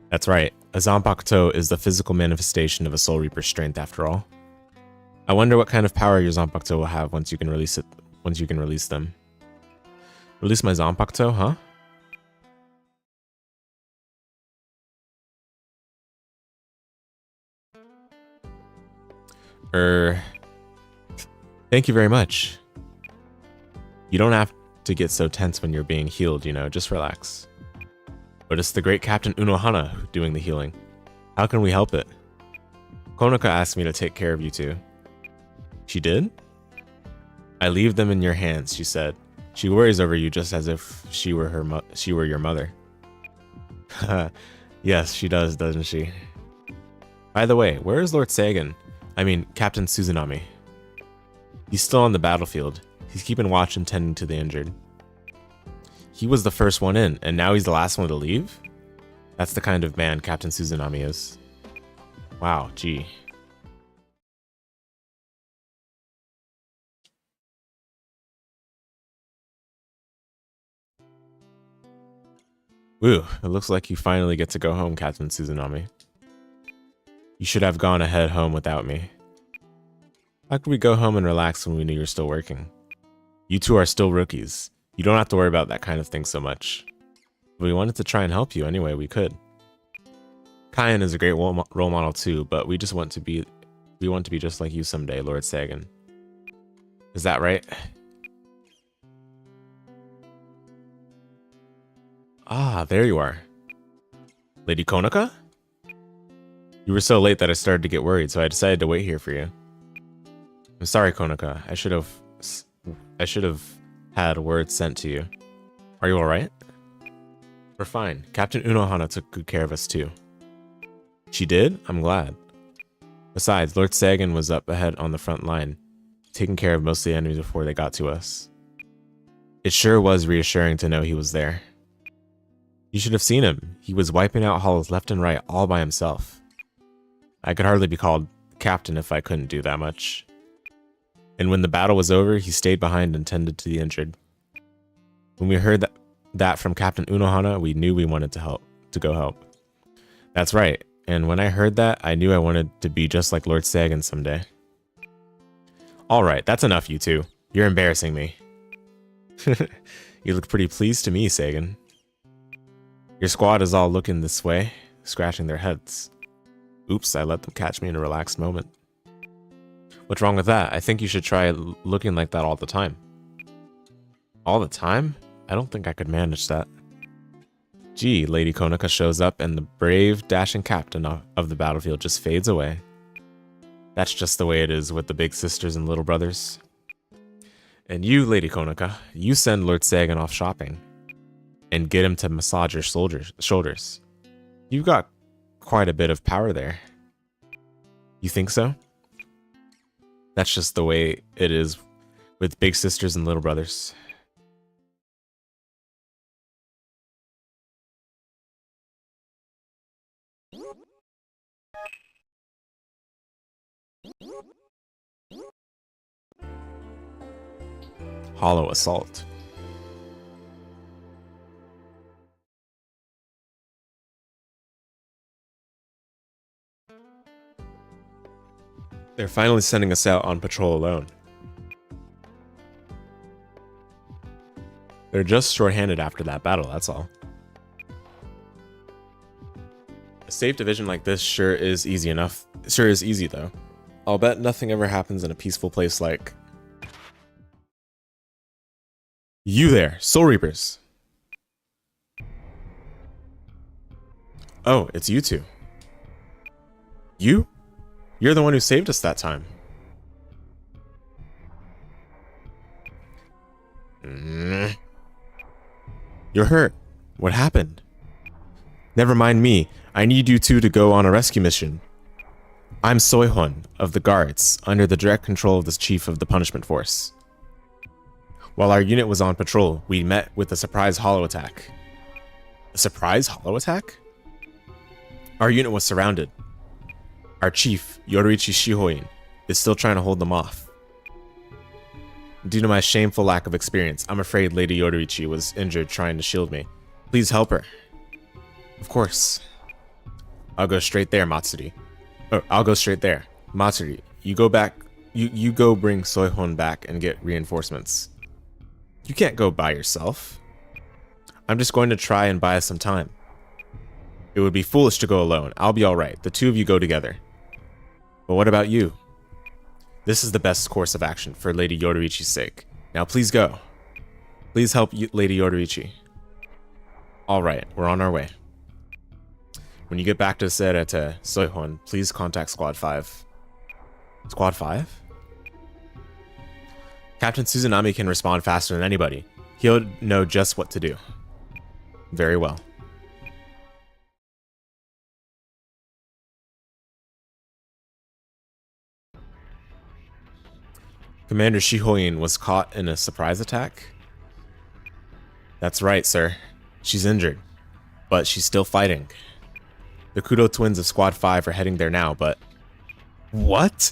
That's right. A Zanpakuto is the physical manifestation of a Soul Reaper's strength, after all. I wonder what kind of power your Zanpakuto will have once you can release it. Once you can release them. Release my Zanpakuto, huh? Thank you very much. You don't have to get so tense when you're being healed, you know, just relax. But it's the great Captain Unohana doing the healing. How can we help it? Konoka asked me to take care of you two. She did? I leave them in your hands, she said. She worries over you just as if she were your mother. Yes, she does, doesn't she? By the way, where is Lord Sagan? I mean, Captain Suzunami. He's still on the battlefield. He's keeping watch and tending to the injured. He was the first one in, and now he's the last one to leave? That's the kind of man Captain Suzunami is. Wow, gee. Woo, it looks like you finally get to go home, Captain Suzunami. You should have gone ahead home without me. How could we go home and relax when we knew you're still working? You two are still rookies. You don't have to worry about that kind of thing so much. But we wanted to try and help you any way we could. Kyan is a great role model too, but we want to be just like you someday, Lord Sagan. Is that right? Ah, there you are. Lady Konoka? You were so late that I started to get worried, so I decided to wait here for you. I'm sorry, Konoka. I should have had word sent to you. Are you alright? We're fine. Captain Unohana took good care of us too. She did? I'm glad. Besides, Lord Sagan was up ahead on the front line, taking care of most of the enemies before they got to us. It sure was reassuring to know he was there. You should have seen him. He was wiping out hulls left and right all by himself. I could hardly be called captain if I couldn't do that much. And when the battle was over, he stayed behind and tended to the injured. When we heard that from Captain Unohana, we knew we wanted to go help. That's right. And when I heard that, I knew I wanted to be just like Lord Sagan someday. Alright, that's enough, you two. You're embarrassing me. You look pretty pleased to me, Sagan. Your squad is all looking this way, scratching their heads. Oops, I let them catch me in a relaxed moment. What's wrong with that? I think you should try looking like that all the time. All the time? I don't think I could manage that. Gee, Lady Konoka shows up and the brave, dashing captain of the battlefield just fades away. That's just the way it is with the big sisters and little brothers. And you, Lady Konoka, you send Lord Sagan off shopping. And get him to massage your shoulders. You've got quite a bit of power there. You think so? That's just the way it is with big sisters and little brothers. Hollow assault. They're finally sending us out on patrol alone. They're just shorthanded after that battle, that's all. A safe division like this sure is easy though. I'll bet nothing ever happens in a peaceful place like... You there, Soul Reapers! Oh, it's you two. You? You're the one who saved us that time. You're hurt. What happened? Never mind me. I need you two to go on a rescue mission. I'm Soihon of the Guards, under the direct control of the chief of the punishment force. While our unit was on patrol, we met with a surprise hollow attack. A surprise hollow attack? Our unit was surrounded. Our chief, Yoruichi Shihoin, is still trying to hold them off. Due to my shameful lack of experience, I'm afraid Lady Yoruichi was injured trying to shield me. Please help her. Of course. I'll go straight there, Matsuri. Oh, I'll go straight there. Matsuri, you go back. You go bring Soihon back and get reinforcements. You can't go by yourself. I'm just going to try and buy us some time. It would be foolish to go alone. I'll be alright. The two of you go together. But what about you? This is the best course of action for Lady Yoruichi's sake. Now please go. Please help Lady Yoruichi. Alright, we're on our way. When you get back to Serete, Soihon, please contact Squad 5. Squad 5? Captain Suzanami can respond faster than anybody. He'll know just what to do. Very well. Commander Shihoin was caught in a surprise attack? That's right, sir. She's injured, but she's still fighting. The Kudo twins of Squad 5 are heading there now, but... What?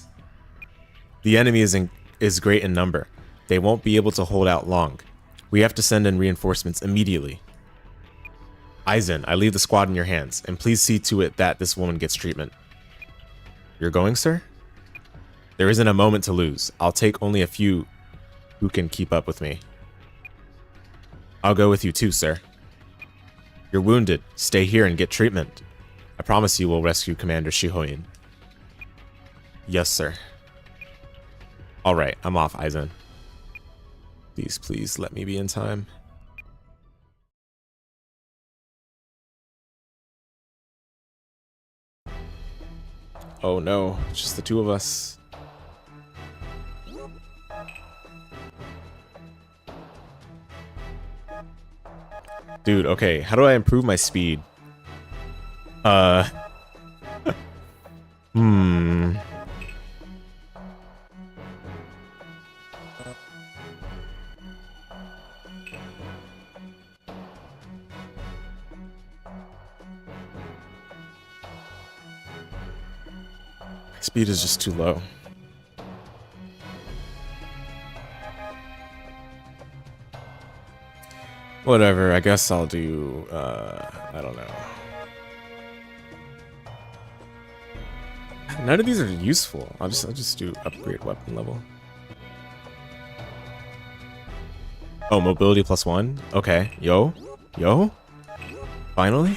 The enemy is great in number. They won't be able to hold out long. We have to send in reinforcements immediately. Aizen, I leave the squad in your hands, and please see to it that this woman gets treatment. You're going, sir? There isn't a moment to lose. I'll take only a few who can keep up with me. I'll go with you too, sir. You're wounded. Stay here and get treatment. I promise you we'll rescue Commander Shihoin. Yes, sir. Alright, I'm off, Aizen. Please, please, let me be in time. Oh no, it's just the two of us. Dude, okay, how do I improve my speed? Speed is just too low. Whatever, I guess I'll do, I don't know. None of these are useful. I'll just do upgrade weapon level. Oh, mobility +1? Okay, yo. Finally?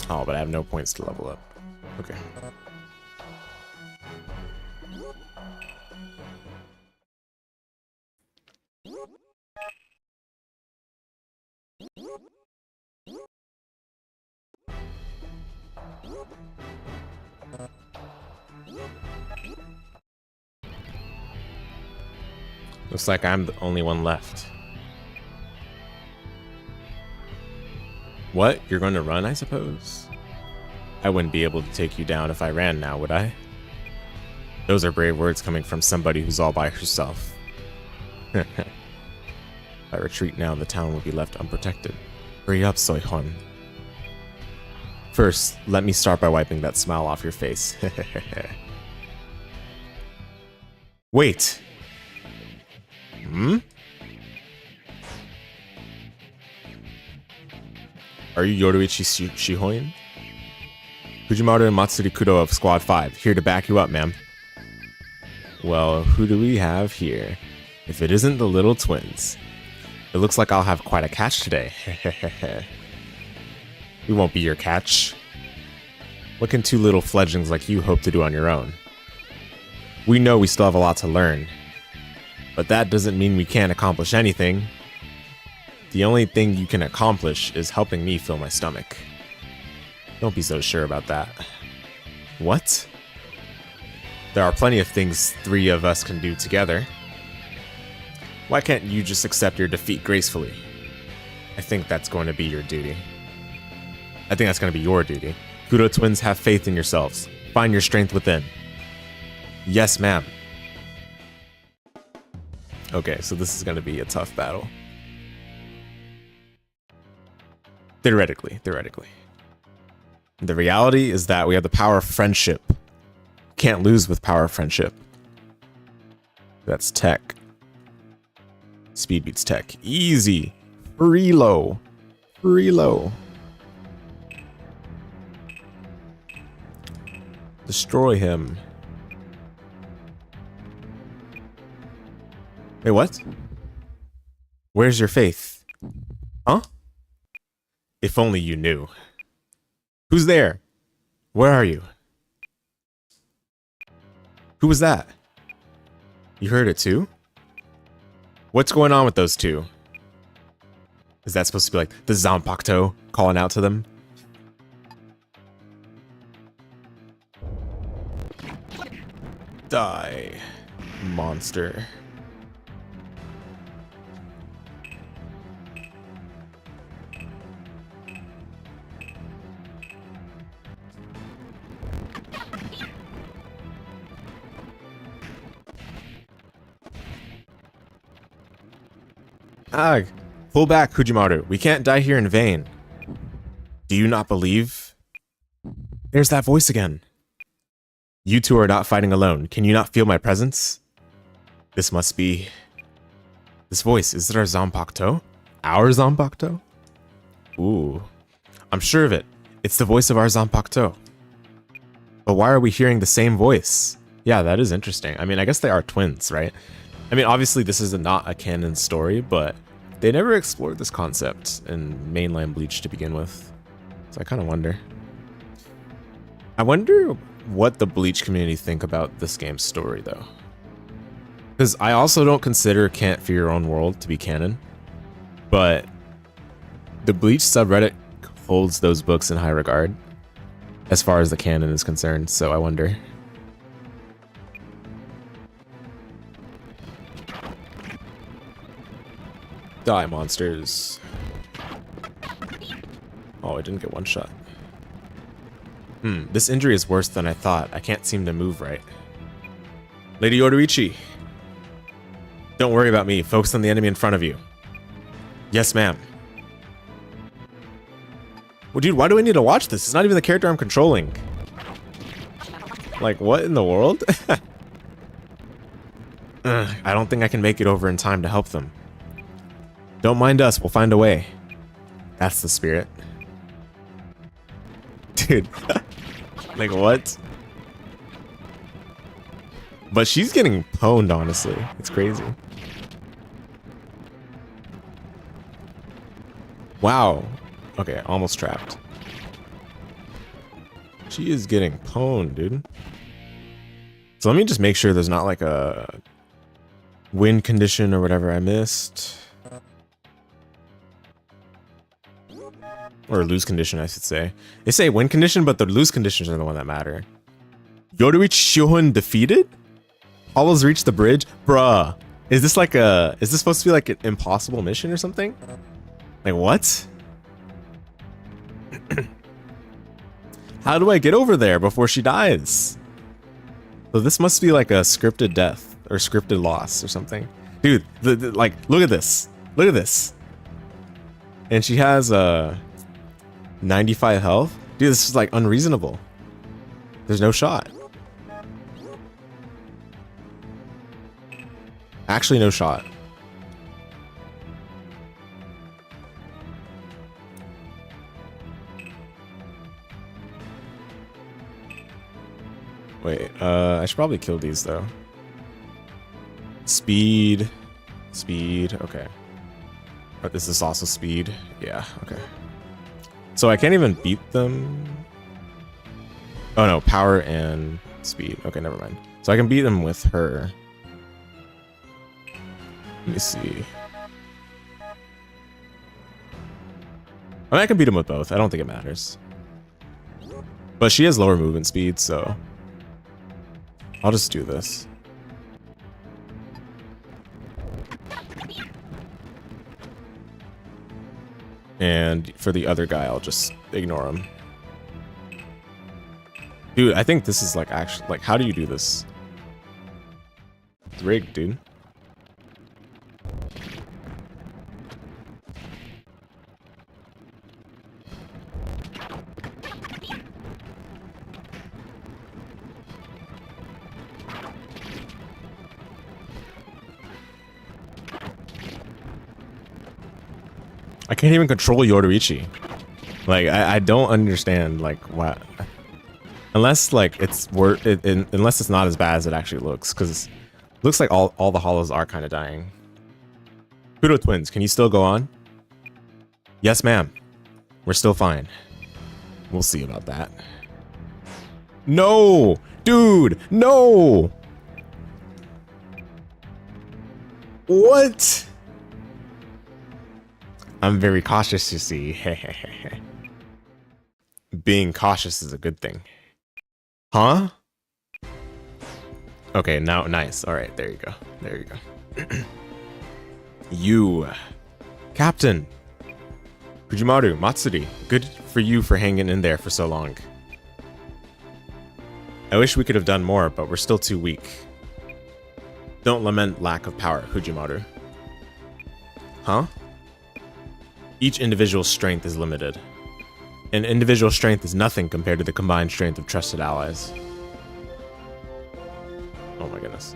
Oh, but I have no points to level up. Okay. Looks like I'm the only one left. What? You're going to run, I suppose? I wouldn't be able to take you down if I ran now, would I? Those are brave words coming from somebody who's all by herself. If I retreat now, the town will be left unprotected. Hurry up, Soihon. First, let me start by wiping that smile off your face. Wait! Are you Yoruichi Shihoin? Fujimaru and Matsuri Kudo of Squad 5, here to back you up, ma'am. Well, who do we have here? If it isn't the little twins. It looks like I'll have quite a catch today. We won't be your catch. What can two little fledglings like you hope to do on your own? We know we still have a lot to learn, but that doesn't mean we can't accomplish anything. The only thing you can accomplish is helping me fill my stomach. Don't be so sure about that. What? There are plenty of things three of us can do together. Why can't you just accept your defeat gracefully? I think that's going to be your duty. Kudo twins, have faith in yourselves. Find your strength within. Yes, ma'am. Okay, so this is going to be a tough battle. Theoretically. The reality is that we have the power of friendship. Can't lose with power of friendship. That's tech. Speed beats tech. Easy. Reload. Destroy him. Wait, what? Where's your faith? Huh? If only you knew. Who's there? Where are you? Who was that? You heard it too? What's going on with those two? Is that supposed to be like the Zanpakuto calling out to them? Die, monster. Ah, pull back, Kujimaru. We can't die here in vain. Do you not believe? There's that voice again. You two are not fighting alone. Can you not feel my presence? This must be... This voice, is it our Zanpakuto? Our Zanpakuto? Ooh. I'm sure of it. It's the voice of our Zanpakuto. But why are we hearing the same voice? Yeah, that is interesting. I mean, I guess they are twins, right? I mean, obviously this is not a canon story, but they never explored this concept in mainline Bleach to begin with. So I kind of wonder. I wonder what the Bleach community think about this game's story, though. Because I also don't consider Can't Fear Your Own World to be canon, but the Bleach subreddit holds those books in high regard as far as the canon is concerned, so I wonder. Die, monsters. Oh, I didn't get one shot. This injury is worse than I thought. I can't seem to move right. Lady Yoruichi. Don't worry about me. Focus on the enemy in front of you. Yes, ma'am. Well, dude, why do I need to watch this? It's not even the character I'm controlling. Like, what in the world? I don't think I can make it over in time to help them. Don't mind us. We'll find a way. That's the spirit. Dude. Like, what? But she's getting pwned, honestly. It's crazy. Wow. Okay, almost trapped. She is getting pwned, dude. So let me just make sure there's not like a wind condition or whatever I missed. Or lose condition, I should say. They say win condition, but the lose conditions are the one that matter. Yoruichi Shohun defeated? Hollows reached the bridge? Bruh. Is this like a... Is this supposed to be like an impossible mission or something? Like, what? How do I get over there before she dies? So this must be like a scripted death or scripted loss or something. Dude, like, look at this. Look at this. And she has 95 health. Dude, this is like unreasonable. There's no shot. Actually, no shot. Wait, I should probably kill these though. Speed. Speed, okay. But is this also speed? Yeah, okay. So I can't even beat them. Oh no, power and speed. Okay, never mind. So I can beat them with her. Let me see. I mean, I can beat him with both. I don't think it matters. But she has lower movement speed, so I'll just do this. And for the other guy, I'll just ignore him. Dude, I think this is like actually, like, how do you do this? It's rigged, dude. I can't even control Yoruichi. Like, I don't understand, like, what. Unless, like, it's unless it's not as bad as it actually looks, because it looks like all the hollows are kind of dying. Kudo twins, can you still go on? Yes, ma'am. We're still fine. We'll see about that. No! Dude, no! What? I'm very cautious, you see. Being cautious is a good thing. Huh? Okay, now, nice. All right, there you go. There you go. You. Captain. Fujimaru, Matsuri, good for you for hanging in there for so long. I wish we could have done more, but we're still too weak. Don't lament lack of power, Fujimaru. Huh? Each individual's strength is limited. And individual strength is nothing compared to the combined strength of trusted allies. Oh my goodness.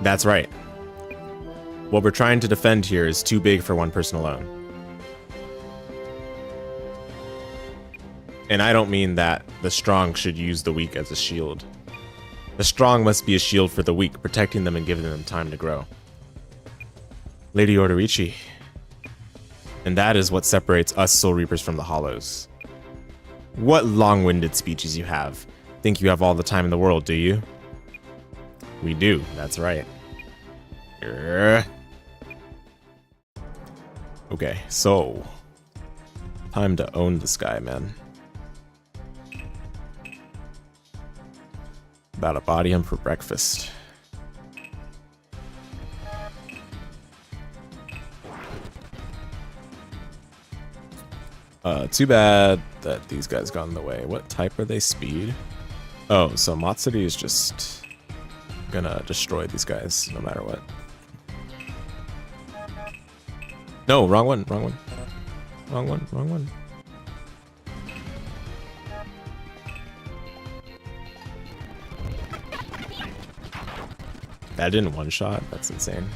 That's right. What we're trying to defend here is too big for one person alone. And I don't mean that the strong should use the weak as a shield. The strong must be a shield for the weak, protecting them and giving them time to grow. Lady Orderichi. And that is what separates us Soul Reapers from the Hollows. What long-winded speeches you have. Think you have all the time in the world, do you? We do, that's right. Okay, so time to own this guy, man. About to body him for breakfast. Too bad that these guys got in the way. What type are they? Speed? Oh, so Matsuri is just gonna destroy these guys no matter what. No, wrong one, wrong one. Wrong one, wrong one. That didn't one shot? That's insane.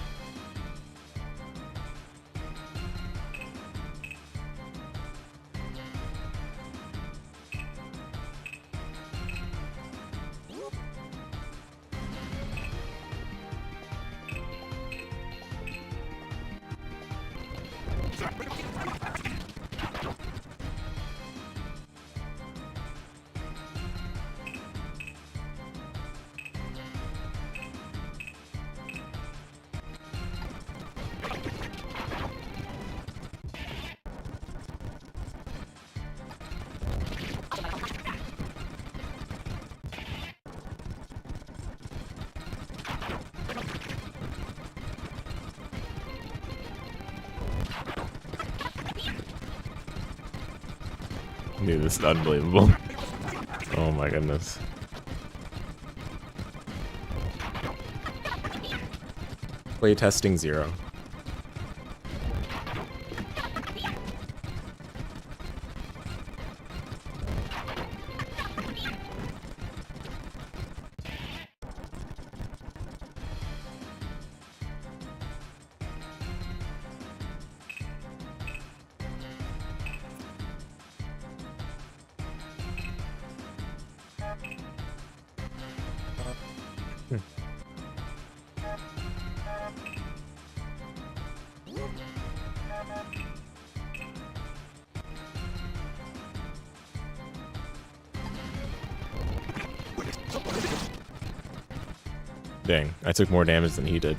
Dude, this is unbelievable. Oh my goodness. Playtesting 0. Dang, I took more damage than he did.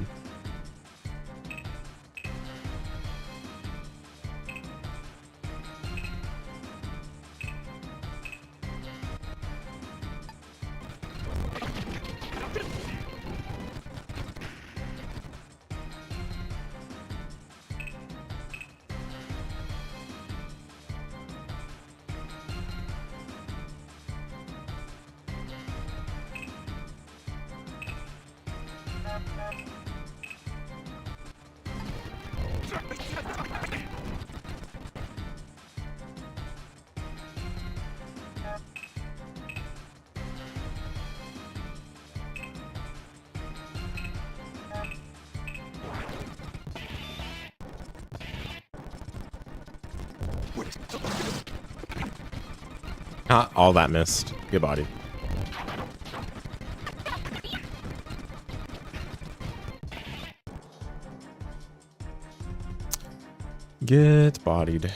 Ah, all that missed. Good body. Get bodied.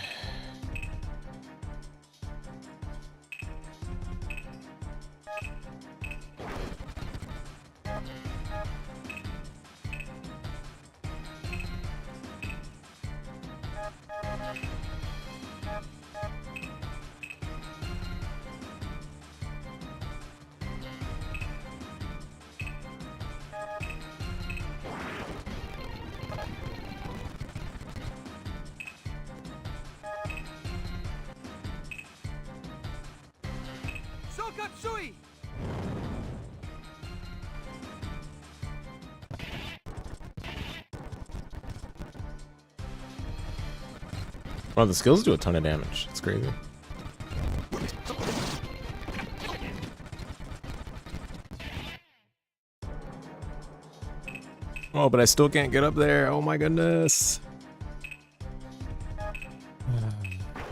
Wow, the skills do a ton of damage. It's crazy. Oh, but I still can't get up there. Oh my goodness.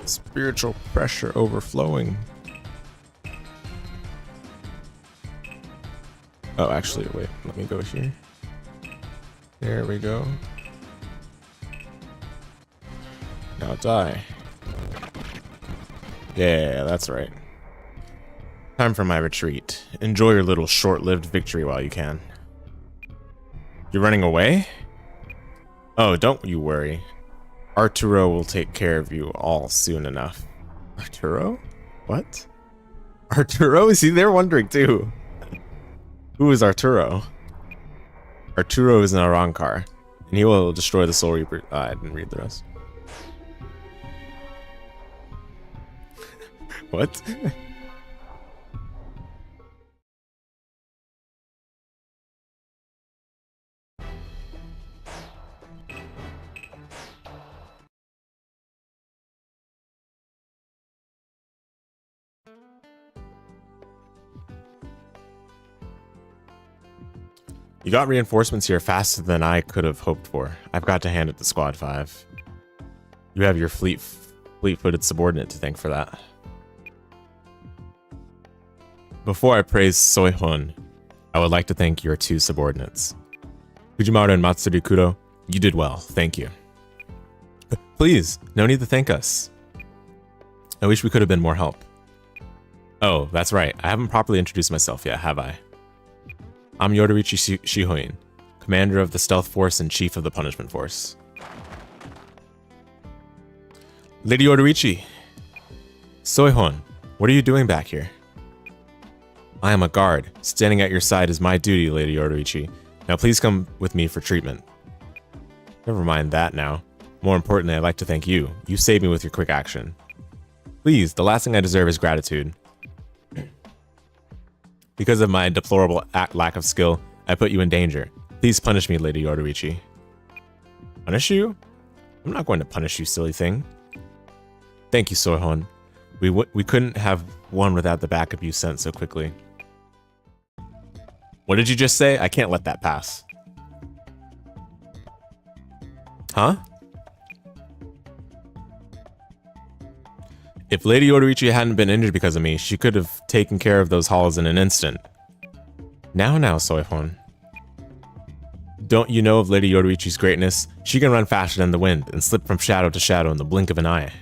Spiritual pressure overflowing. Oh, actually, wait. Let me go here. There we go. Now die. Yeah, that's right. Time for my retreat. Enjoy your little short-lived victory while you can. You're running away? Oh, don't you worry. Arturo will take care of you all soon enough. Arturo? What? Arturo? See, they're wondering too. Who is Arturo? Arturo is an Arankar, and he will destroy the Soul Reaper. I didn't read the rest. What? You got reinforcements here faster than I could have hoped for. I've got to hand it to Squad 5. You have your fleet-footed subordinate to thank for that. Before I praise Soihon, I would like to thank your two subordinates. Fujimaru and Matsuri Kudo, you did well, thank you. Please, no need to thank us. I wish we could have been more help. Oh, that's right, I haven't properly introduced myself yet, have I? I'm Yoruichi Shihoin, commander of the Stealth Force and chief of the Punishment Force. Lady Yoruichi! Soihon, what are you doing back here? I am a guard. Standing at your side is my duty, Lady Yoruichi. Now please come with me for treatment. Never mind that now. More importantly, I'd like to thank you. You saved me with your quick action. Please, the last thing I deserve is gratitude. Because of my deplorable lack of skill, I put you in danger. Please punish me, Lady Yoruichi. Punish you? I'm not going to punish you, silly thing. Thank you, Soihon. We couldn't have won without the backup you sent so quickly. What did you just say? I can't let that pass. Huh? If Lady Yoruichi hadn't been injured because of me, she could have taken care of those halls in an instant. Now, Soihon. Don't you know of Lady Yoruichi's greatness? She can run faster than the wind and slip from shadow to shadow in the blink of an eye.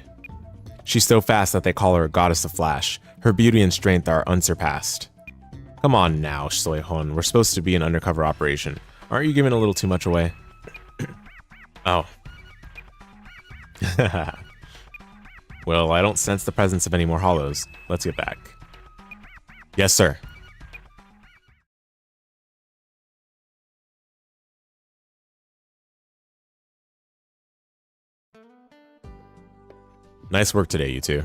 She's so fast that they call her a goddess of flash. Her beauty and strength are unsurpassed. Come on now, Soihon. We're supposed to be an undercover operation. Aren't you giving a little too much away? Oh. Well, I don't sense the presence of any more hollows. Let's get back. Yes, sir. Nice work today, you two.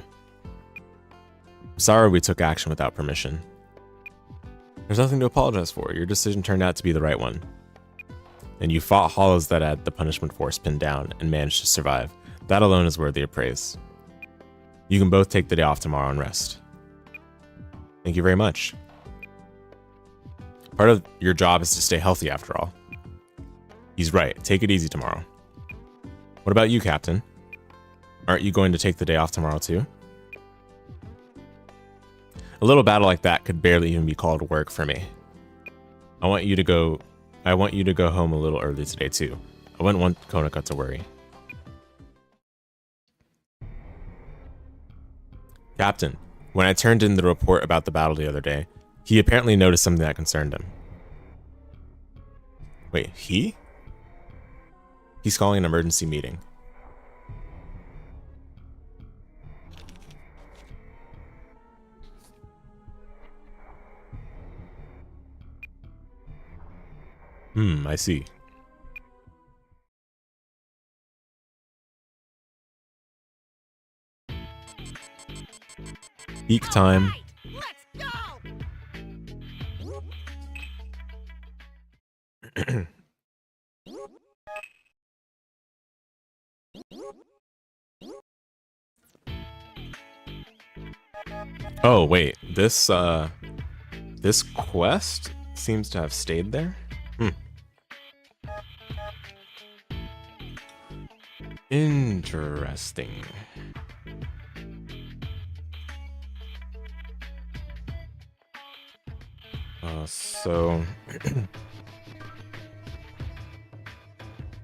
I'm sorry we took action without permission. There's nothing to apologize for. Your decision turned out to be the right one. And you fought hollows that had the punishment force pinned down and managed to survive. That alone is worthy of praise. You can both take the day off tomorrow and rest. Thank you very much. Part of your job is to stay healthy after all. He's right. Take it easy tomorrow. What about you, Captain? Aren't you going to take the day off tomorrow too? A little battle like that could barely even be called work for me. I want you to go home a little early today too. I wouldn't want Konaka to worry. Captain, when I turned in the report about the battle the other day, he apparently noticed something that concerned him. Wait, he? He's calling an emergency meeting. I see. Peak time. Let's go. Oh wait, this quest seems to have stayed there. Interesting. So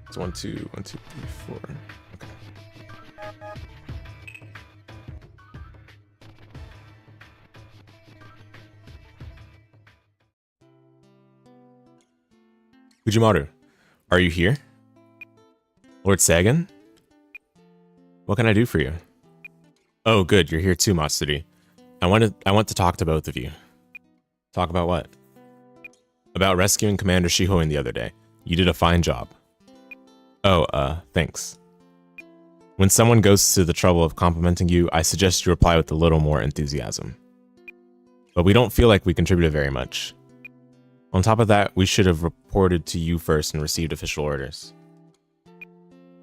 it's 1, 2, 1, 2, 3, 4. Okay. Fujimaru, are you here? Lord Sagan? What can I do for you? Oh, good, you're here too, Matsuri. I want to talk to both of you. Talk about what? About rescuing Commander Shihoin the other day. You did a fine job. Oh, thanks. When someone goes to the trouble of complimenting you, I suggest you reply with a little more enthusiasm. But we don't feel like we contributed very much. On top of that, we should have reported to you first and received official orders.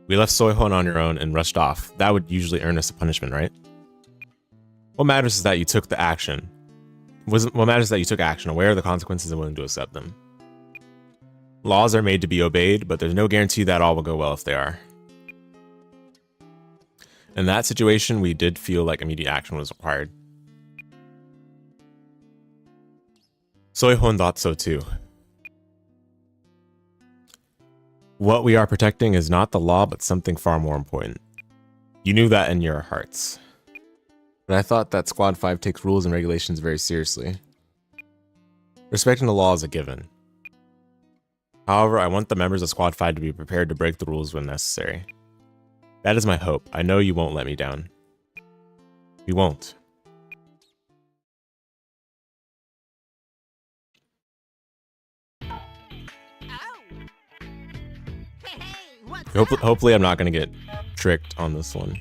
We left Soihon on your own and rushed off. That would usually earn us a punishment, right? What matters is that you took the action. What matters is that you took action, aware of the consequences and willing to accept them. Laws are made to be obeyed, but there's no guarantee that all will go well if they are. In that situation, we did feel like immediate action was required. Soihon thought so too. What we are protecting is not the law, but something far more important. You knew that in your hearts. But I thought that Squad 5 takes rules and regulations very seriously. Respecting the law is a given. However, I want the members of Squad 5 to be prepared to break the rules when necessary. That is my hope. I know you won't let me down. We won't. Oh. Hey, what's Hopefully I'm not going to get tricked on this one.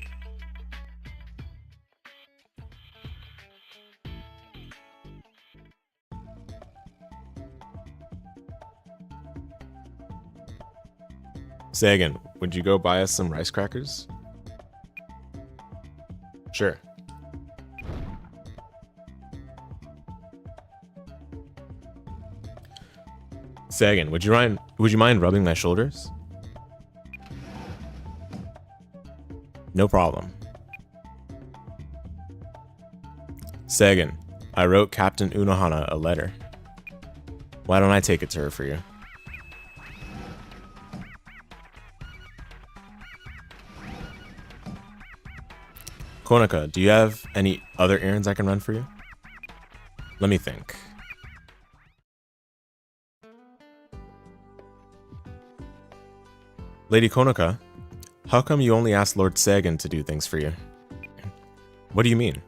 Sagan, would you go buy us some rice crackers? Sure. Sagan, would you mind rubbing my shoulders? No problem. Sagan, I wrote Captain Unohana a letter. Why don't I take it to her for you? Konaka, do you have any other errands I can run for you? Let me think. Lady Konaka, how come you only asked Lord Sagan to do things for you? What do you mean?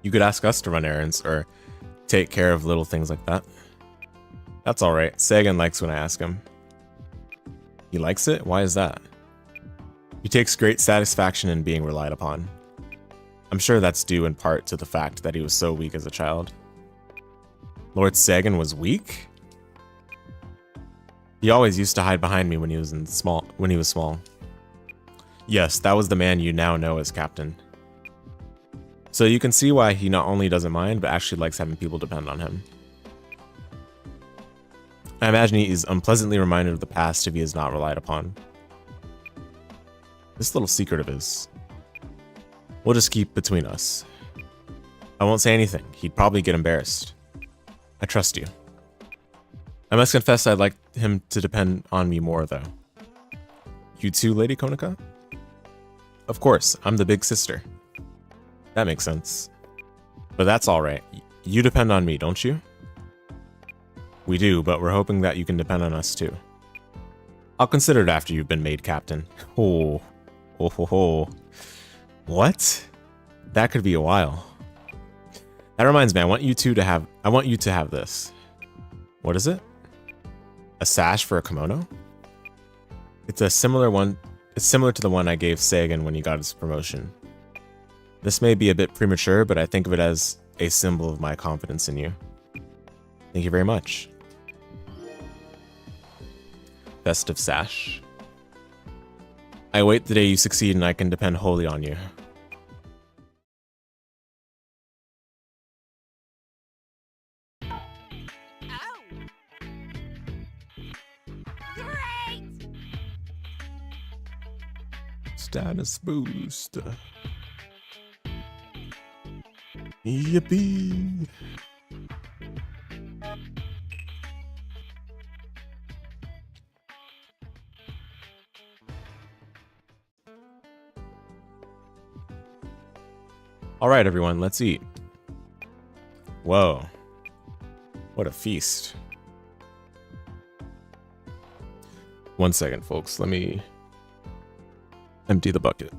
You could ask us to run errands or take care of little things like that. That's alright. Sagan likes when I ask him. He likes it? Why is that? He takes great satisfaction in being relied upon. I'm sure that's due in part to the fact that he was so weak as a child. Lord Sagan was weak? He always used to hide behind me when he was small. Yes, that was the man you now know as Captain. So you can see why he not only doesn't mind, but actually likes having people depend on him. I imagine he is unpleasantly reminded of the past if he is not relied upon. This little secret of his, we'll just keep between us. I won't say anything. He'd probably get embarrassed. I trust you. I must confess I'd like him to depend on me more, though. You too, Lady Konaka? Of course, I'm the big sister. That makes sense. But that's all right. You depend on me, don't you? We do, but we're hoping that you can depend on us too. I'll consider it after you've been made captain. Oh. Oh ho ho. What? That could be a while. That reminds me, I want you to have this. What is it? A sash for a kimono? It's a similar one. It's similar to the one I gave Sagan when he got his promotion. This may be a bit premature, but I think of it as a symbol of my confidence in you. Thank you very much. Festive sash. I await the day you succeed and I can depend wholly on you. Oh! Great! Status boost. Yippee! All right, everyone, let's eat. Whoa. What a feast. 1 second, folks. Let me empty the bucket.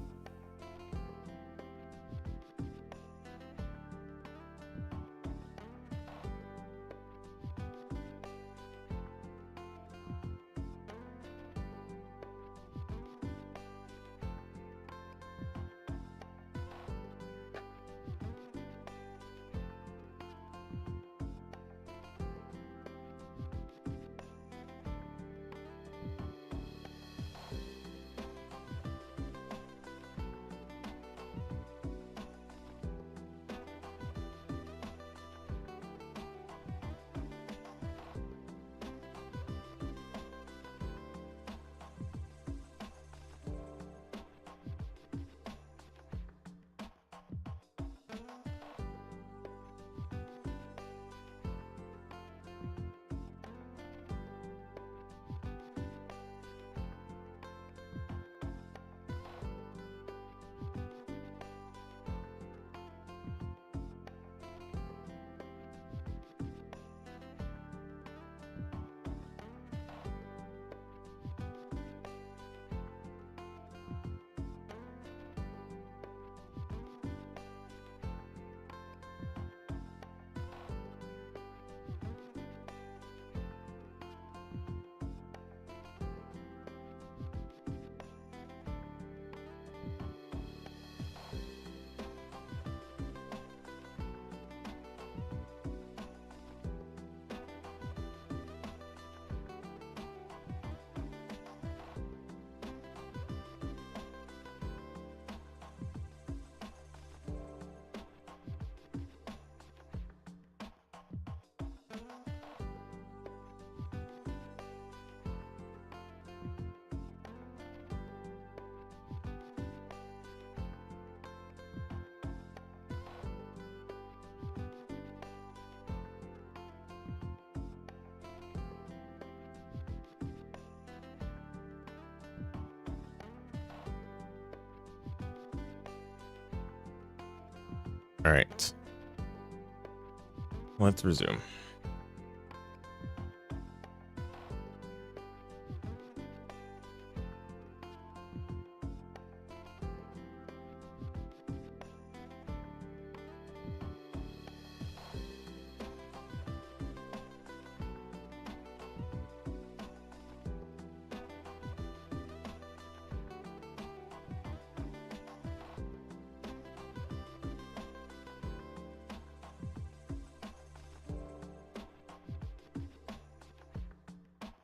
All right. Let's resume.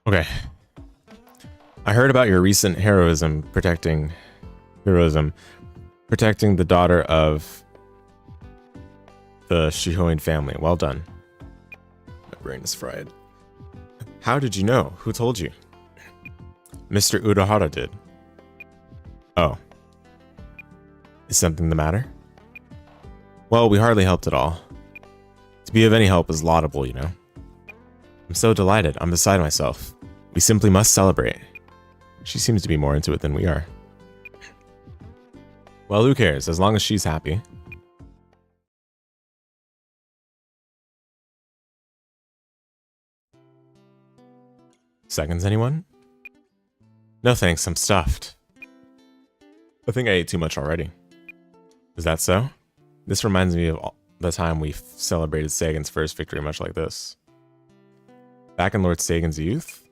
Okay. I heard about your recent heroism protecting the daughter of the Shihoin family. Well done. My brain is fried. How did you know? Who told you? Mr. Udahara did. Oh. Is something the matter? Well, we hardly helped at all. To be of any help is laudable, you know. I'm so delighted. I'm beside myself. We simply must celebrate. She seems to be more into it than we are. Well, who cares? As long as she's happy. Seconds, anyone? No thanks, I'm stuffed. I think I ate too much already. Is that so? This reminds me of the time we celebrated Sagan's first victory much like this. Back in Lord Sagan's youth?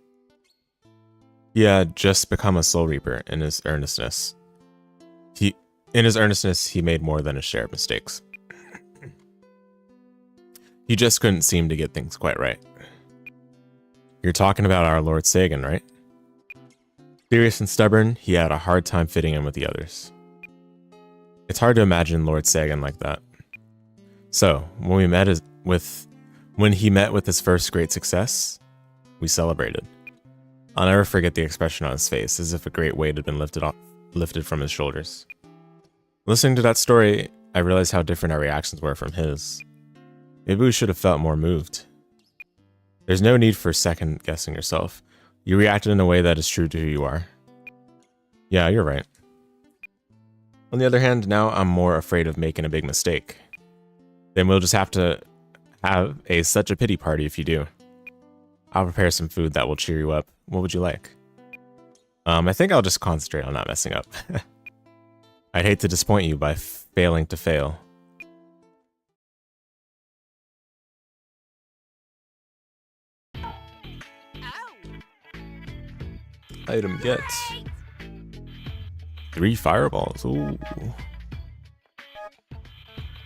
He had just become a Soul Reaper in his earnestness. He made more than a share of mistakes. He just couldn't seem to get things quite right. You're talking about our Lord Sagan, right? Serious and stubborn, he had a hard time fitting in with the others. It's hard to imagine Lord Sagan like that. So, when he met with his first great success, we celebrated. I'll never forget the expression on his face, as if a great weight had been lifted from his shoulders. Listening to that story, I realized how different our reactions were from his. Maybe we should have felt more moved. There's no need for second-guessing yourself. You reacted in a way that is true to who you are. Yeah, you're right. On the other hand, now I'm more afraid of making a big mistake. Then we'll just have to have such a pity party if you do. I'll prepare some food that will cheer you up. What would you like? I think I'll just concentrate on not messing up. I'd hate to disappoint you by failing to fail. Item get. 3 fireballs. Ooh.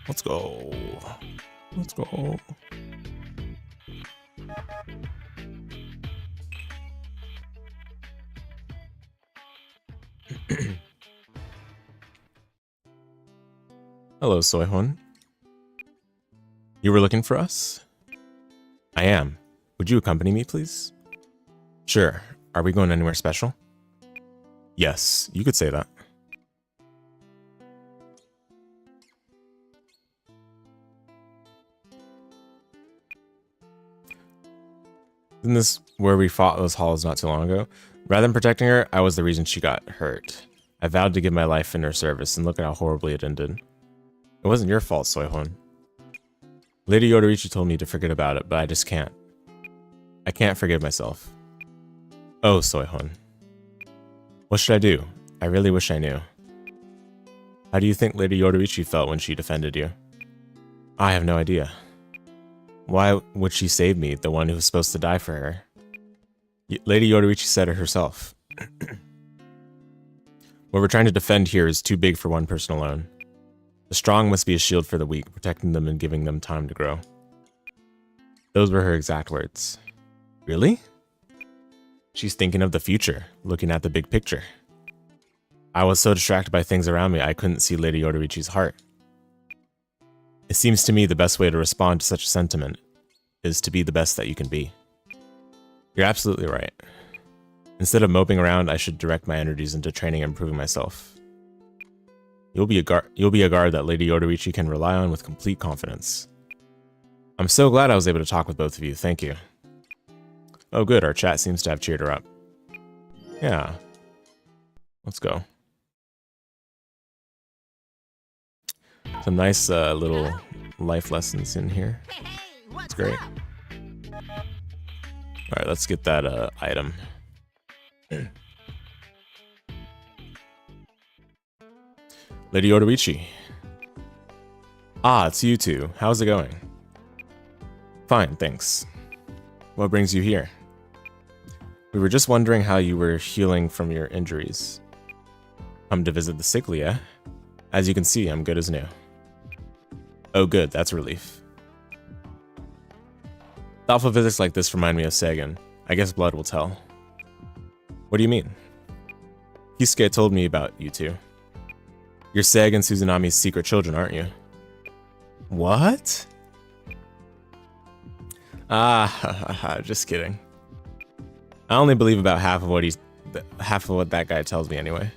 Let's go. Let's go. Hello, Soihon. You were looking for us? I am. Would you accompany me, please? Sure. Are we going anywhere special? Yes, you could say that. Isn't this where we fought those halls not too long ago? Rather than protecting her, I was the reason she got hurt. I vowed to give my life in her service, and look at how horribly it ended. It wasn't your fault, Soihon. Lady Yodorichi told me to forget about it, but I just can't. I can't forgive myself. Oh, Soihon. What should I do? I really wish I knew. How do you think Lady Yodorichi felt when she defended you? I have no idea. Why would she save me, the one who was supposed to die for her? Lady Yodorichi said it herself. What we're trying to defend here is too big for one person alone. The strong must be a shield for the weak, protecting them and giving them time to grow. Those were her exact words. Really? She's thinking of the future, looking at the big picture. I was so distracted by things around me, I couldn't see Lady Yodorichi's heart. It seems to me the best way to respond to such a sentiment is to be the best that you can be. You're absolutely right. Instead of moping around, I should direct my energies into training and improving myself. You'll be a guard that Lady Yodorichi can rely on with complete confidence. I'm so glad I was able to talk with both of you, thank you. Oh good, our chat seems to have cheered her up. Yeah. Let's go. Some nice little life lessons in here. It's great. Alright, let's get that item. Lady Yodorichi. Ah, it's you two. How's it going? Fine, thanks. What brings you here? We were just wondering how you were healing from your injuries. Come to visit the sickly, eh? As you can see, I'm good as new. Oh good, that's a relief. Thoughtful visits like this remind me of Sagan. I guess blood will tell. What do you mean? Kisuke told me about you two. You're Sagan Suzunami's secret children, aren't you? What? Ah, just kidding. I only believe about half of what that guy tells me anyway.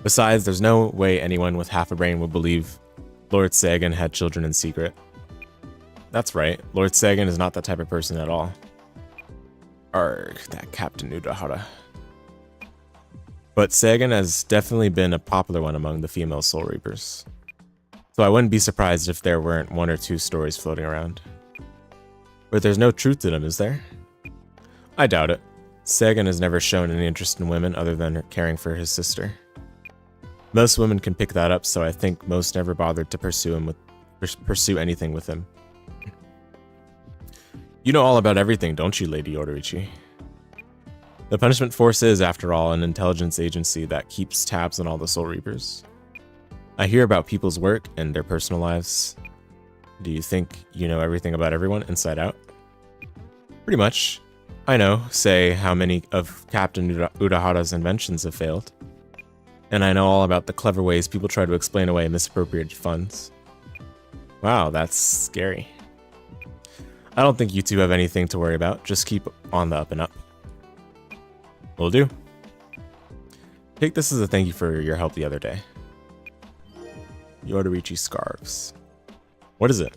Besides, there's no way anyone with half a brain would believe Lord Sagan had children in secret. That's right, Lord Sagan is not that type of person at all. Arrgh, that Captain Udahara. But Sagan has definitely been a popular one among the female Soul Reapers. So I wouldn't be surprised if there weren't 1 or 2 stories floating around. But there's no truth to them, is there? I doubt it. Sagan has never shown any interest in women other than caring for his sister. Most women can pick that up, so I think most never bothered to pursue anything with him. You know all about everything, don't you, Lady Yoruichi? The Punishment Force is, after all, an intelligence agency that keeps tabs on all the Soul Reapers. I hear about people's work and their personal lives. Do you think you know everything about everyone, inside out? Pretty much. I know, say, how many of Captain Urahara's inventions have failed. And I know all about the clever ways people try to explain away misappropriated funds. Wow, that's scary. I don't think you two have anything to worry about. Just keep on the up and up. Will do. Take this as a thank you for your help the other day. Yoruichi scarves. What is it?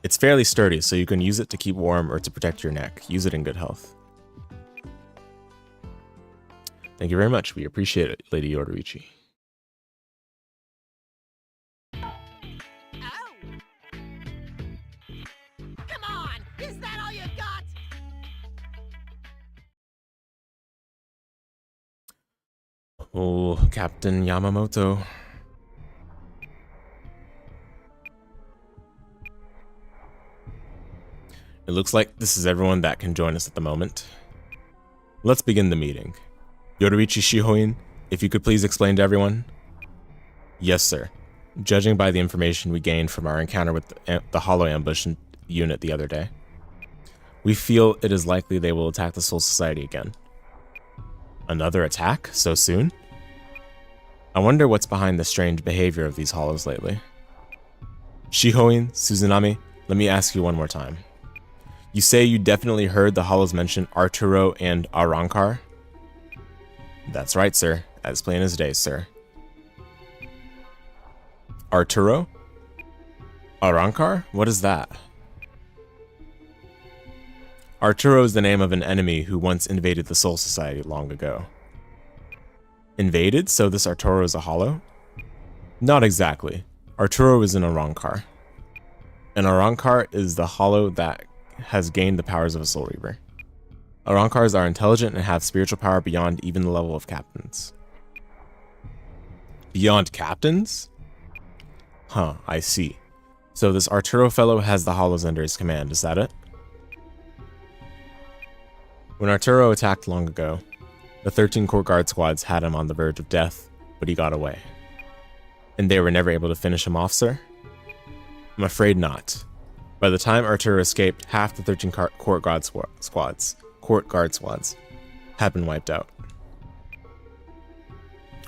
It's fairly sturdy, so you can use it to keep warm or to protect your neck. Use it in good health. Thank you very much. We appreciate it, Lady Yoruichi. Come on! Is that all you got? Oh, Captain Yamamoto. It looks like this is everyone that can join us at the moment. Let's begin the meeting. Yoruichi Shihoin, if you could please explain to everyone. Yes, sir. Judging by the information we gained from our encounter with the Hollow Ambush unit the other day, we feel it is likely they will attack the Soul Society again. Another attack? So soon? I wonder what's behind the strange behavior of these Hollows lately. Shihoin, Suzunami, let me ask you one more time. You say you definitely heard the Hollows mention Arturo and Arrancar? That's right, sir. As plain as day, sir. Arturo? Arrancar? What is that? Arturo is the name of an enemy who once invaded the Soul Society long ago. Invaded? So this Arturo is a Hollow? Not exactly. Arturo is an Arrancar. An Arrancar is the Hollow that has gained the powers of a Soul Reaper. Arrancars are intelligent and have spiritual power beyond even the level of captains. Beyond captains? Huh, I see. So this Arturo fellow has the Hollows under his command, is that it? When Arturo attacked long ago, the 13 Court Guard squads had him on the verge of death, but he got away. And they were never able to finish him off, sir? I'm afraid not. By the time Arturo escaped, half the 13 Court Guard squads had been wiped out.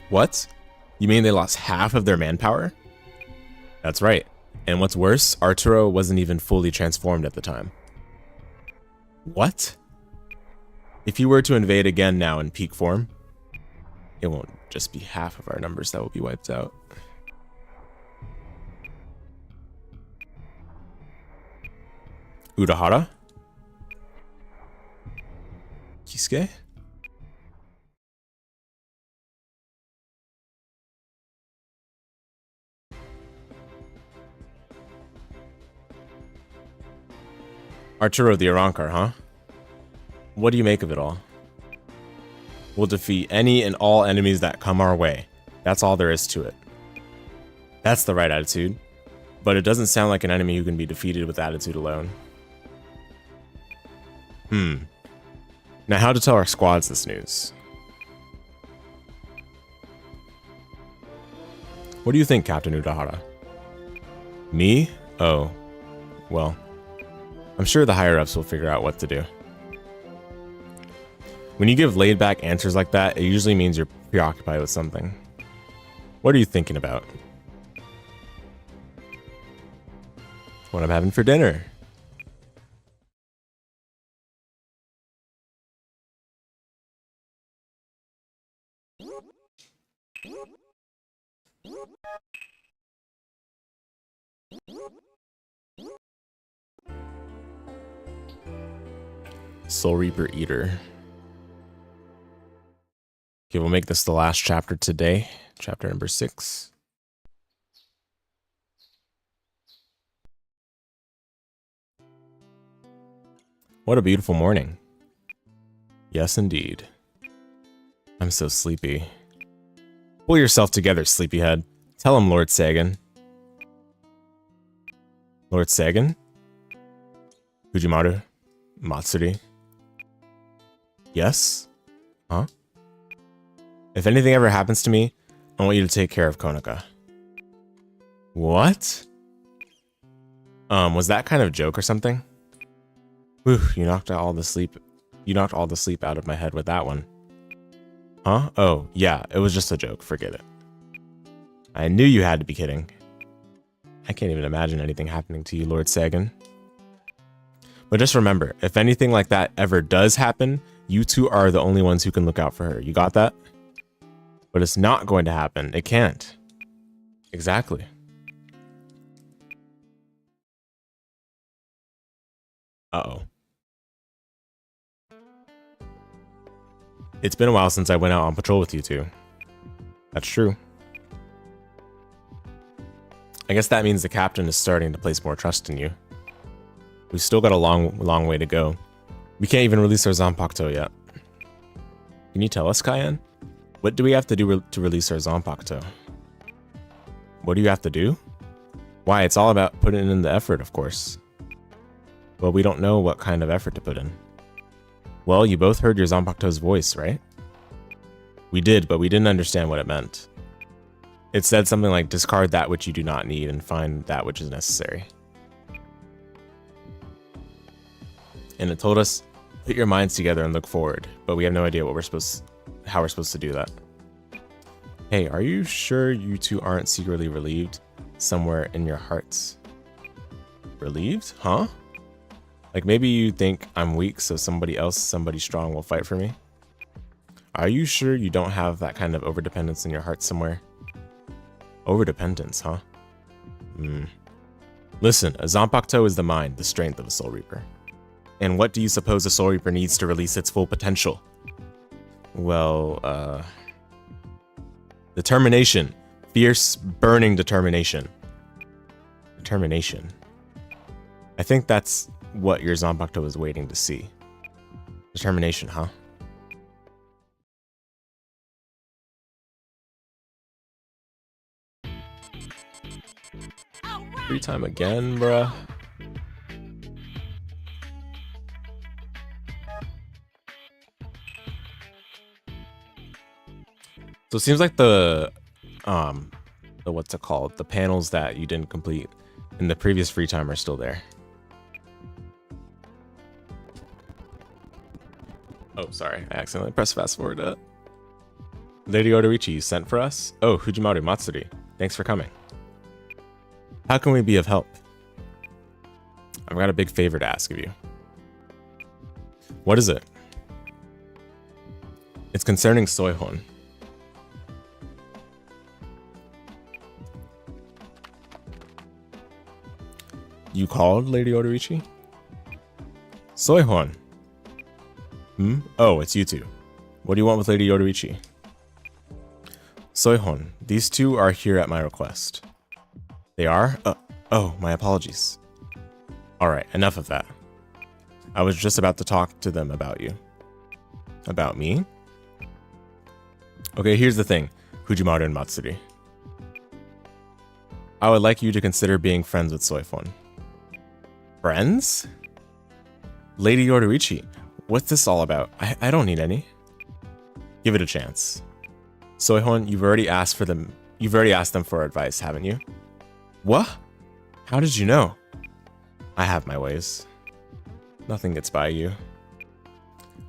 What? You mean they lost half of their manpower? That's right. And what's worse, Arturo wasn't even fully transformed at the time. What? If he were to invade again now in peak form, it won't just be half of our numbers that will be wiped out. Urahara? Kisuke? Arturo the Arrancar, huh? What do you make of it all? We'll defeat any and all enemies that come our way. That's all there is to it. That's the right attitude. But it doesn't sound like an enemy who can be defeated with attitude alone. Now how to tell our squads this news? What do you think, Captain Urahara? Me? Oh. Well, I'm sure the higher-ups will figure out what to do. When you give laid-back answers like that, it usually means you're preoccupied with something. What are you thinking about? What I'm having for dinner. Soul Reaper Eater. Okay, we'll make this the last chapter today. Chapter number 6. What a beautiful morning. Yes, indeed. I'm so sleepy. Pull yourself together, sleepyhead. Tell him, Lord Sagan. Lord Sagan? Fujimaru? Matsuri? Yes? Huh? If anything ever happens to me, I want you to take care of Konoka. What? Was that kind of a joke or something? Whew, you knocked all the sleep out of my head with that one. Huh? Oh, yeah, it was just a joke. Forget it. I knew you had to be kidding. I can't even imagine anything happening to you, Lord Sagan. But just remember, if anything like that ever does happen, you two are the only ones who can look out for her. You got that? But it's not going to happen. It can't. Exactly. Uh-oh. It's been a while since I went out on patrol with you two. That's true. I guess that means the captain is starting to place more trust in you. We've still got a long way to go. We can't even release our Zanpakuto yet. Can you tell us, Cayenne? What do we have to do to release our Zanpakuto? What do you have to do? Why, it's all about putting in the effort, of course. Well, we don't know what kind of effort to put in. Well, you both heard your Zanpakuto's voice, right? We did, but we didn't understand what it meant. It said something like, discard that which you do not need and find that which is necessary. And it told us, put your minds together and look forward, but we have no idea how we're supposed to do that. Hey, are you sure you two aren't secretly relieved somewhere in your hearts? Relieved? Huh? Like maybe you think I'm weak, so somebody strong will fight for me? Are you sure you don't have that kind of overdependence in your heart somewhere? Overdependence, huh? Listen, a Zanpakuto is the mind, the strength of a Soul Reaper. And what do you suppose a Soul Reaper needs to release its full potential? Well, determination. Fierce, burning determination. Determination. I think that's what your Zanpakuto is waiting to see. Determination, huh? Free time again, bruh. So it seems like the what's it called? The panels that you didn't complete in the previous free time are still there. Oh, sorry. I accidentally pressed fast forward. Lady Odorichi, you sent for us? Oh, Fujimaru Matsuri. Thanks for coming. How can we be of help? I've got a big favor to ask of you. What is it? It's concerning Soihon. You called, Lady Odorichi? Soihon. Oh, it's you two. What do you want with Lady Odorichi? Soihon, these two are here at my request. They are? Oh, my apologies. Alright, enough of that. I was just about to talk to them about you. About me? Okay, here's the thing, Fujimaru and Matsuri. I would like you to consider being friends with Soihon. Friends? Lady Odorichi, what's this all about? I don't need any. Give it a chance. Soihon, you've already asked them for advice, haven't you? What? How did you know? I have my ways. Nothing gets by you.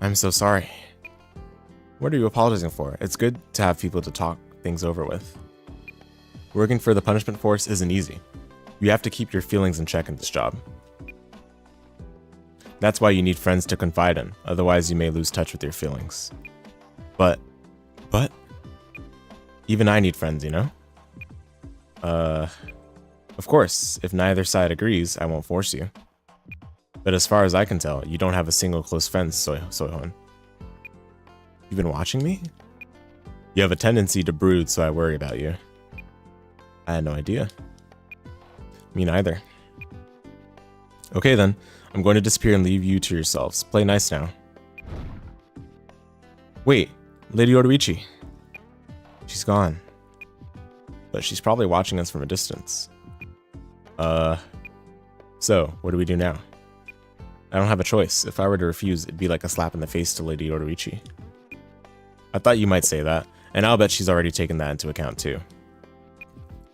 I'm so sorry. What are you apologizing for? It's good to have people to talk things over with. Working for the punishment force isn't easy. You have to keep your feelings in check in this job. That's why you need friends to confide in, otherwise you may lose touch with your feelings. But, even I need friends, you know? Of course, if neither side agrees, I won't force you. But as far as I can tell, you don't have a single close friend, Soihon. You've been watching me? You have a tendency to brood, so I worry about you. I had no idea. Me neither. Okay then, I'm going to disappear and leave you to yourselves. Play nice now. Wait, Lady Odoichi. She's gone. But she's probably watching us from a distance. So, what do we do now? I don't have a choice. If I were to refuse, it'd be like a slap in the face to Lady Odoichi. I thought you might say that, and I'll bet she's already taken that into account too.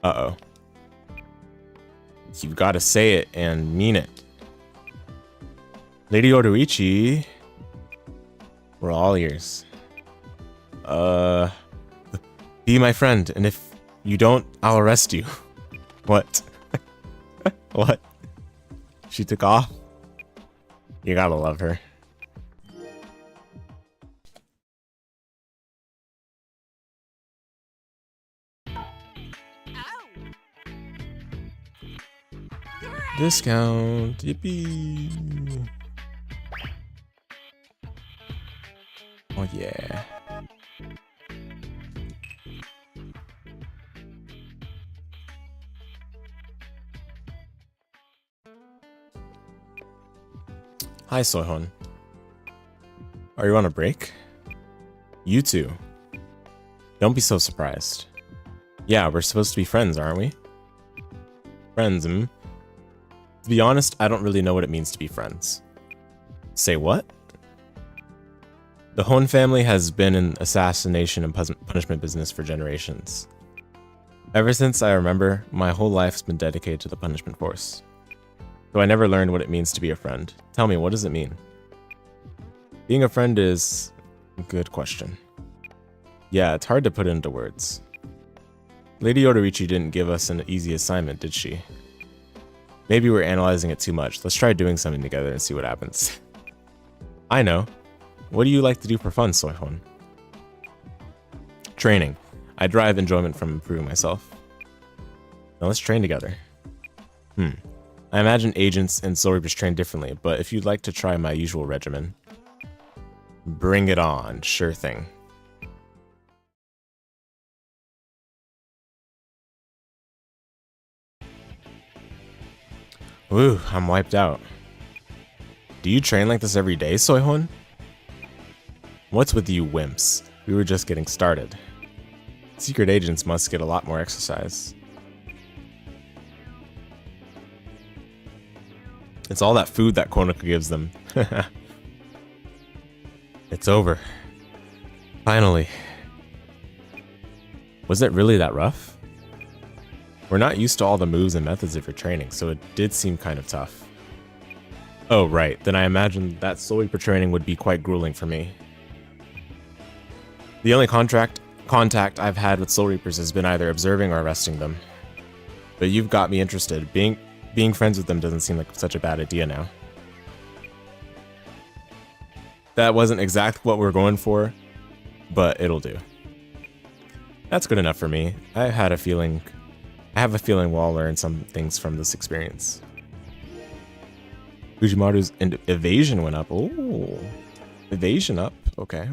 Uh-oh. You've got to say it and mean it. Lady Odoichi. We're all ears. Be my friend, and if you don't, I'll arrest you. What? What? She took off? You gotta love her. Discount. Yippee. Oh yeah. Hi, Soihon. Are you on a break? You too. Don't be so surprised. Yeah, we're supposed to be friends, aren't we? Friends, To be honest, I don't really know what it means to be friends. Say what? The Hon family has been in assassination and punishment business for generations. Ever since I remember, my whole life's been dedicated to the punishment force. So I never learned what it means to be a friend. Tell me, what does it mean? Being a friend is... a good question. Yeah, it's hard to put into words. Lady Odoichi didn't give us an easy assignment, did she? Maybe we're analyzing it too much. Let's try doing something together and see what happens. I know. What do you like to do for fun, Soihon? Training. I derive enjoyment from improving myself. Now let's train together. I imagine agents and Soul Reapers train differently, but if you'd like to try my usual regimen, bring it on. Sure thing. Ooh, I'm wiped out. Do you train like this every day, Soihon? What's with you wimps? We were just getting started. Secret agents must get a lot more exercise. It's all that food that Konoka gives them. It's over. Finally. Was it really that rough? We're not used to all the moves and methods of your training, so it did seem kind of tough. Oh, right. Then I imagine that Soul Reaper training would be quite grueling for me. The only contact I've had with Soul Reapers has been either observing or arresting them. But you've got me interested. Being friends with them doesn't seem like such a bad idea now. That wasn't exactly what we're going for, but it'll do. That's good enough for me. I have a feeling we'll all learn some things from this experience. Fujimaru's evasion went up. Oh, evasion up. Okay.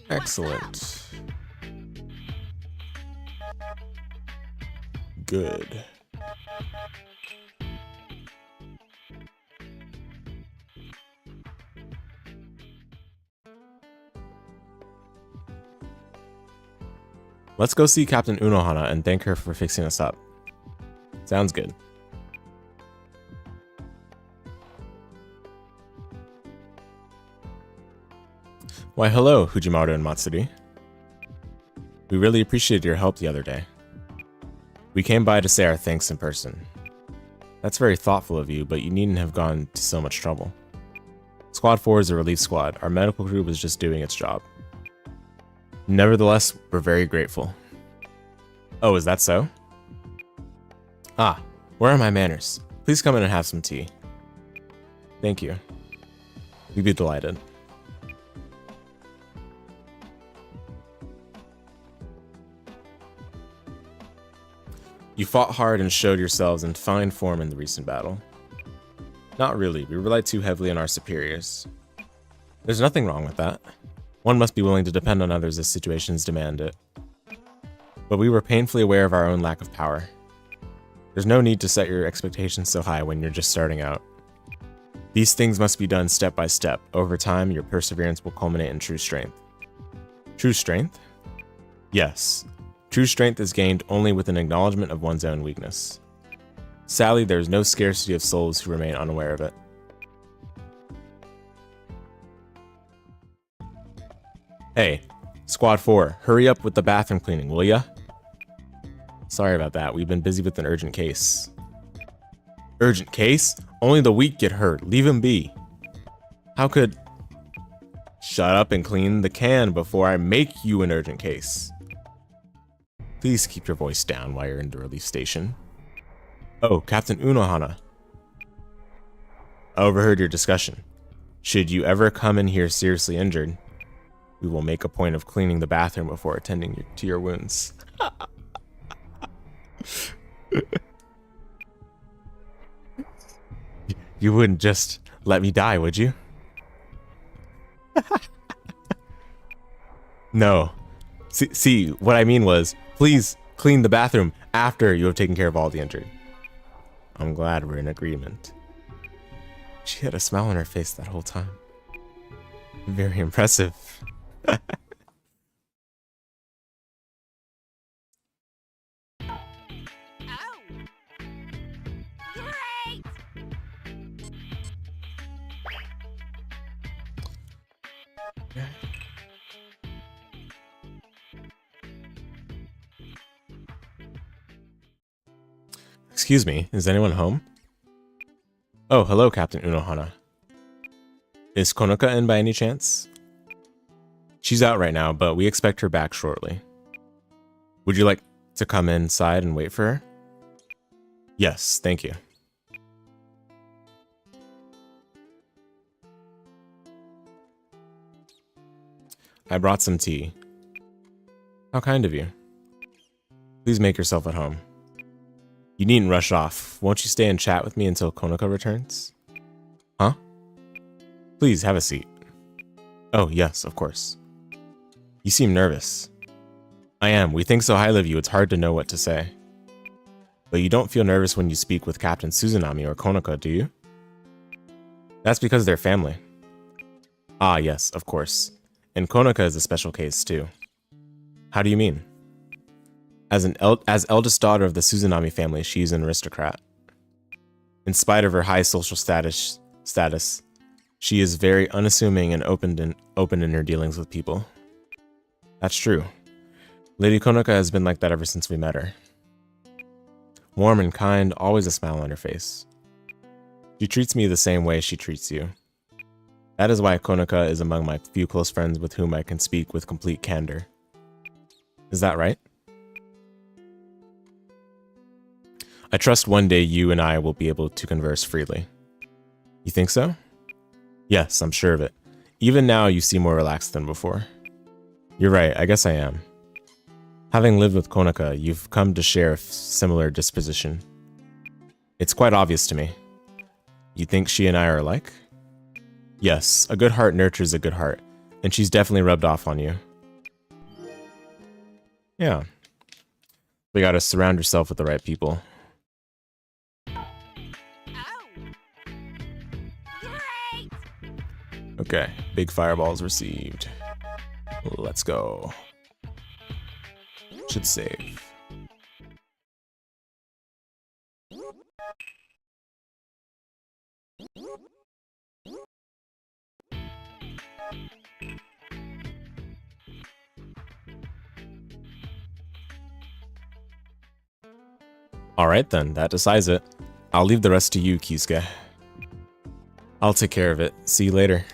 Excellent. Good. Let's go see Captain Unohana and thank her for fixing us up. Sounds good. Why hello, Fujimaru and Matsuri. We really appreciated your help the other day. We came by to say our thanks in person. That's very thoughtful of you, but you needn't have gone to so much trouble. Squad 4 is a relief squad. Our medical crew was just doing its job. Nevertheless, we're very grateful. Oh, is that so? Ah, where are my manners? Please come in and have some tea. Thank you. We'd be delighted. You fought hard and showed yourselves in fine form in the recent battle. Not really, we relied too heavily on our superiors. There's nothing wrong with that. One must be willing to depend on others as situations demand it. But we were painfully aware of our own lack of power. There's no need to set your expectations so high when you're just starting out. These things must be done step by step. Over time, your perseverance will culminate in true strength. True strength? Yes. True strength is gained only with an acknowledgement of one's own weakness. Sadly, there is no scarcity of souls who remain unaware of it. Hey, Squad 4, hurry up with the bathroom cleaning, will ya? Sorry about that, we've been busy with an urgent case. Urgent case? Only the weak get hurt, leave him be. How could... Shut up and clean the can before I make you an urgent case. Please keep your voice down while you're in the relief station. Oh, Captain Unohana. I overheard your discussion. Should you ever come in here seriously injured, we will make a point of cleaning the bathroom before attending to your wounds. You wouldn't just let me die, would you? No. See, what I mean was, please clean the bathroom after you have taken care of all the injured. I'm glad we're in agreement. She had a smile on her face that whole time. Very impressive. Oh. Great! Excuse me, is anyone home? Oh, hello, Captain Unohana. Is Konoka in by any chance? She's out right now, but we expect her back shortly. Would you like to come inside and wait for her? Yes, thank you. I brought some tea. How kind of you. Please make yourself at home. You needn't rush off. Won't you stay and chat with me until Konoka returns? Huh? Please, have a seat. Oh, yes, of course. You seem nervous. I am. We think so highly of you, it's hard to know what to say. But you don't feel nervous when you speak with Captain Suzunami or Konoka, do you? That's because they're family. Ah, yes, of course. And Konoka is a special case, too. How do you mean? As eldest daughter of the Suzunami family, she is an aristocrat. In spite of her high social status, she is very unassuming and open in her dealings with people. That's true. Lady Konoka has been like that ever since we met her. Warm and kind, always a smile on her face. She treats me the same way she treats you. That is why Konoka is among my few close friends with whom I can speak with complete candor. Is that right? I trust one day you and I will be able to converse freely. You think so? Yes, I'm sure of it. Even now, you seem more relaxed than before. You're right, I guess I am. Having lived with Konoka, you've come to share a similar disposition. It's quite obvious to me. You think she and I are alike? Yes, a good heart nurtures a good heart, and she's definitely rubbed off on you. Yeah. We gotta surround yourself with the right people. Okay, big fireballs received. Let's go. Should save. Alright then, that decides it. I'll leave the rest to you, Kisuke. I'll take care of it. See you later.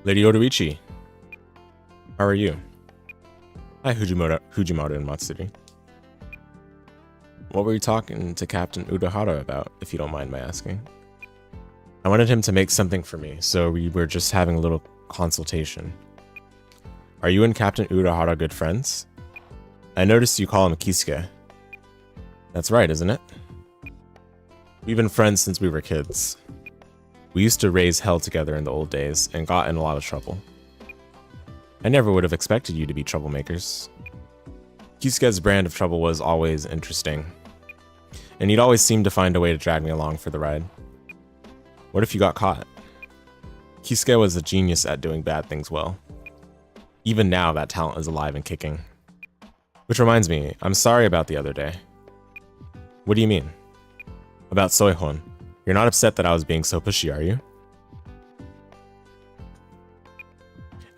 Lady Odoichi, how are you? Hi, Fujimoto and Matsuri. What were you talking to Captain Udohara about, if you don't mind my asking? I wanted him to make something for me, so we were just having a little consultation. Are you and Captain Udohara good friends? I noticed you call him Kisuke. That's right, isn't it? We've been friends since we were kids. We used to raise hell together in the old days and got in a lot of trouble. I never would have expected you to be troublemakers. Kisuke's brand of trouble was always interesting, and he'd always seem to find a way to drag me along for the ride. What if you got caught? Kisuke was a genius at doing bad things well. Even now, that talent is alive and kicking. Which reminds me, I'm sorry about the other day. What do you mean? About Soihon. You're not upset that I was being so pushy, are you?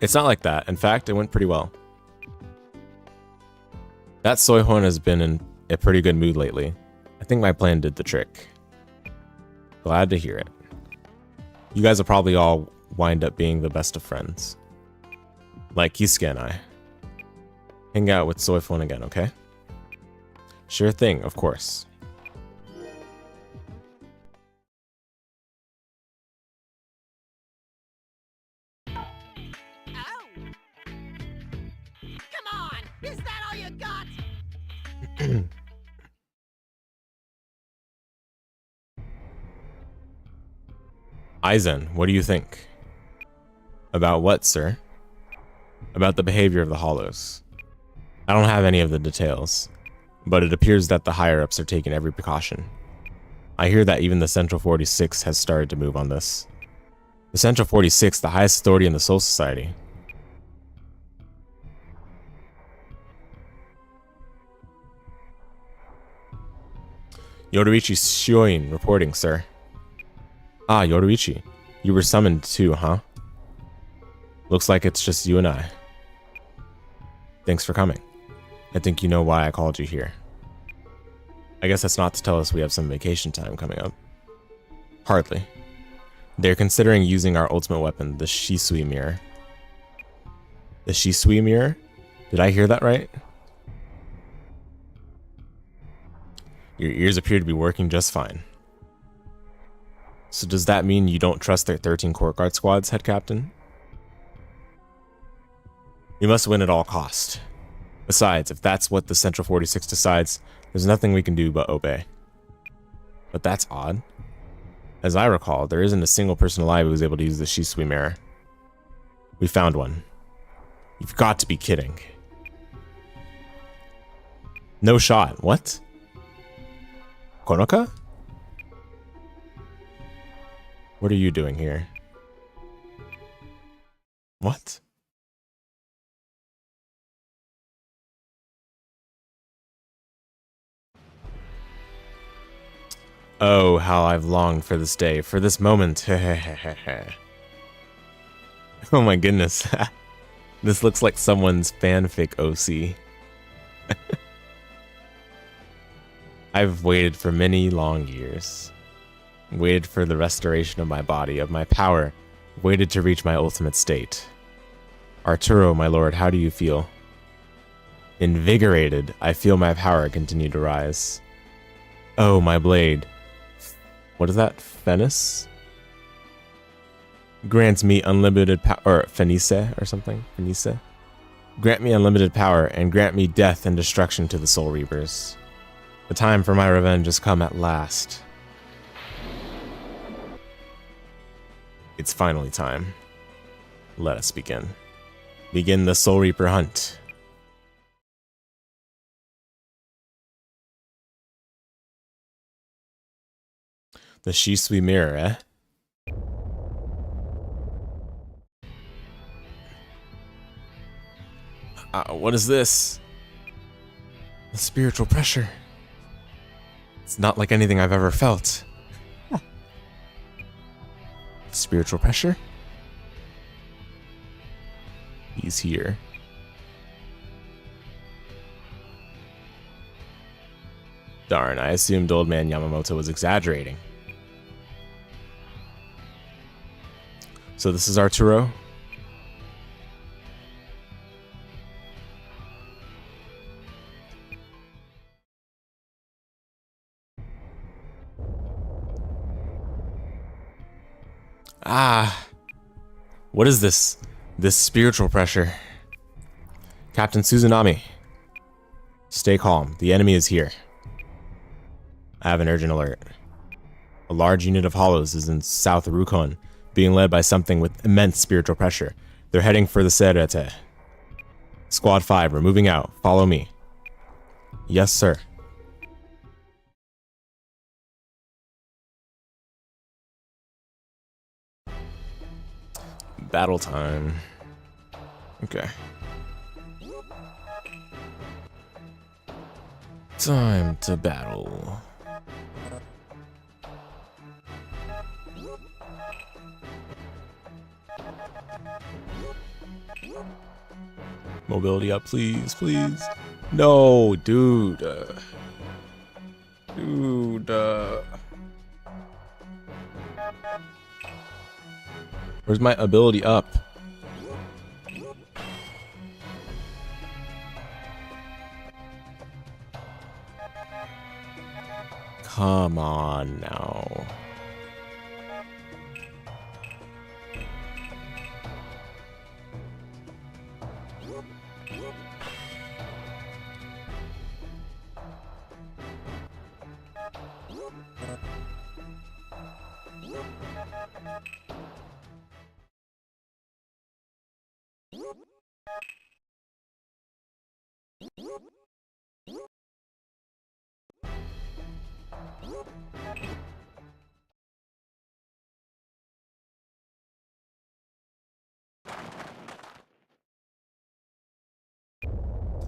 It's not like that. In fact, it went pretty well. That Soihon has been in a pretty good mood lately. I think my plan did the trick. Glad to hear it. You guys will probably all wind up being the best of friends. Like Kisuke and I. Hang out with Soihon again, okay? Sure thing, of course. Is that all you got? Aizen, what do you think? About what, sir? About the behavior of the Hollows. I don't have any of the details, but it appears that the higher-ups are taking every precaution. I hear that even the Central 46 has started to move on this. The Central 46, the highest authority in the Soul Society. Yoruichi Shioin reporting, sir. Ah, Yoruichi. You were summoned too, huh? Looks like it's just you and I. Thanks for coming. I think you know why I called you here. I guess that's not to tell us we have some vacation time coming up. Hardly. They're considering using our ultimate weapon, the Shisui Mirror. The Shisui Mirror? Did I hear that right? Your ears appear to be working just fine. So does that mean you don't trust their 13 Court Guard squads, Head Captain? We must win at all cost. Besides, if that's what the Central 46 decides, there's nothing we can do but obey. But that's odd. As I recall, there isn't a single person alive who was able to use the Shisui Mirror. We found one. You've got to be kidding. No shot. What? Konoka? What are you doing here? What? Oh, how I've longed for this day, for this moment. Oh my goodness. This looks like someone's fanfic OC. I've waited for many long years. Waited for the restoration of my body, of my power. Waited to reach my ultimate state. Arturo, my lord, how do you feel? Invigorated, I feel my power continue to rise. Oh, my blade. What is that? Fenice? Grants me unlimited power, or Fenice or something? Fenice? Grant me unlimited power and grant me death and destruction to the Soul Reapers. The time for my revenge has come at last. It's finally time. Let us begin. Begin the Soul Reaper hunt. The Shisui Mirror, eh? What is this? The spiritual pressure. It's not like anything I've ever felt. Spiritual pressure? He's here. Darn, I assumed old man Yamamoto was exaggerating. So this is Arturo? Ah, what is this? This spiritual pressure. Captain Suzunami, stay calm. The enemy is here. I have an urgent alert. A large unit of hollows is in South Rukon, being led by something with immense spiritual pressure. They're heading for the Serete. Squad 5, we're moving out. Follow me. Yes, sir. Battle time. Okay. Time to battle. Mobility up, please, please. No, dude. Where's my ability up? Come on now.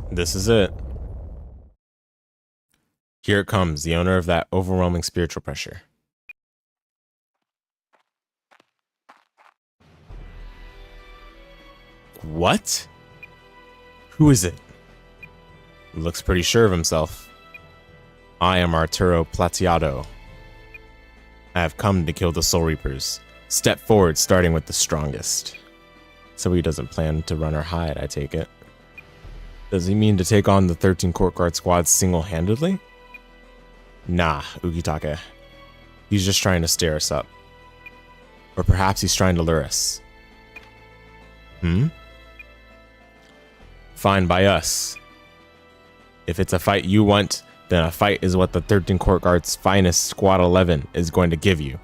This is it. Here it comes, the owner of that overwhelming spiritual pressure. What? Who is it? Looks pretty sure of himself. I am Arturo Plateado. I have come to kill the Soul Reapers. Step forward, starting with the strongest. So he doesn't plan to run or hide, I take it. Does he mean to take on the 13 Court Guard squads single-handedly? Nah, Ukitake. He's just trying to stir us up. Or perhaps he's trying to lure us. Fine by us. If it's a fight you want, then a fight is what the 13 Court Guard's finest Squad 11 is going to give you.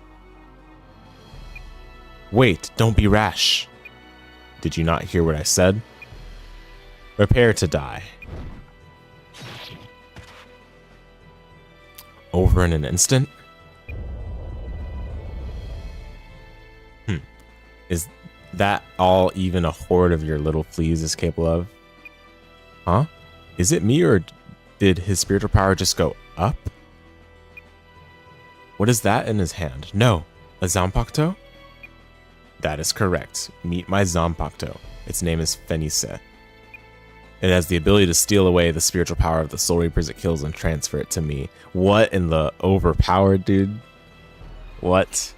Wait, don't be rash. Did you not hear what I said? Prepare to die. Over in an instant? Is that all even a horde of your little fleas is capable of? Huh? Is it me, or did his spiritual power just go up? What is that in his hand? No, a Zanpakuto? That is correct. Meet my Zanpakuto. Its name is Fenice. It has the ability to steal away the spiritual power of the Soul Reapers it kills and transfer it to me. What in the overpowered, dude? What?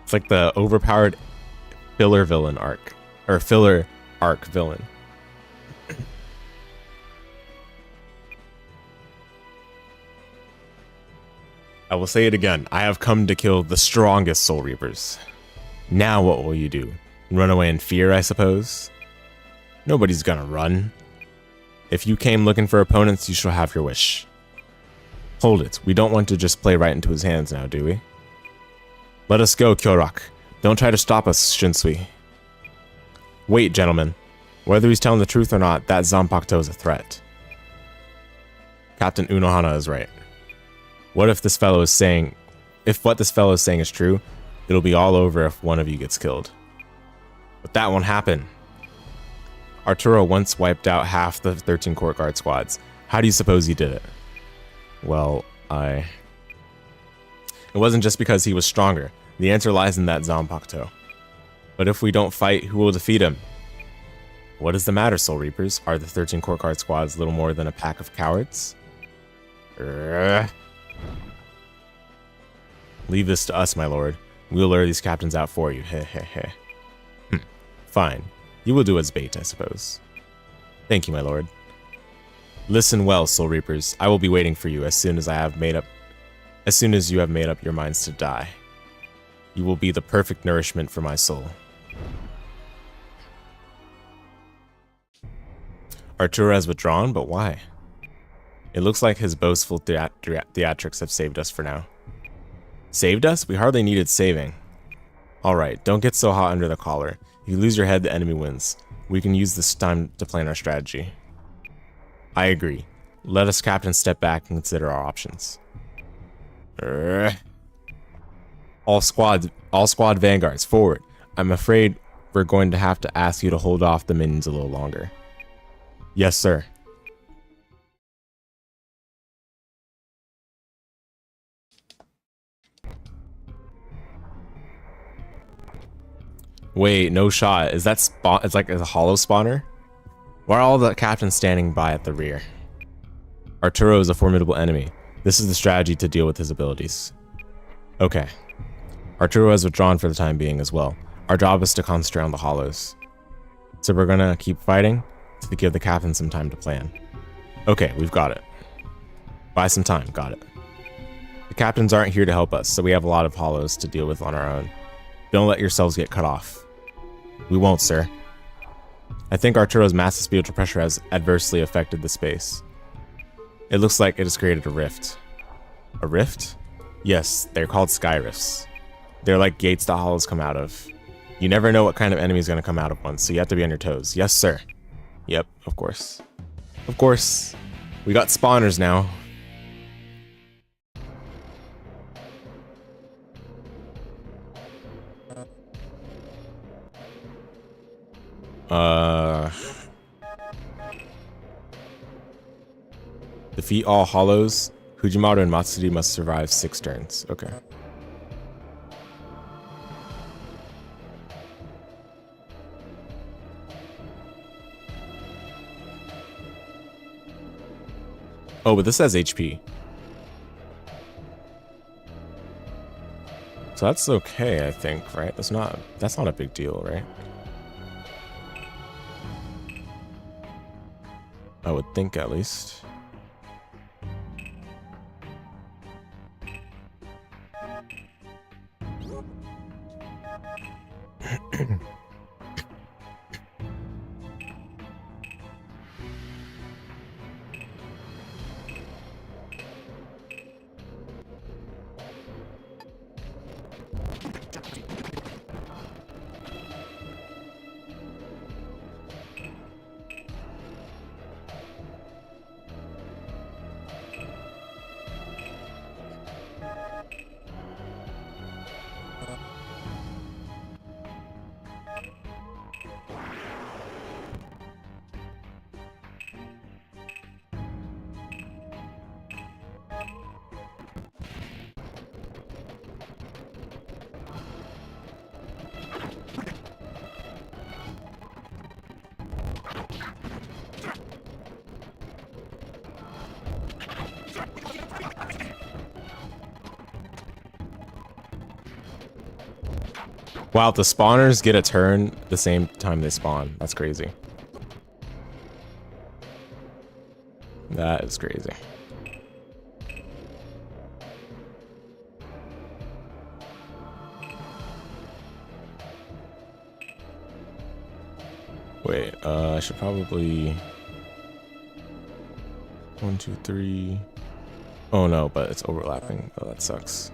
It's like the overpowered filler villain arc. Or filler arc villain. I will say it again. I have come to kill the strongest Soul Reapers. Now what will you do? Run away in fear, I suppose? Nobody's gonna run. If you came looking for opponents, you shall have your wish. Hold it. We don't want to just play right into his hands now, do we? Let us go, Kyorak. Don't try to stop us, Shinsui. Wait, gentlemen. Whether he's telling the truth or not, that Zanpakuto is a threat. Captain Unohana is right. What if this fellow is saying... If what this fellow is saying is true, it'll be all over if one of you gets killed. But that won't happen. Arturo once wiped out half the 13 Court Guard squads. How do you suppose he did it? Well, It wasn't just because he was stronger. The answer lies in that Zanpakuto. But if we don't fight, who will defeat him? What is the matter, Soul Reapers? Are the 13 Court Guard squads little more than a pack of cowards? Leave this to us, my lord. We'll lure these captains out for you. Heh heh heh. Fine. You will do as bait, I suppose. Thank you, my lord. Listen well, Soul Reapers. I will be waiting for you as soon as you have made up your minds to die. You will be the perfect nourishment for my soul. Arturo has withdrawn, but why? It looks like his boastful theatrics have saved us for now. Saved us? We hardly needed saving. Alright, don't get so hot under the collar. If you lose your head, the enemy wins. We can use this time to plan our strategy. I agree. Let us, Captain, step back and consider our options. All squad vanguards, forward. I'm afraid we're going to have to ask you to hold off the minions a little longer. Yes, sir. Wait, no shot. Is that spawn? It's like a hollow spawner? Why are all the captains standing by at the rear? Arturo is a formidable enemy. This is the strategy to deal with his abilities. Okay. Arturo has withdrawn for the time being as well. Our job is to concentrate on the hollows. So we're gonna keep fighting to give the captain some time to plan. Okay, we've got it. Buy some time, got it. The captains aren't here to help us, so we have a lot of hollows to deal with on our own. Don't let yourselves get cut off. We won't, sir. I think Arturo's massive spiritual pressure has adversely affected the space. It looks like it has created a rift. A rift? Yes, they're called sky rifts. They're like gates the hollows come out of. You never know what kind of enemy is going to come out of one, so you have to be on your toes. Yes, sir. Yep, of course. Of course. We got spawners now. Defeat all hollows. Fujimaru and Matsuri must survive 6 turns. Okay. Oh, but this has HP. So that's okay, I think, right? That's not a big deal, right? I would think, at least. Wow, the spawners get a turn the same time they spawn. That's crazy. That is crazy. Wait, I should probably... 1, 2, 3... Oh no, but it's overlapping. Oh, that sucks.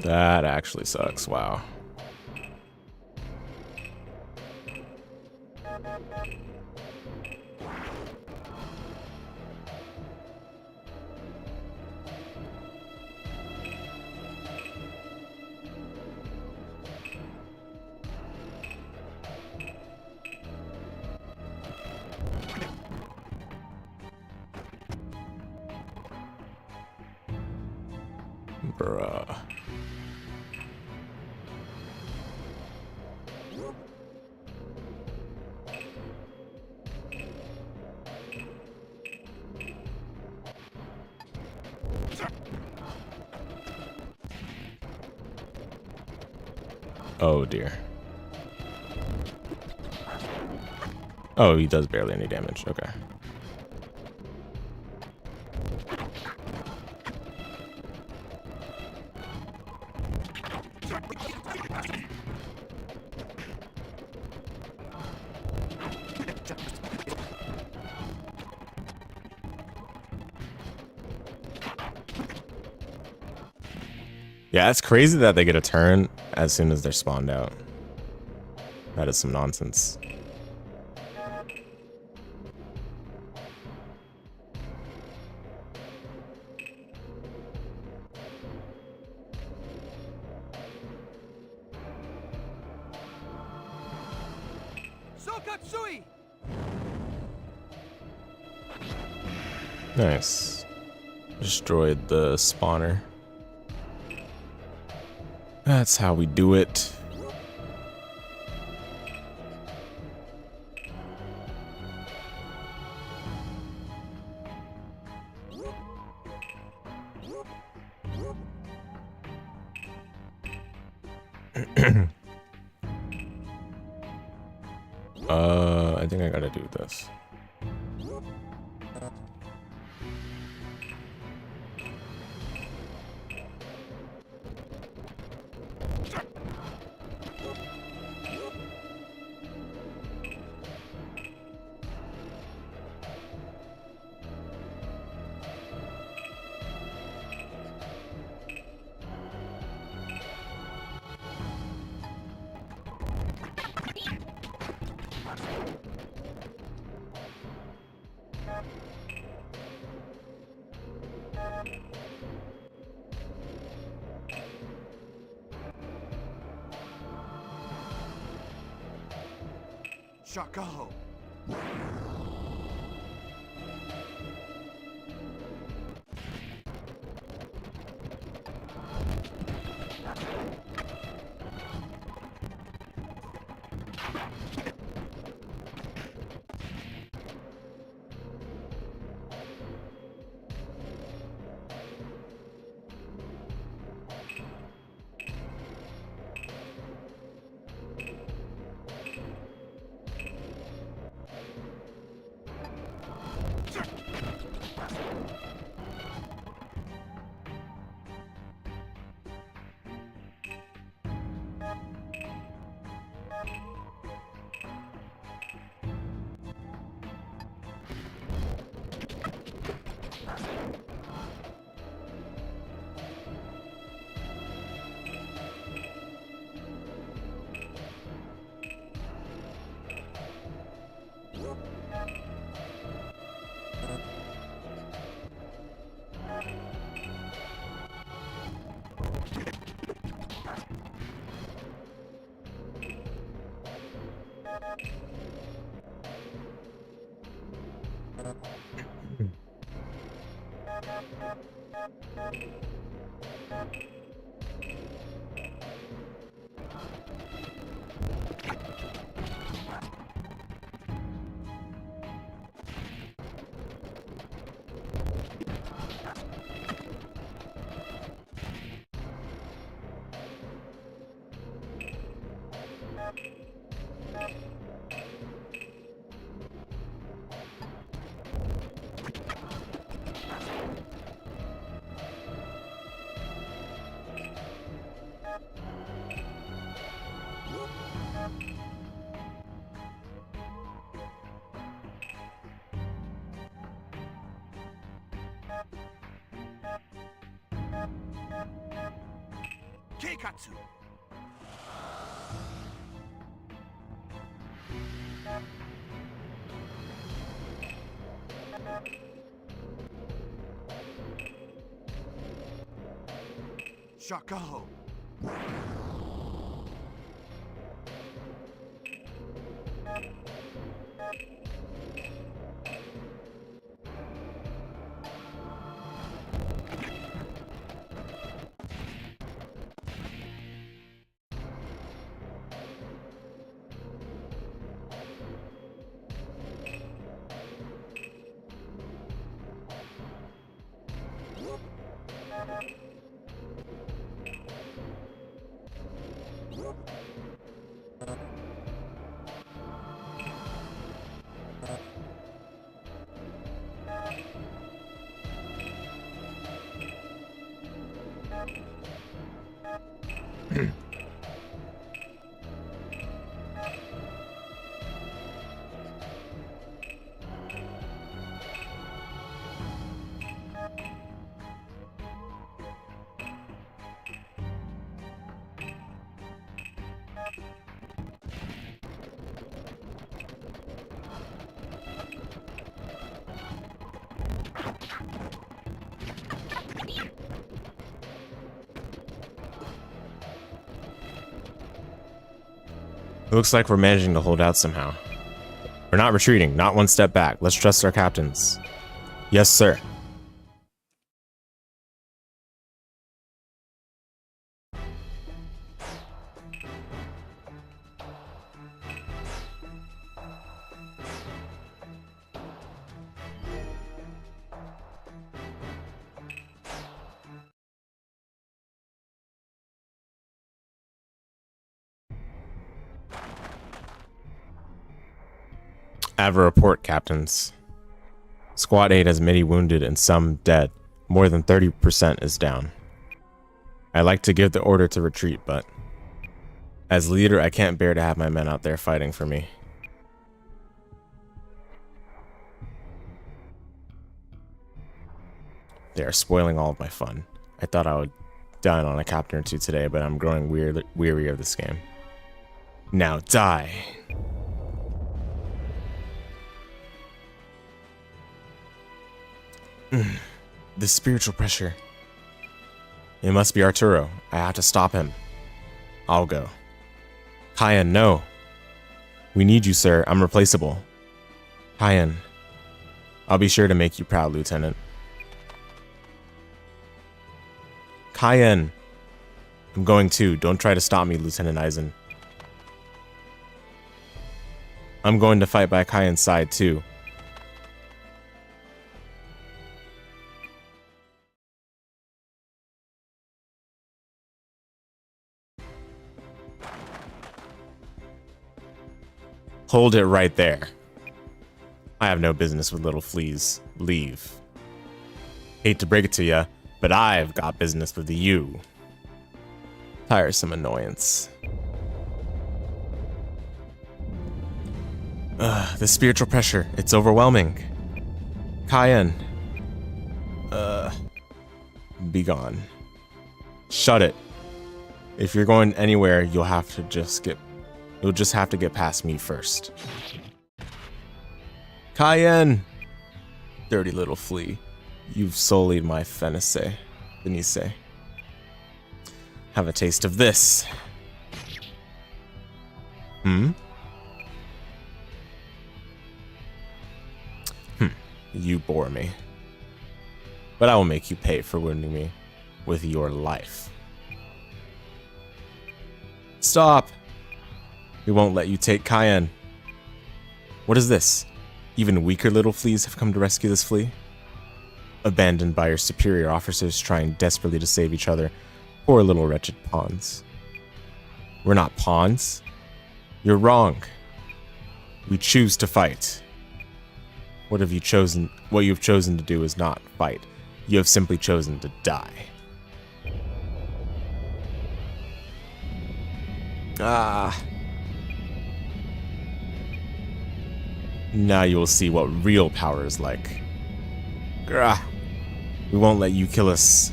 That actually sucks. Wow. Bruh. Oh dear. Oh, he does barely any damage. Okay. Yeah, it's crazy that they get a turn as soon as they're spawned out. That is some nonsense. Nice. Destroyed the spawner. That's how we do it. I think I gotta do this. Shakaho. Keikatsu. Shakaho. It looks like we're managing to hold out somehow. We're not retreating, not one step back. Let's trust our captains. Yes, sir. I have a report, captains. Squad 8 has many wounded and some dead. More than 30% is down. I'd like to give the order to retreat, but as leader, I can't bear to have my men out there fighting for me. They are spoiling all of my fun. I thought I would dine on a captain or two today, but I'm growing weary of this game. Now die. The spiritual pressure. It must be Arturo. I have to stop him. I'll go. Kyan, no. We need you, sir. I'm replaceable. Kyan. I'll be sure to make you proud, Lieutenant. Kyan. I'm going too. Don't try to stop me, Lieutenant Eisen. I'm going to fight by Kyan's side too. Hold it right there. I have no business with little fleas. Leave. Hate to break it to ya, but I've got business with you. Tiresome annoyance. The spiritual pressure. It's overwhelming. Kyan. Be gone. Shut it. If you're going anywhere, you'll just have to get past me first. Cayenne! Dirty little flea. You've sullied my Venice. Have a taste of this. You bore me. But I will make you pay for wounding me with your life. Stop! We won't let you take Cayenne. What is this? Even weaker little fleas have come to rescue this flea? Abandoned by your superior officers trying desperately to save each other. Poor little wretched pawns. We're not pawns. You're wrong. We choose to fight. What you've chosen to do is not fight. You have simply chosen to die. Now you will see what real power is like. Grah. We won't let you kill us.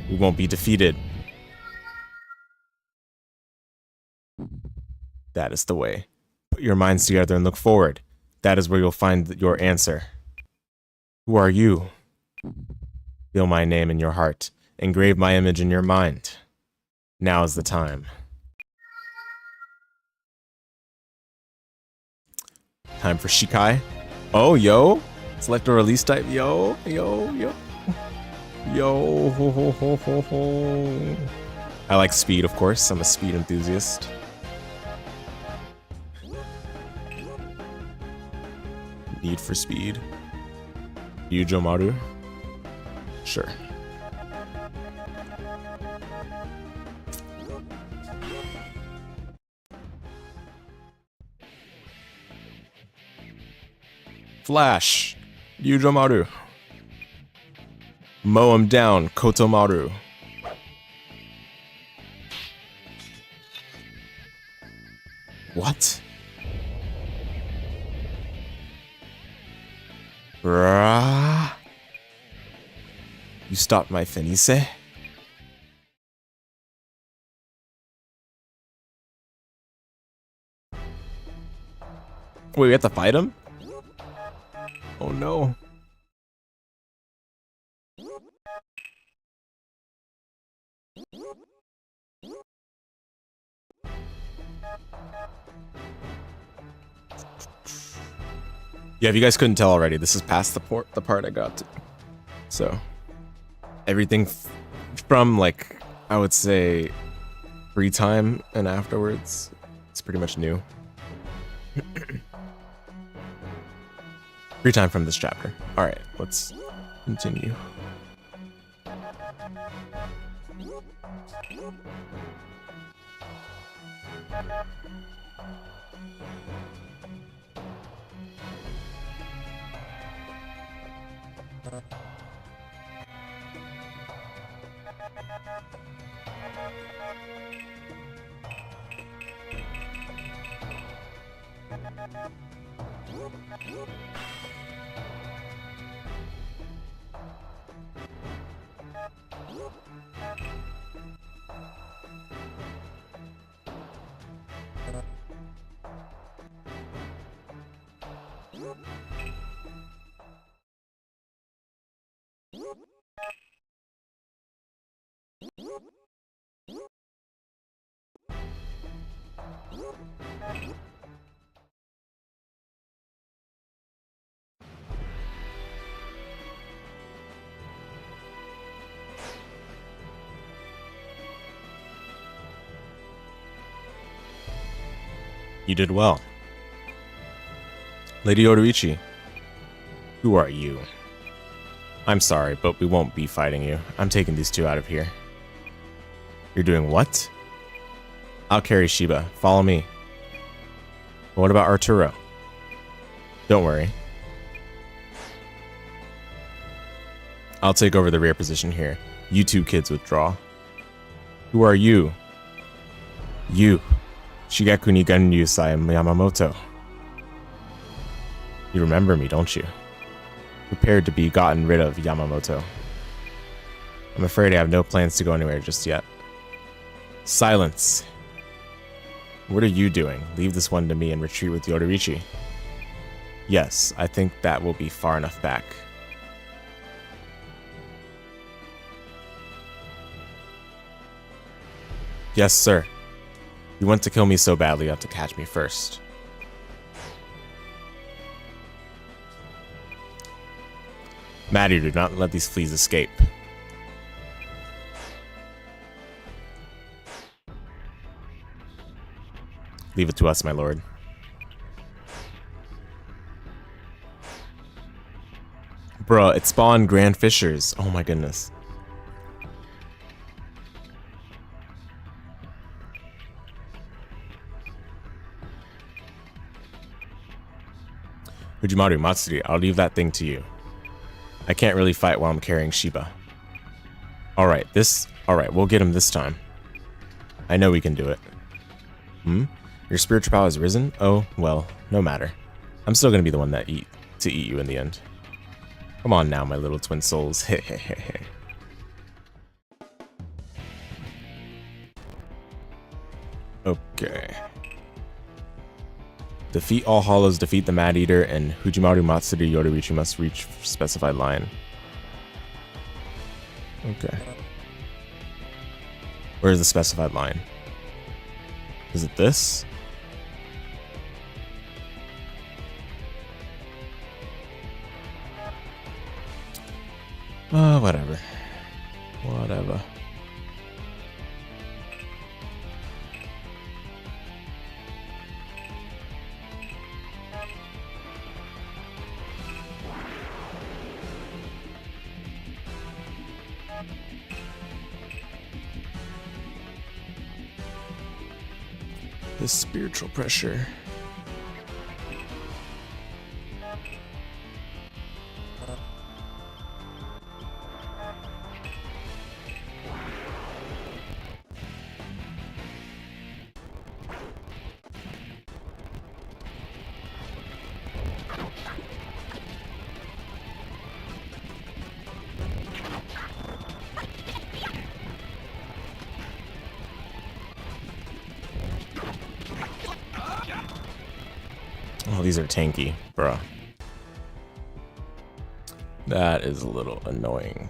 We won't be defeated. That is the way. Put your minds together and look forward. That is where you'll find your answer. Who are you? Feel my name in your heart. Engrave my image in your mind. Now is the time. Time for Shikai. Oh, yo. Select a release type. Yo. Yo, ho, ho, ho, ho, ho. I like speed, of course. I'm a speed enthusiast. Need for speed. Yujo Maru? Sure. Flash. Yujo Maru. Mow him down, Kotomaru. What? Bruh. You stopped my Fenice? Wait, we have to fight him? Oh no. Yeah, if you guys couldn't tell already, this is past the part I got to. So everything from like, I would say free time and afterwards, it's pretty much new. Free time from this chapter. All right, let's continue. You did well. Lady Odoichi, who are you? I'm sorry, but we won't be fighting you. I'm taking these two out of here. You're doing what? I'll carry Shiba. Follow me. What about Arturo? Don't worry. I'll take over the rear position here. You two kids withdraw. Who are you? You. Shigeku ni Genryu Sai Yamamoto. You remember me, don't you? Prepared to be gotten rid of, Yamamoto. I'm afraid I have no plans to go anywhere just yet. Silence. What are you doing? Leave this one to me and retreat with Yoruichi. Yes, I think that will be far enough back. Yes, sir. You want to kill me so badly, you have to catch me first. Maddie, do not let these fleas escape. Leave it to us, my lord. Bruh, it spawned Grand Fishers. Oh my goodness. Fujimaru Matsuri, I'll leave that thing to you. I can't really fight while I'm carrying Shiba. Alright, we'll get him this time. I know we can do it. Your spiritual power has risen? Oh, well, no matter. I'm still gonna be the one that eat you in the end. Come on now, my little twin souls. Hehehehe. Okay. Defeat all hollows, defeat the Mad Eater, and Fujimaru Matsuri Yoruichi must reach specified line. Okay. Where's the specified line? Is it this? Whatever. Whatever. This spiritual pressure. Oh, these are tanky, bruh. That is a little annoying.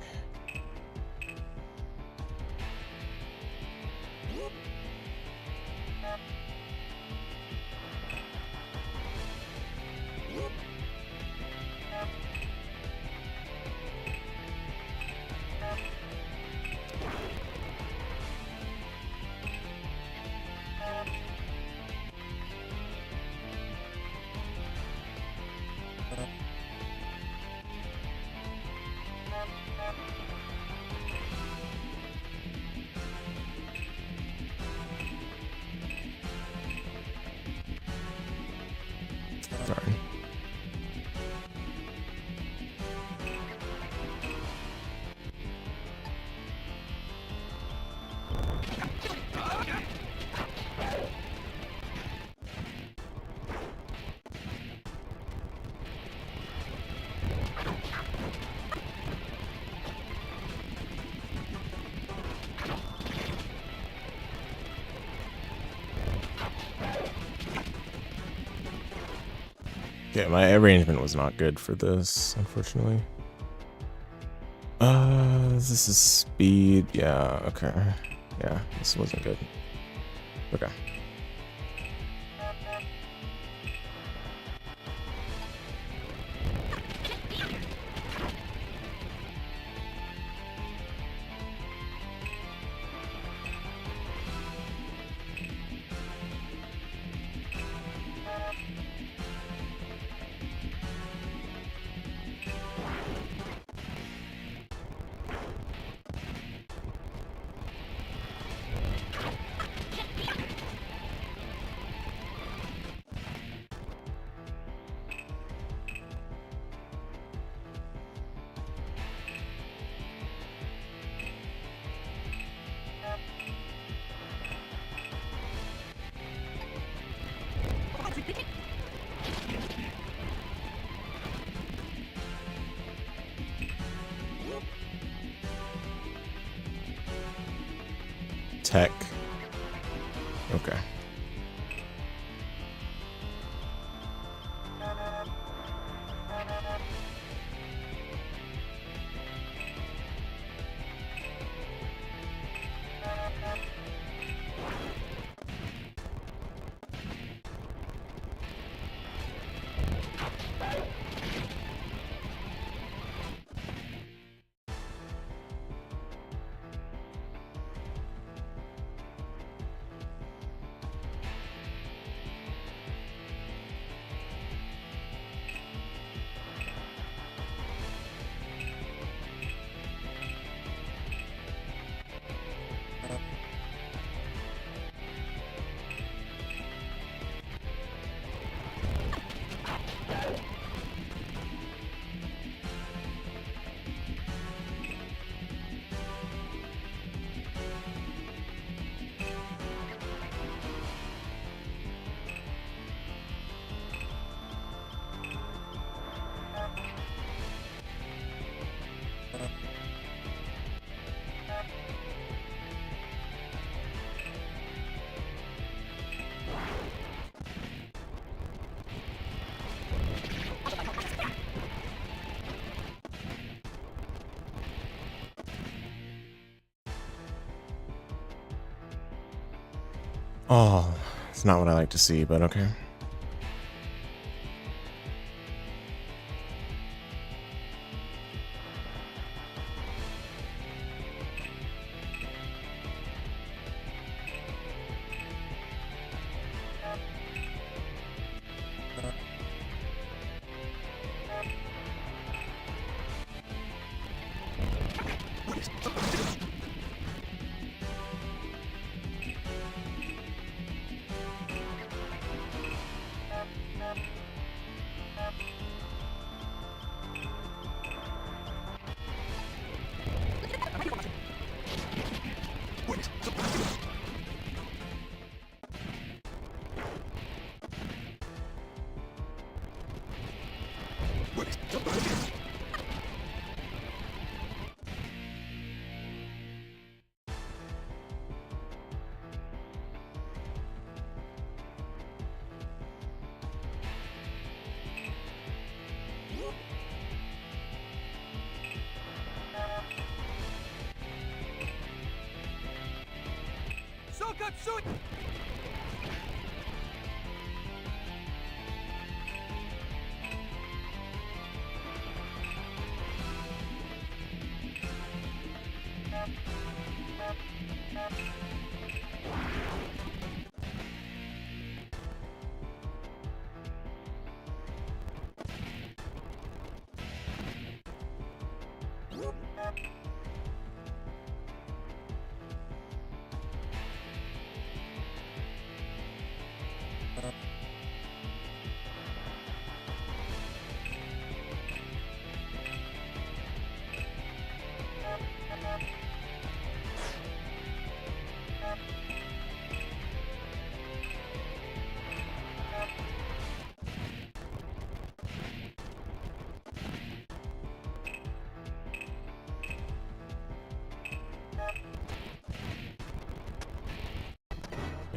Okay, my arrangement was not good for this, unfortunately. This is speed. Yeah, okay. Yeah, this wasn't good. Okay. Tech. Okay. Oh, it's not what I like to see, but okay.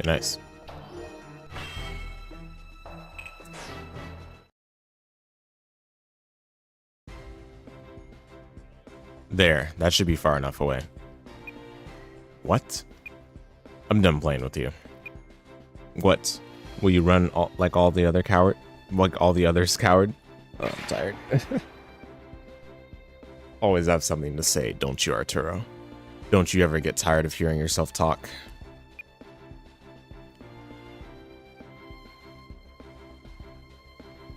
Nice. There, that should be far enough away. What? I'm done playing with you. What? Will you run like all the other coward? Like all the others coward? Oh, I'm tired. Always have something to say, don't you, Arturo? Don't you ever get tired of hearing yourself talk?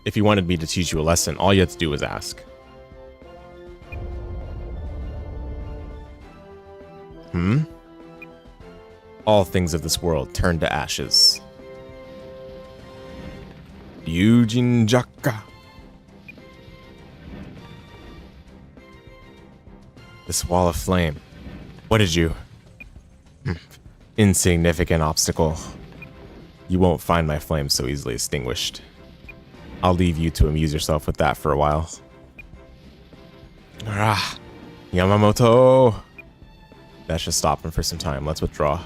If you wanted me to teach you a lesson, all you had to do was ask. All things of this world turn to ashes. Yujin Jaka. This wall of flame. What did you... Insignificant obstacle. You won't find my flame so easily extinguished. I'll leave you to amuse yourself with that for a while. Ah, Yamamoto! That should stop him for some time. Let's withdraw.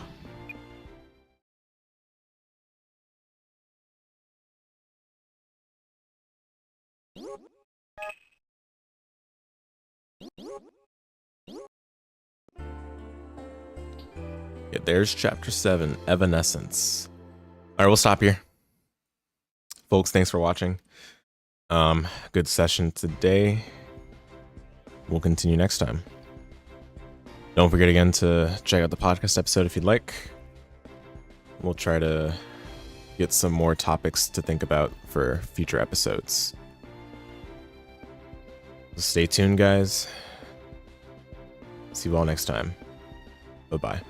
Yeah, there's chapter 7, Evanescence. All right, we'll stop here. Folks, thanks for watching. Good session today. We'll continue next time. Don't forget again to check out the podcast episode if you'd like. We'll try to get some more topics to think about for future episodes. So stay tuned, guys. See you all next time. Bye-bye.